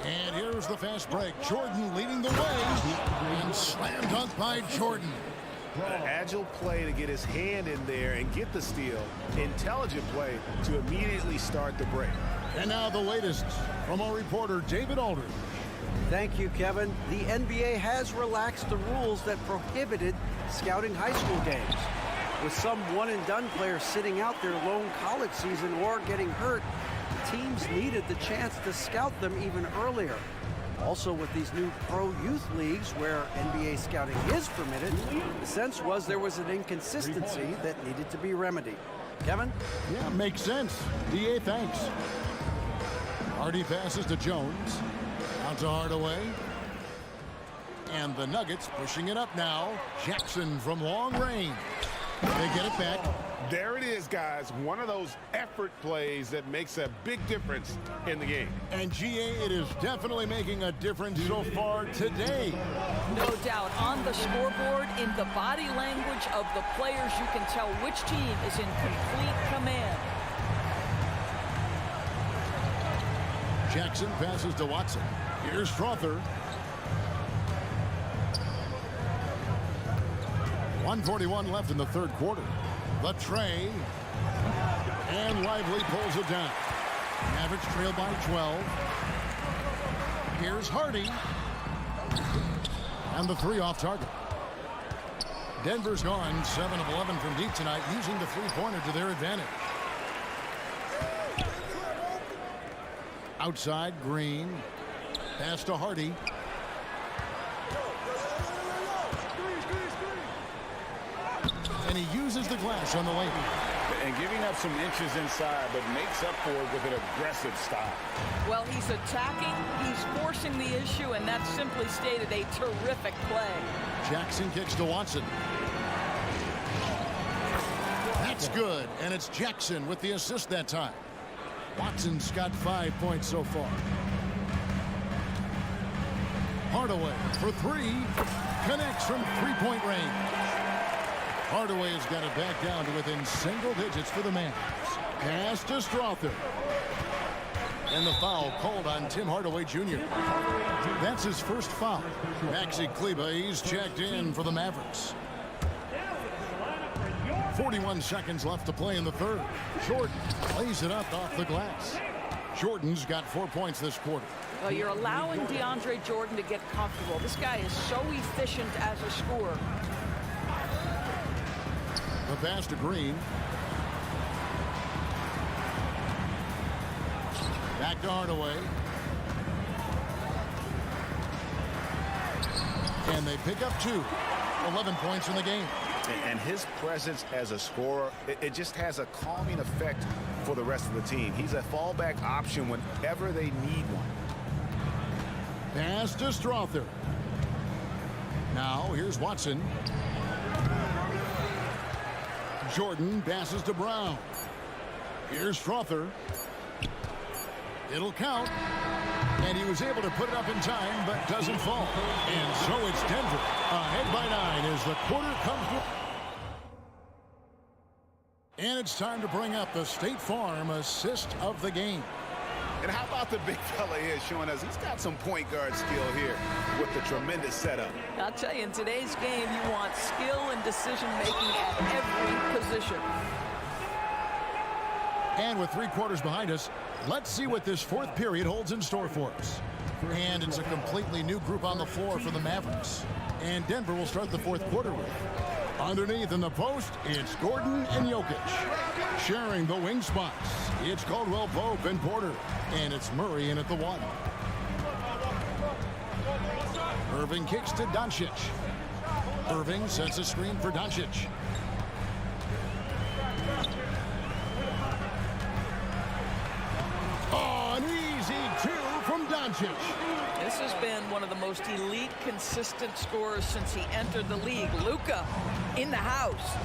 And here's the fast break. Jordan leading the way. And slam dunk by Jordan. An agile play to get his hand in there and get the steal. Intelligent play to immediately start the break. And now the latest from our reporter, David Aldridge. Thank you, Kevin. The NBA has relaxed the rules that prohibited scouting high school games. With some one-and-done players sitting out their lone college season or getting hurt, teams needed the chance to scout them even earlier. Also, with these new pro youth leagues where NBA scouting is permitted, the sense was there was an inconsistency that needed to be remedied. Kevin? Yeah, makes sense. DA, thanks. Hardy passes to Jones. Out to Hardaway. And the Nuggets pushing it up now. Jackson from long range. They get it back. There it is, guys. One of those effort plays that makes a big difference in the game. And GA, it is definitely making a difference so far today. No doubt. On the scoreboard, in the body language of the players, you can tell which team is in complete command. Jackson passes to Watson. Here's Strother. 1:41 left in the third quarter. The tray. And Lively pulls it down. Mavericks trail by 12. Here's Hardy. And the three off target. Denver's gone 7 of 11 from deep tonight, using the three-pointer to their advantage. Outside, Green. Pass to Hardy. And he uses the glass on the lane. And giving up some inches inside, but makes up for it with an aggressive stop. Well, he's attacking, he's forcing the issue, and that's simply stated a terrific play. Jackson kicks to Watson. That's good, and it's Jackson with the assist that time. Watson's got 5 points so far. Hardaway for three. Connects from three-point range. Hardaway has got it back down to within single digits for the Mavs. Pass to Strother. And the foul called on Tim Hardaway Jr. That's his first foul. Maxi Kleber, he's checked in for the Mavericks. 41 seconds left to play in the third. Jordan lays it up off the glass. Jordan's got 4 points this quarter. Well, you're allowing DeAndre Jordan to get comfortable. This guy is so efficient as a scorer. The pass to Green. Back to Hardaway. And they pick up 2. 11 points in the game. And his presence as a scorer, it just has a calming effect for the rest of the team. He's a fallback option whenever they need one. Pass to Strother. Now here's Watson. Jordan passes to Brown. Here's Strother. It'll count. And he was able to put it up in time, but doesn't fall. And so it's Denver ahead by 9 as the quarter comes to. And it's time to bring up the State Farm assist of the game. And how about the big fella here showing us he's got some point guard skill here with the tremendous setup. I'll tell you, in today's game, you want skill and decision-making at every position. And with 3 quarters behind us, let's see what this fourth period holds in store for us. And it's a completely new group on the floor for the Mavericks. And Denver will start the fourth quarter with. Underneath in the post, it's Gordon and Jokic. Sharing the wing spots, it's Caldwell Pope and Porter. And it's Murray in at the 1. Irving kicks to Doncic. Irving sets a screen for Doncic. Oh, an easy 2 from Doncic. This has been one of the most elite, consistent scorers since he entered the league. Luka in the house.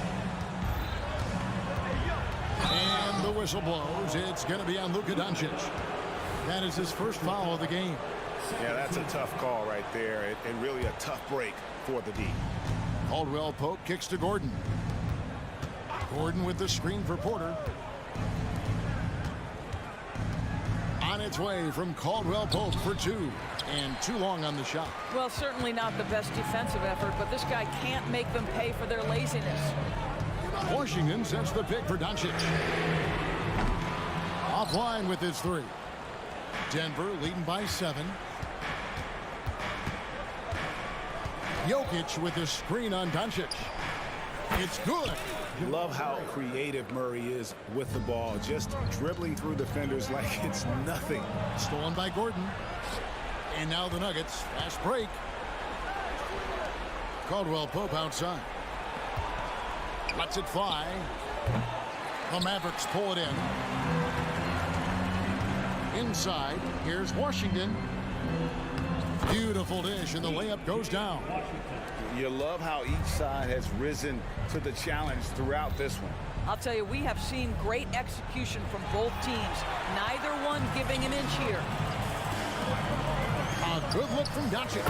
And the whistle blows. It's going to be on Luka Doncic. That is his first foul of the game. Yeah, that's a tough call right there, and really a tough break for the D. Caldwell Pope kicks to Gordon. Gordon with the screen for Porter. On its way from Caldwell Pope for two. And too long on the shot. Well, certainly not the best defensive effort, but this guy can't make them pay for their laziness. Washington sets the pick for Doncic. Offline with his three. Denver leading by 7. Jokic with the screen on Doncic. It's good. Love how creative Murray is with the ball, just dribbling through defenders like it's nothing. Stolen by Gordon. And now the Nuggets. Fast break. Caldwell Pope outside. Lets it fly. The Mavericks pull it in. Inside. Here's Washington. Beautiful dish, and the layup goes down. You love how each side has risen to the challenge throughout this one. I'll tell you, we have seen great execution from both teams. Neither one giving an inch here. A good look from Doncic.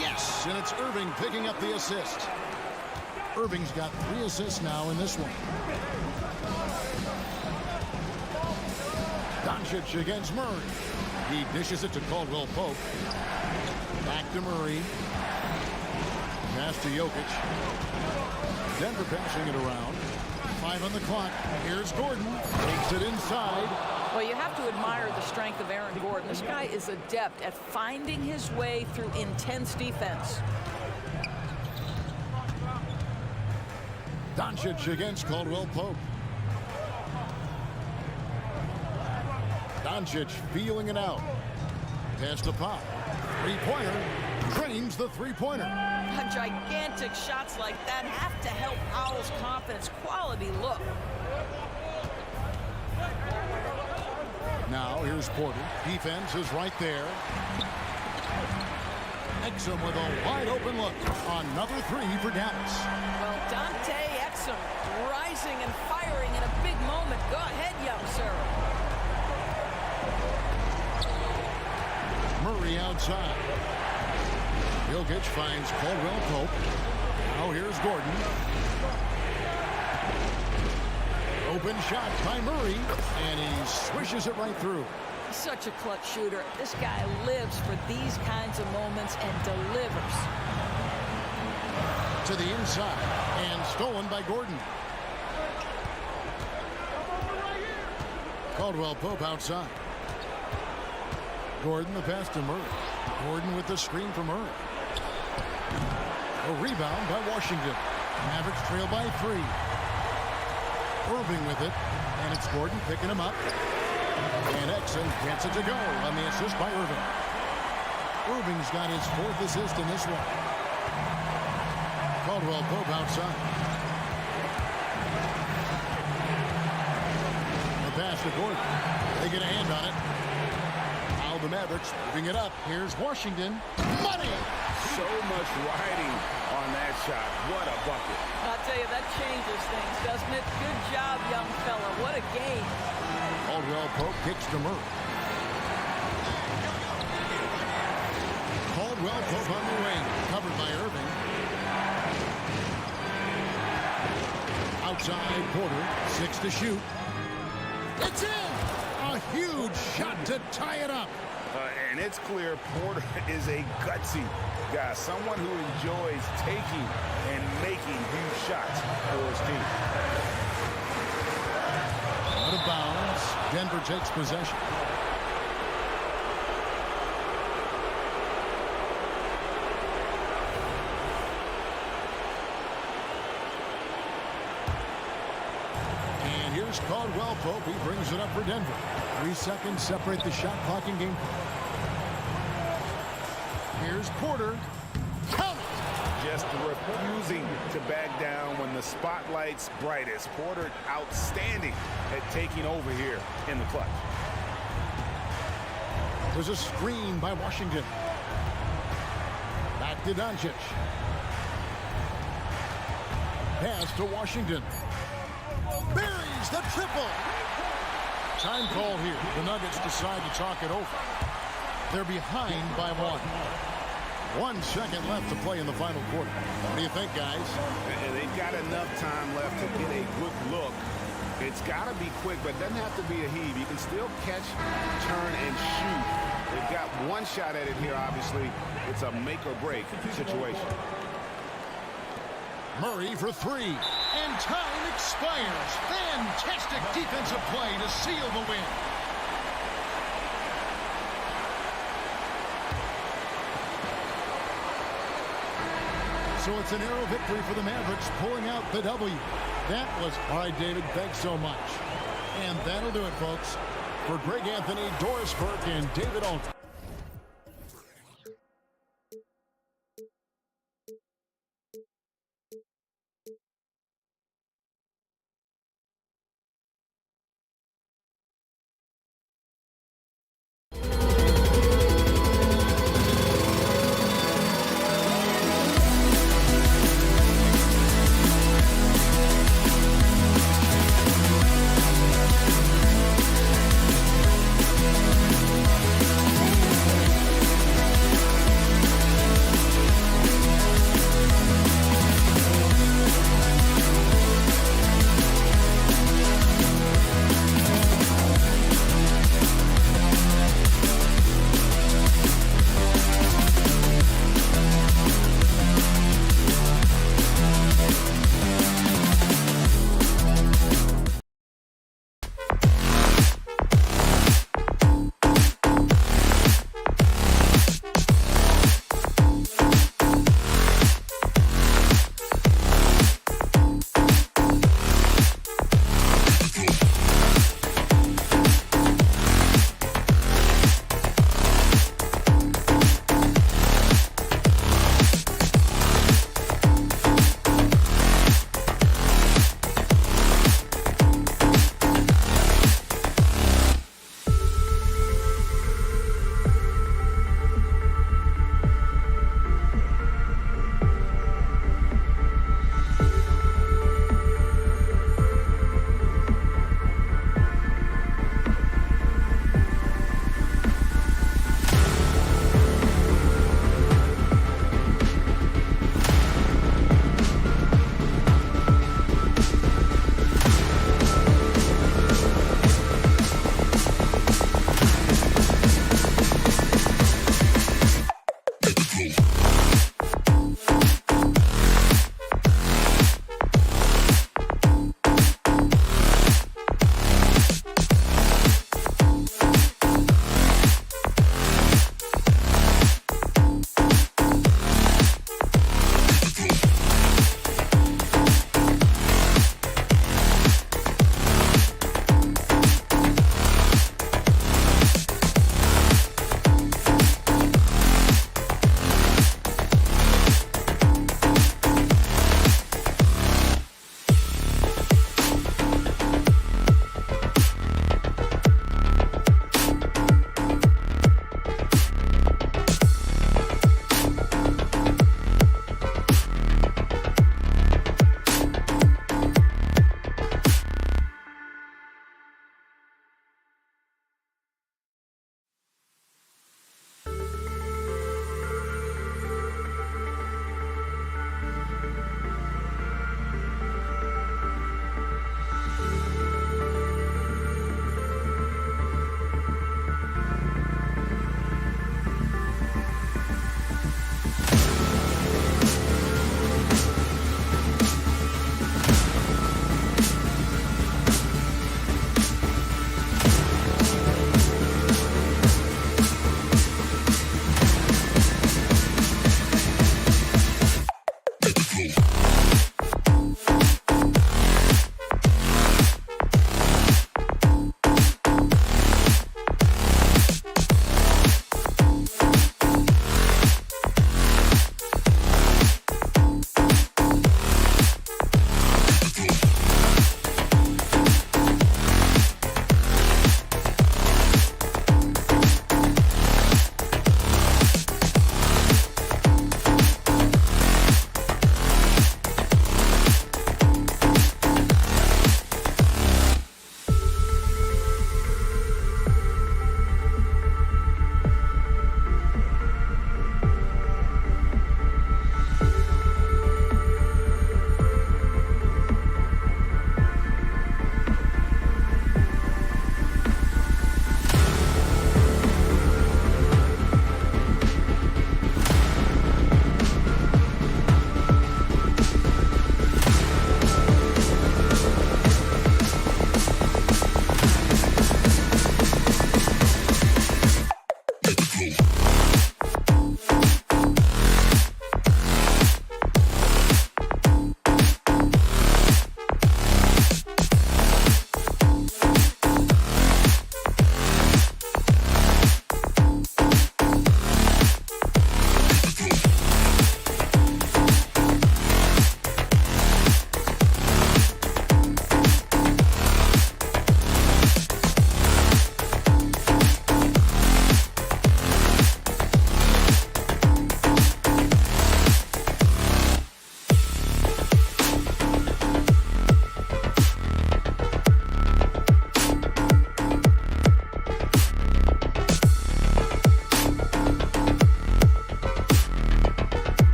Yes, and it's Irving picking up the assist. Irving's got 3 assists now in this one. Doncic against Murray. He dishes it to Caldwell Pope. Back to Murray. Pass to Jokic. Denver passing it around. 5 on the clock. Here's Gordon. Takes it inside. Well, you have to admire the strength of Aaron Gordon. This guy is adept at finding his way through intense defense. Doncic against Caldwell Pope. Doncic feeling it out. Pass to Pop. Three-pointer. Drains the three-pointer. Gigantic shots like that have to help Powell's confidence. Quality look. Now here's Porter. Defense is right there. Exum with a wide open look. Another 3 for Dallas. Well, Dante Exum rising and firing in a big moment. Go ahead, young sir. Murray outside. Jokic finds Caldwell Pope. Now here's Gordon. Open shot by Murray, and he swishes it right through. Such a clutch shooter. This guy lives for these kinds of moments and delivers. To the inside, and stolen by Gordon. Caldwell Pope outside. Gordon the pass to Murray. Gordon with the screen for Murray. A rebound by Washington. Mavericks trail by 3. Irving with it, and it's Gordon picking him up. And Exum gets it to go on the assist by Irving. Irving's got his 4th assist in this one. Caldwell Pope outside. The pass to Gordon. They get a hand on it. Now the Mavericks moving it up. Here's Washington. Money! So much riding on that shot. What a bucket. I'll tell you, that changes things, doesn't it? Good job, young fella. What a game. Caldwell Pope kicks to Murray. Caldwell Pope on the wing. Covered by Irving. Outside Porter. 6 to shoot. It's in! A huge shot to tie it up. And it's clear Porter is a gutsy guy, someone who enjoys taking and making huge shots for his team. Out of bounds. Denver takes possession. And here's Caldwell Pope. He brings it up for Denver. 3 seconds separate the shot clock and game. Here's Porter. Count it! Just refusing to back down when the spotlight's brightest. Porter outstanding at taking over here in the clutch. There's a screen by Washington. Back to Doncic. Pass to Washington. Buries the triple. Time call here. The Nuggets decide to talk it over. They're behind by 1. 1 second left to play in the final quarter. What do you think, guys? And they've got enough time left to get a good look. It's got to be quick, but it doesn't have to be a heave. You can still catch, turn, and shoot. They've got 1 shot at it here, obviously. It's a make-or-break situation. Murray for 3. And time expires. Fantastic defensive play to seal the win. So it's an arrow victory for the Mavericks, pulling out the W. That was all right, David. Thanks so much. And that'll do it, folks. For Greg Anthony, Doris Burke, and David Alton.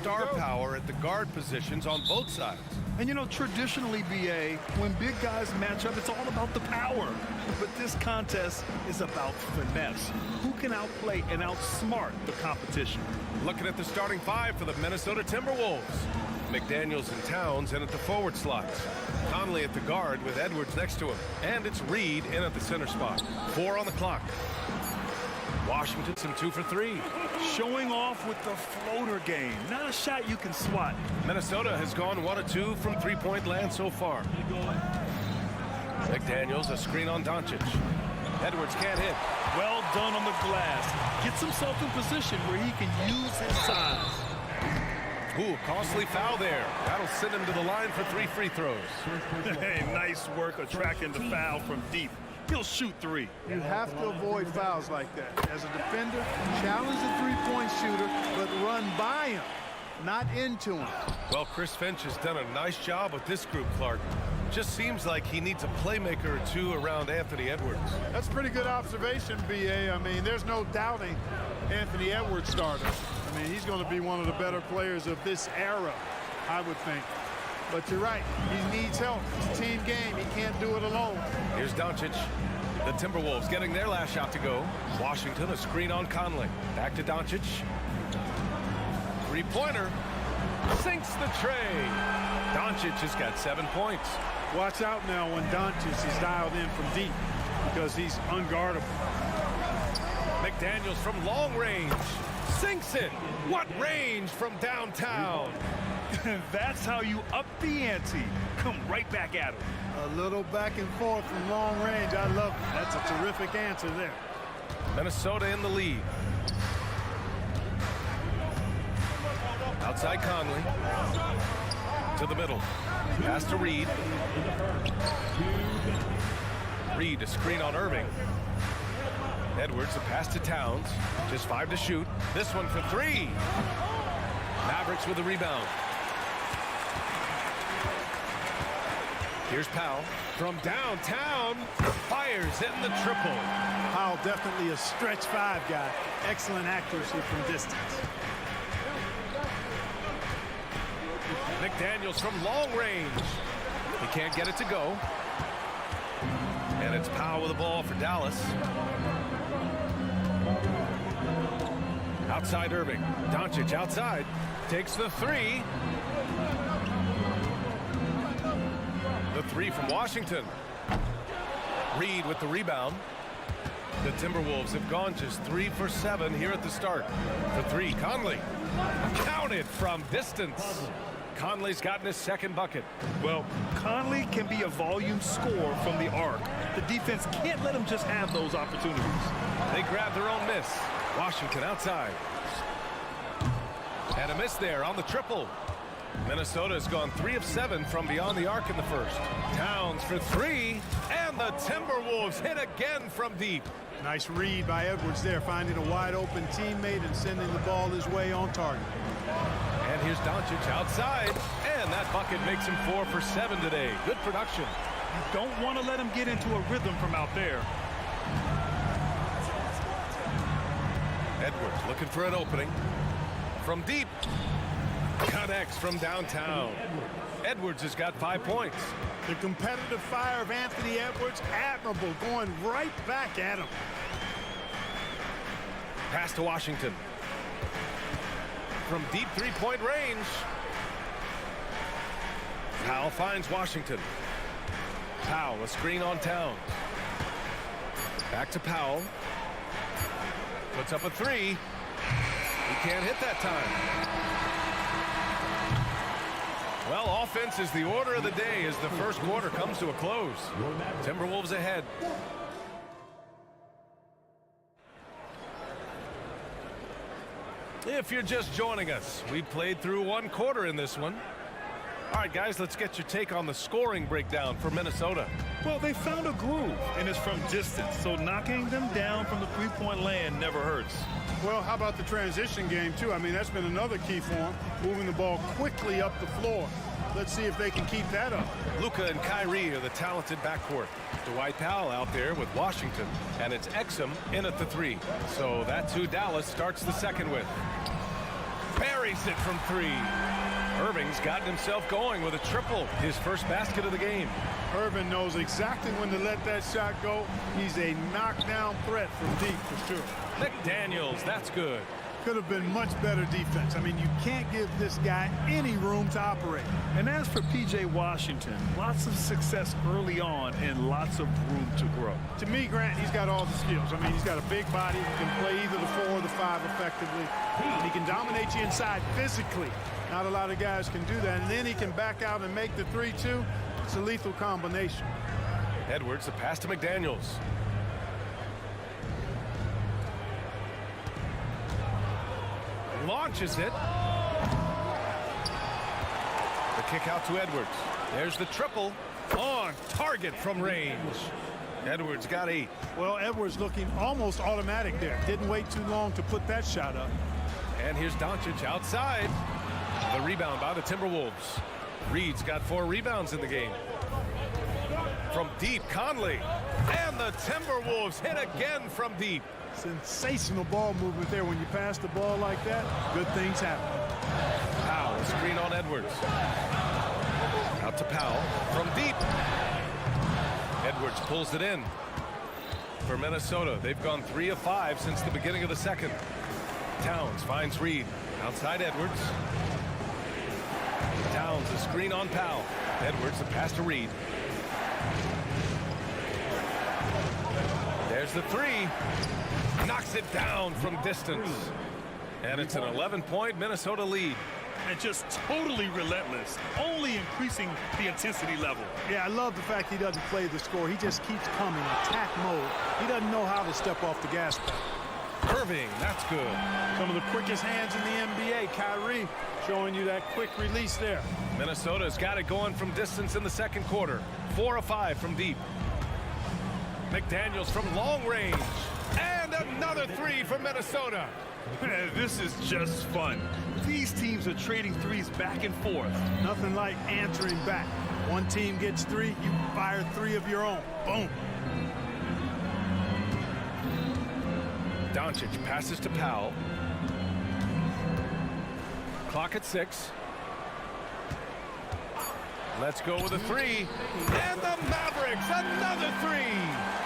star power at the guard positions on both sides. And, you know, traditionally, BA, when big guys match up, it's all about the power. But this contest is about finesse. Who can outplay and outsmart the competition? Looking at the starting five for the Minnesota Timberwolves. McDaniels and Towns in at the forward slots. Conley at the guard with Edwards next to him. And it's Reed in at the center spot. 4 on the clock. Washington some 2 for 3. Showing off with the floater game. Not a shot you can swat. Minnesota has gone 1 of 2 from three-point land so far. McDaniels a screen on Doncic. Edwards can't hit. Well done on the glass. Gets himself in position where he can use his size. Ooh, costly foul there. That'll send him to the line for 3 free throws. Hey, nice work attracting the foul from deep. He'll shoot 3. You have to avoid fouls like that. As a defender, challenge the three-point shooter, but run by him, not into him. Well, Chris Finch has done a nice job with this group, Clark. Just seems like he needs a playmaker or two around Anthony Edwards. That's a pretty good observation, B.A. I mean, there's no doubting Anthony Edwards starter. I mean, he's going to be one of the better players of this era, I would think. But you're right, he needs help. It's a team game. He can't do it alone. Here's Doncic. The Timberwolves getting their last shot to go. Washington a screen on Conley. Back to Doncic. Three-pointer. Sinks the tray. Doncic has got 7 points. Watch out now when Doncic is dialed in from deep because he's unguardable. McDaniels from long range. Sinks it. What range from downtown? That's how you up the ante. Come right back at him. A little back and forth from long range. I love it. That's a terrific answer there. Minnesota in the lead. Outside Conley. To the middle. Pass to Reed. Reed to screen on Irving. Edwards, a pass to Towns. Just 5 to shoot. This one for 3. Mavericks with the rebound. Here's Powell from downtown. Fires in the triple. Powell definitely a stretch 5 guy. Excellent accuracy from distance. McDaniels from long range. He can't get it to go. And it's Powell with the ball for Dallas. Outside Irving. Doncic outside. Takes the 3. The 3 from Washington. Reed with the rebound. The Timberwolves have gone just 3 for 7 here at the start. The 3, Conley. Counted from distance. Conley's gotten his second bucket. Well, Conley can be a volume scorer from the arc. The defense can't let him just have those opportunities. They grab their own miss. Washington outside. And a miss there on the triple. Minnesota has gone 3 of 7 from beyond the arc in the first. Towns for 3. And the Timberwolves hit again from deep. Nice read by Edwards there, finding a wide open teammate and sending the ball his way on target. And here's Doncic outside. And that bucket makes him 4 for 7 today. Good production. You don't want to let him get into a rhythm from out there. Edwards looking for an opening. From deep. Connects from downtown. Edwards has got 5 points. The competitive fire of Anthony Edwards, admirable, going right back at him. Pass to Washington. From deep 3-point range. Powell finds Washington. Powell, a screen on Towns. Back to Powell. Puts up a 3. He can't hit that time. Well, offense is the order of the day as the first quarter comes to a close. Timberwolves ahead. If you're just joining us, we played through 1 quarter in this one. All right, guys, let's get your take on the scoring breakdown for Minnesota. Well, they found a groove, and it's from distance, so knocking them down from the 3-point land never hurts. Well, how about the transition game, too? I mean, that's been another key for them, moving the ball quickly up the floor. Let's see if they can keep that up. Luka and Kyrie are the talented backcourt. Dwight Powell out there with Washington, and it's Exum in at the 3. So that's who Dallas starts the second with. Buries it from 3. Irving's gotten himself going with a triple, his first basket of the game. Irving knows exactly when to let that shot go. He's a knockdown threat from deep for sure. McDaniels, that's good. Could have been much better defense. I mean, you can't give this guy any room to operate. And as for P.J. Washington, lots of success early on and lots of room to grow. To me, Grant, he's got all the skills. I mean, he's got a big body. He can play either the 4 or the 5 effectively. He can dominate you inside physically. Not a lot of guys can do that. And then he can back out and make the 3, too. It's a lethal combination. Edwards, the pass to McDaniels. Launches it. The kick out to Edwards. There's the triple. On target from range. Edwards got 8. Well, Edwards looking almost automatic there. Didn't wait too long to put that shot up. And here's Doncic outside. The rebound by the Timberwolves. Reed's got 4 rebounds in the game. From deep, Conley. And the Timberwolves hit again from deep. Sensational ball movement there. When you pass the ball like that, good things happen. Powell, screen on Edwards. Out to Powell from deep. Edwards pulls it in. For Minnesota, they've gone 3 of 5 since the beginning of the second. Towns finds Reed. Outside Edwards. Towns, a screen on Powell. Edwards, the pass to Reed. There's the 3. Knocks it down from distance. And it's an 11-point Minnesota lead. And just totally relentless, only increasing the intensity level. Yeah, I love the fact he doesn't play the score. He just keeps coming, attack mode. He doesn't know how to step off the gas pedal. Irving, that's good. Some of the quickest hands in the NBA. Kyrie showing you that quick release there. Minnesota's got it going from distance in the second quarter. 4 of 5 from deep. McDaniels from long range. And another three for Minnesota. This is just fun. These teams are trading threes back and forth. Nothing like answering back. One team gets three, you fire three of your own. Boom. Doncic passes to Powell. Clock at 6. Let's go with a three. And the Mavericks, another three.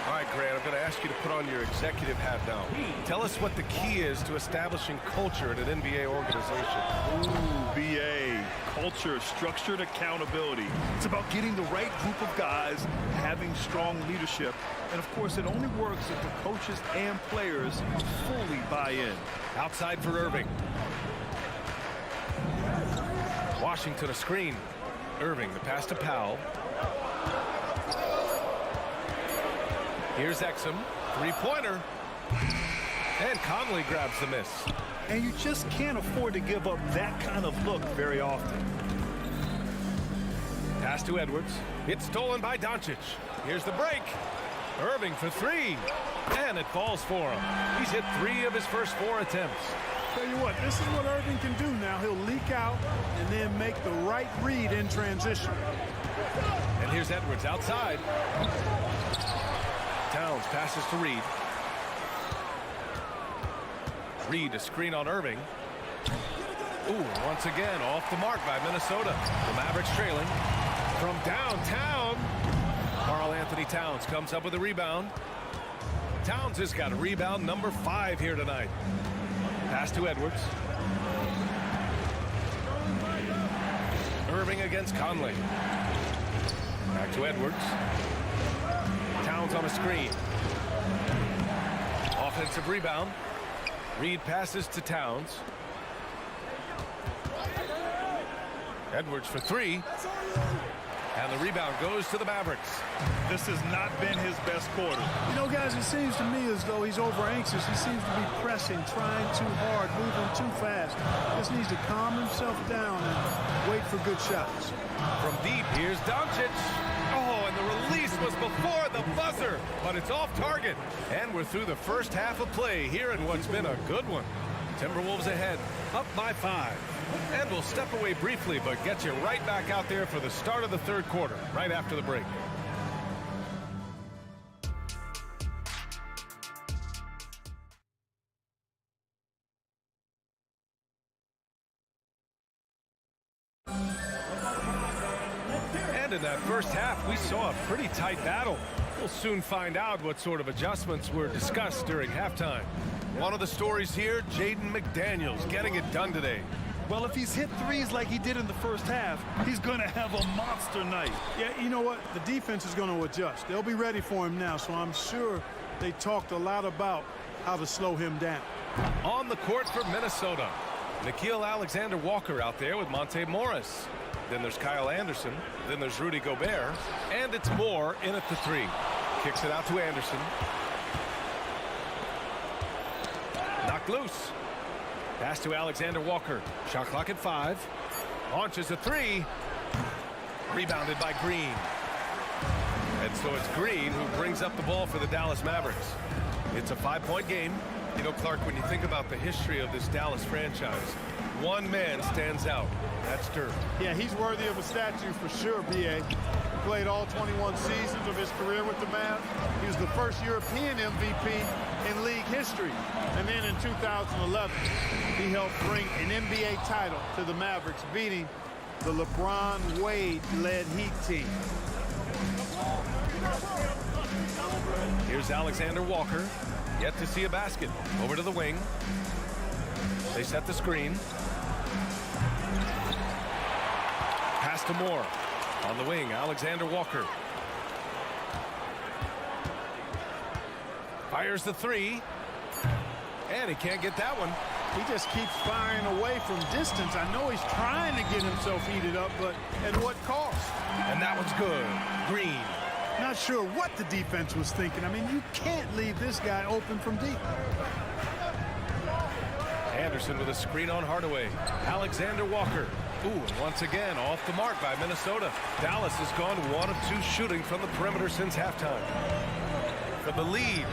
All right, Grant, I'm going to ask you to put on your executive hat now. Tell us what the key is to establishing culture at an NBA organization. Ooh, BA. Culture, structured accountability. It's about getting the right group of guys, having strong leadership. And, of course, it only works if the coaches and players fully buy in. Outside for Irving. Washington a screen. Irving, the pass to Powell. Here's Exum. Three-pointer. And Conley grabs the miss. And you just can't afford to give up that kind of look very often. Pass to Edwards. It's stolen by Doncic. Here's the break. Irving for three. And it falls for him. He's hit 3 of his first 4 attempts. Tell you what, this is what Irving can do now. He'll leak out and then make the right read in transition. And here's Edwards outside. Towns passes to Reed. Reed a screen on Irving. Ooh, once again off the mark by Minnesota. The Mavericks trailing from downtown. Karl Anthony Towns comes up with a rebound. Towns has got a rebound number 5 here tonight. Pass to Edwards. Irving against Conley. Back to Edwards. Towns on a screen. Offensive rebound. Reed passes to Towns. Edwards for 3. And the rebound goes to the Mavericks. This has not been his best quarter. You know, guys, it seems to me as though he's over anxious. He seems to be pressing, trying too hard, moving too fast. Just needs to calm himself down and wait for good shots. From deep, here's Doncic. Oh, and the release was before the buzzer, but it's off target. And we're through the first half of play here in what's been a good one. Timberwolves ahead, up by 5. And we'll step away briefly, but get you right back out there for the start of the third quarter, right after the break. And in that first half, we saw a pretty tight battle. We'll soon find out what sort of adjustments were discussed during halftime. One of the stories here, Jaden McDaniels getting it done today. Well, if he's hit threes like he did in the first half, he's going to have a monster night. Yeah, you know what? The defense is going to adjust. They'll be ready for him now, so I'm sure they talked a lot about how to slow him down. On the court for Minnesota, Nickeil Alexander-Walker out there with Monte Morris. Then there's Kyle Anderson. Then there's Rudy Gobert. And it's Moore in at the 3. Kicks it out to Anderson. Knocked loose. Pass to Alexander-Walker. Shot clock at 5. Launches a 3. Rebounded by Green. And so it's Green who brings up the ball for the Dallas Mavericks. It's a 5-point game. You know, Clark, when you think about the history of this Dallas franchise, one man stands out. That's Dirk. Yeah, he's worthy of a statue for sure, B.A. He played all 21 seasons of his career with the Mavs. He was the first European MVP in league history. And then in 2011, he helped bring an NBA title to the Mavericks, beating the LeBron Wade-led Heat team. Here's Alexander-Walker. Yet to see a basket. Over to the wing. They set the screen. Pass to Moore. On the wing, Alexander-Walker. Fires the 3. And he can't get that one. He just keeps firing away from distance. I know he's trying to get himself heated up, but at what cost? And that one's good. Green. Not sure what the defense was thinking. I mean, you can't leave this guy open from deep. Anderson with a screen on Hardaway. Alexander-Walker. Ooh, and once again, off the mark by Minnesota. Dallas has gone 1 of 2 shooting from the perimeter since halftime. for the lead.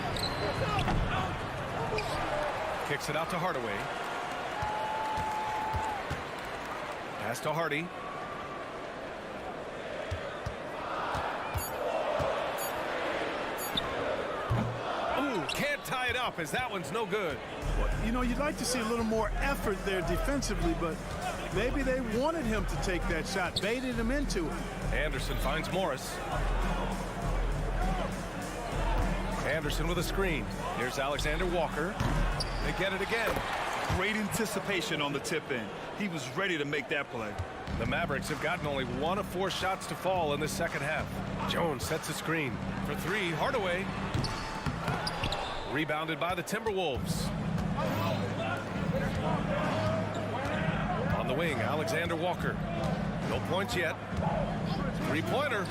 Kicks it out to Hardaway. Pass to Hardy. Ooh, can't tie it up as that one's no good. You know, you'd like to see a little more effort there defensively, but maybe they wanted him to take that shot, baited him into it. Anderson finds Morris. Anderson with a screen. Here's Alexander Walker. They get it again. Great anticipation on the tip in. He was ready to make that play. The Mavericks have gotten only 1 of 4 shots to fall in the second half. Jones sets a screen. For 3, Hardaway. Rebounded by the Timberwolves. On the wing, Alexander Walker. No points yet. Three-pointer.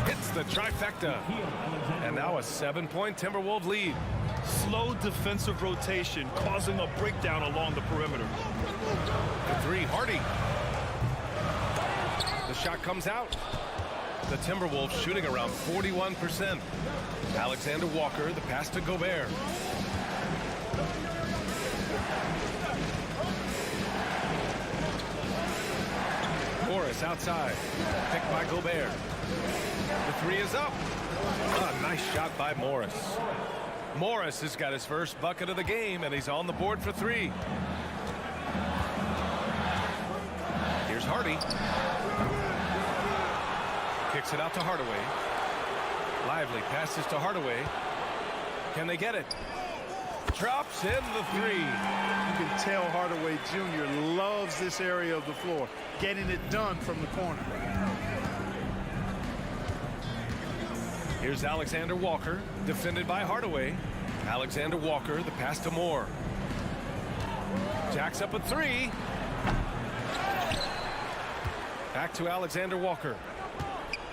Hits the trifecta. And now a 7-point Timberwolves lead. Slow defensive rotation causing a breakdown along the perimeter. For 3, Hardy. The shot comes out. The Timberwolves shooting around 41%. Alexander Walker, the pass to Gobert. Morris outside. Picked by Gobert. The 3 is up. A nice shot by Morris. Morris has got his first bucket of the game, and he's on the board for 3. Here's Hardy. Kicks it out to Hardaway. Lively passes to Hardaway. Can they get it? Drops in the 3. You can tell Hardaway Jr. loves this area of the floor, getting it done from the corner. Here's Alexander Walker, defended by Hardaway. Alexander Walker, the pass to Moore. Jacks up a 3. Back to Alexander Walker.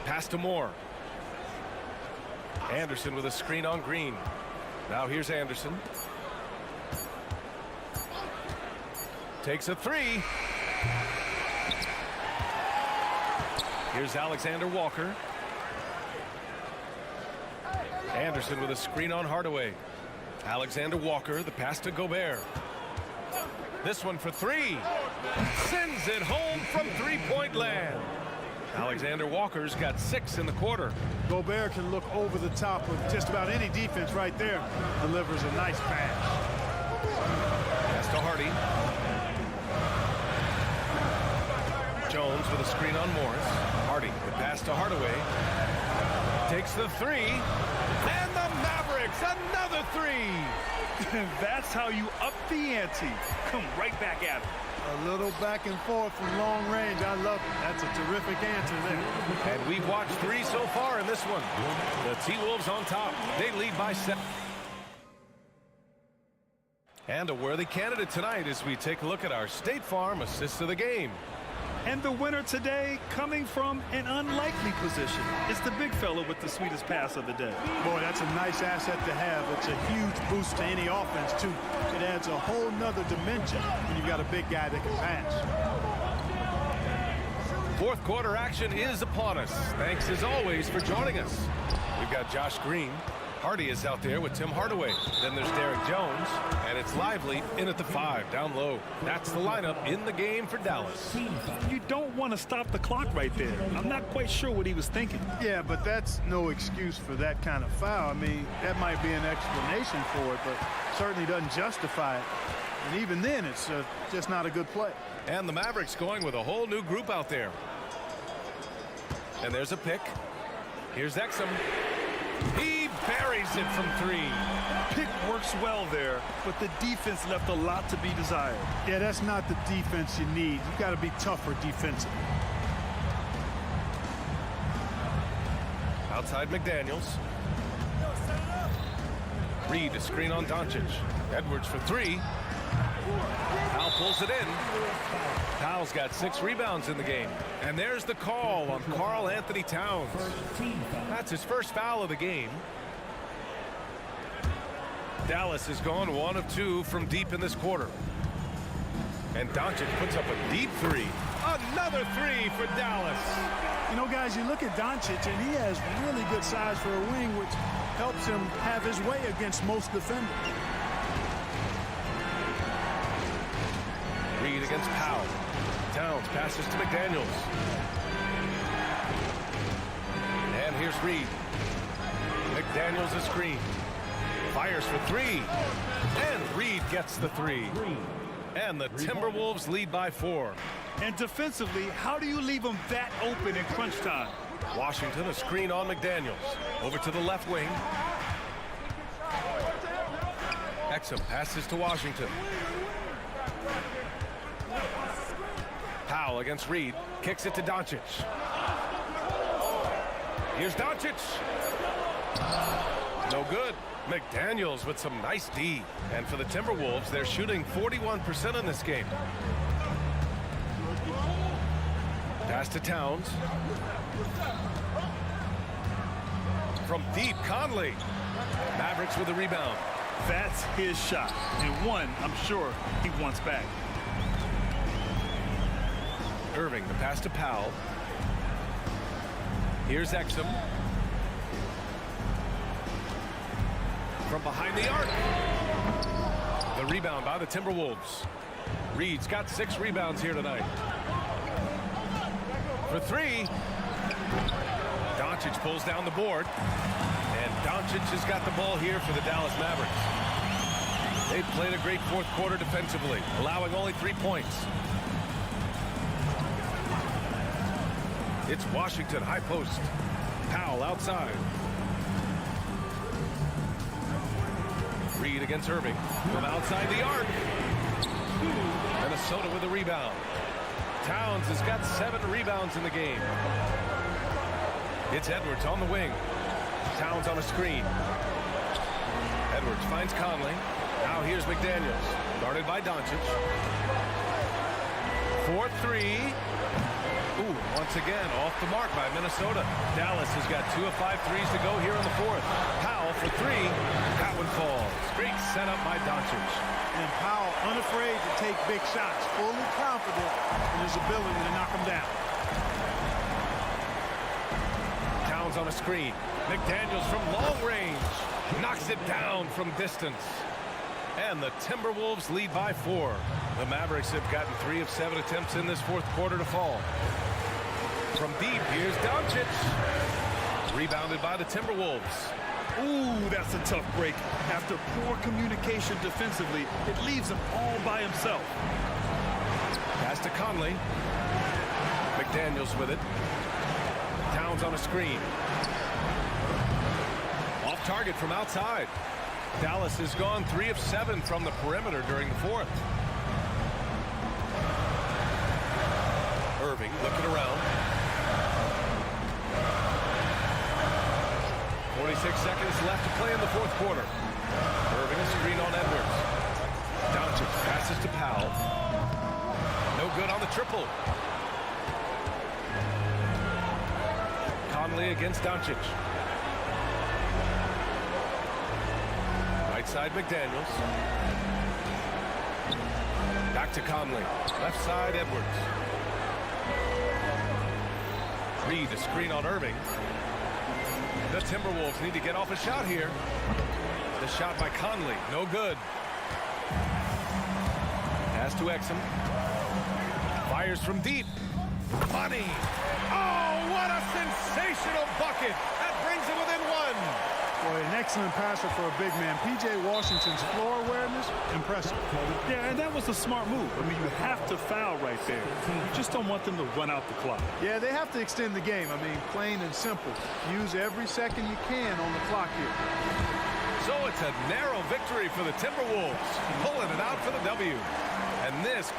Pass to Moore. Anderson with a screen on Green. Now here's Anderson. Takes a 3. Here's Alexander Walker. Anderson with a screen on Hardaway. Alexander Walker, the pass to Gobert. This one for 3. Sends it home from 3-point land. Alexander Walker's got 6 in the quarter. Gobert can look over the top of just about any defense right there. Delivers a nice pass. Pass to Hardy. Jones with a screen on Morris. Hardy, the pass to Hardaway. Takes the 3. And the Mavericks, another 3. That's how you up the ante. Come right back at it. A little back and forth from long range. I love it. That's a terrific answer there. And we've watched 3 so far in this one. The T-Wolves on top. They lead by 7. And a worthy candidate tonight as we take a look at our State Farm assist of the game. And the winner today, coming from an unlikely position, is the big fella with the sweetest pass of the day. Boy, that's a nice asset to have. It's a huge boost to any offense, too. It adds a whole nother dimension when you've got a big guy that can pass. Fourth quarter action is upon us. Thanks, as always, for joining us. We've got Josh Green. Hardy is out there with Tim Hardaway. Then there's Derek Jones, and it's Lively in at the 5, down low. That's the lineup in the game for Dallas. You don't want to stop the clock right there. I'm not quite sure what he was thinking. Yeah, but that's no excuse for that kind of foul. I mean, that might be an explanation for it, but certainly doesn't justify it. And even then, it's just not a good play. And the Mavericks going with a whole new group out there. And there's a pick. Here's Exum. He buries it from 3. Pick works well there, but the defense left a lot to be desired. Yeah, that's not the defense you need. You've got to be tougher defensively. Outside McDaniels. Reed, a screen on Doncic. Edwards for 3. Powell pulls it in. Powell's got 6 rebounds in the game. And there's the call on Karl Anthony Towns. That's his first foul of the game. Dallas has gone 1 of 2 from deep in this quarter. And Doncic puts up a deep 3. Another 3 for Dallas. You know, guys, you look at Doncic, and he has really good size for a wing, which helps him have his way against most defenders. Reed against Powell. Towns passes to McDaniels. And here's Reed. McDaniels a screen. Fires for three. And Reed gets the three. And the Timberwolves lead by 4. And defensively, how do you leave them that open in crunch time? Washington a screen on McDaniels. Over to the left wing. Exum passes to Washington. Powell against Reed. Kicks it to Doncic. Here's Doncic. No good. McDaniels with some nice D. And for the Timberwolves, they're shooting 41% in this game. Pass to Towns. From deep, Conley. Mavericks with a rebound. That's his shot. And one, I'm sure, he wants back. Irving, the pass to Powell. Here's Exum. From behind the arc. The rebound by the Timberwolves. Reed's got 6 rebounds here tonight. For 3. Doncic pulls down the board. And Doncic has got the ball here for the Dallas Mavericks. They've played a great fourth quarter defensively, allowing only 3 points. It's Washington, high post. Powell outside. Reed against Irving. From outside the arc. Minnesota with a rebound. Towns has got 7 rebounds in the game. It's Edwards on the wing. Towns on a screen. Edwards finds Conley. Now here's McDaniels. Guarded by Doncic. 4-3. Ooh, once again, off the mark by Minnesota. Dallas has got 2 of 5 threes to go here in the 4th. Powell for 3. That one falls. Great setup by Doncic. And Powell unafraid to take big shots, fully confident in his ability to knock them down. Towns on a screen. McDaniels from long range. Knocks it down from distance. And the Timberwolves lead by 4. The Mavericks have gotten 3 of 7 attempts in this fourth quarter to fall. From deep, here's Doncic. Rebounded by the Timberwolves. Ooh, that's a tough break. After poor communication defensively, it leaves him all by himself. Pass to Conley. McDaniels with it. Towns on a screen. Off target from outside. Dallas has gone 3 of 7 from the perimeter during the 4th. Irving looking around. 46 seconds left to play in the 4th quarter. Irving a screen on Edwards. Doncic passes to Powell. No good on the triple. Conley against Doncic. Right side McDaniels. Back to Conley. Left side Edwards. Reed a screen on Irving. The Timberwolves need to get off a shot here. The shot by Conley, no good. Pass to Exum. Fires from deep. Money. Oh, what a sensational bucket. That brings it within 1. Boy, an excellent passer for a big man. P.J. Washington's floor awareness, impressive. Yeah, and that was a smart move. I mean, you have to foul right there. You just don't want them to run out the clock. Yeah, they have to extend the game. I mean, plain and simple. Use every second you can on the clock here. So it's a narrow victory for the Timberwolves, pulling it out for the W. And this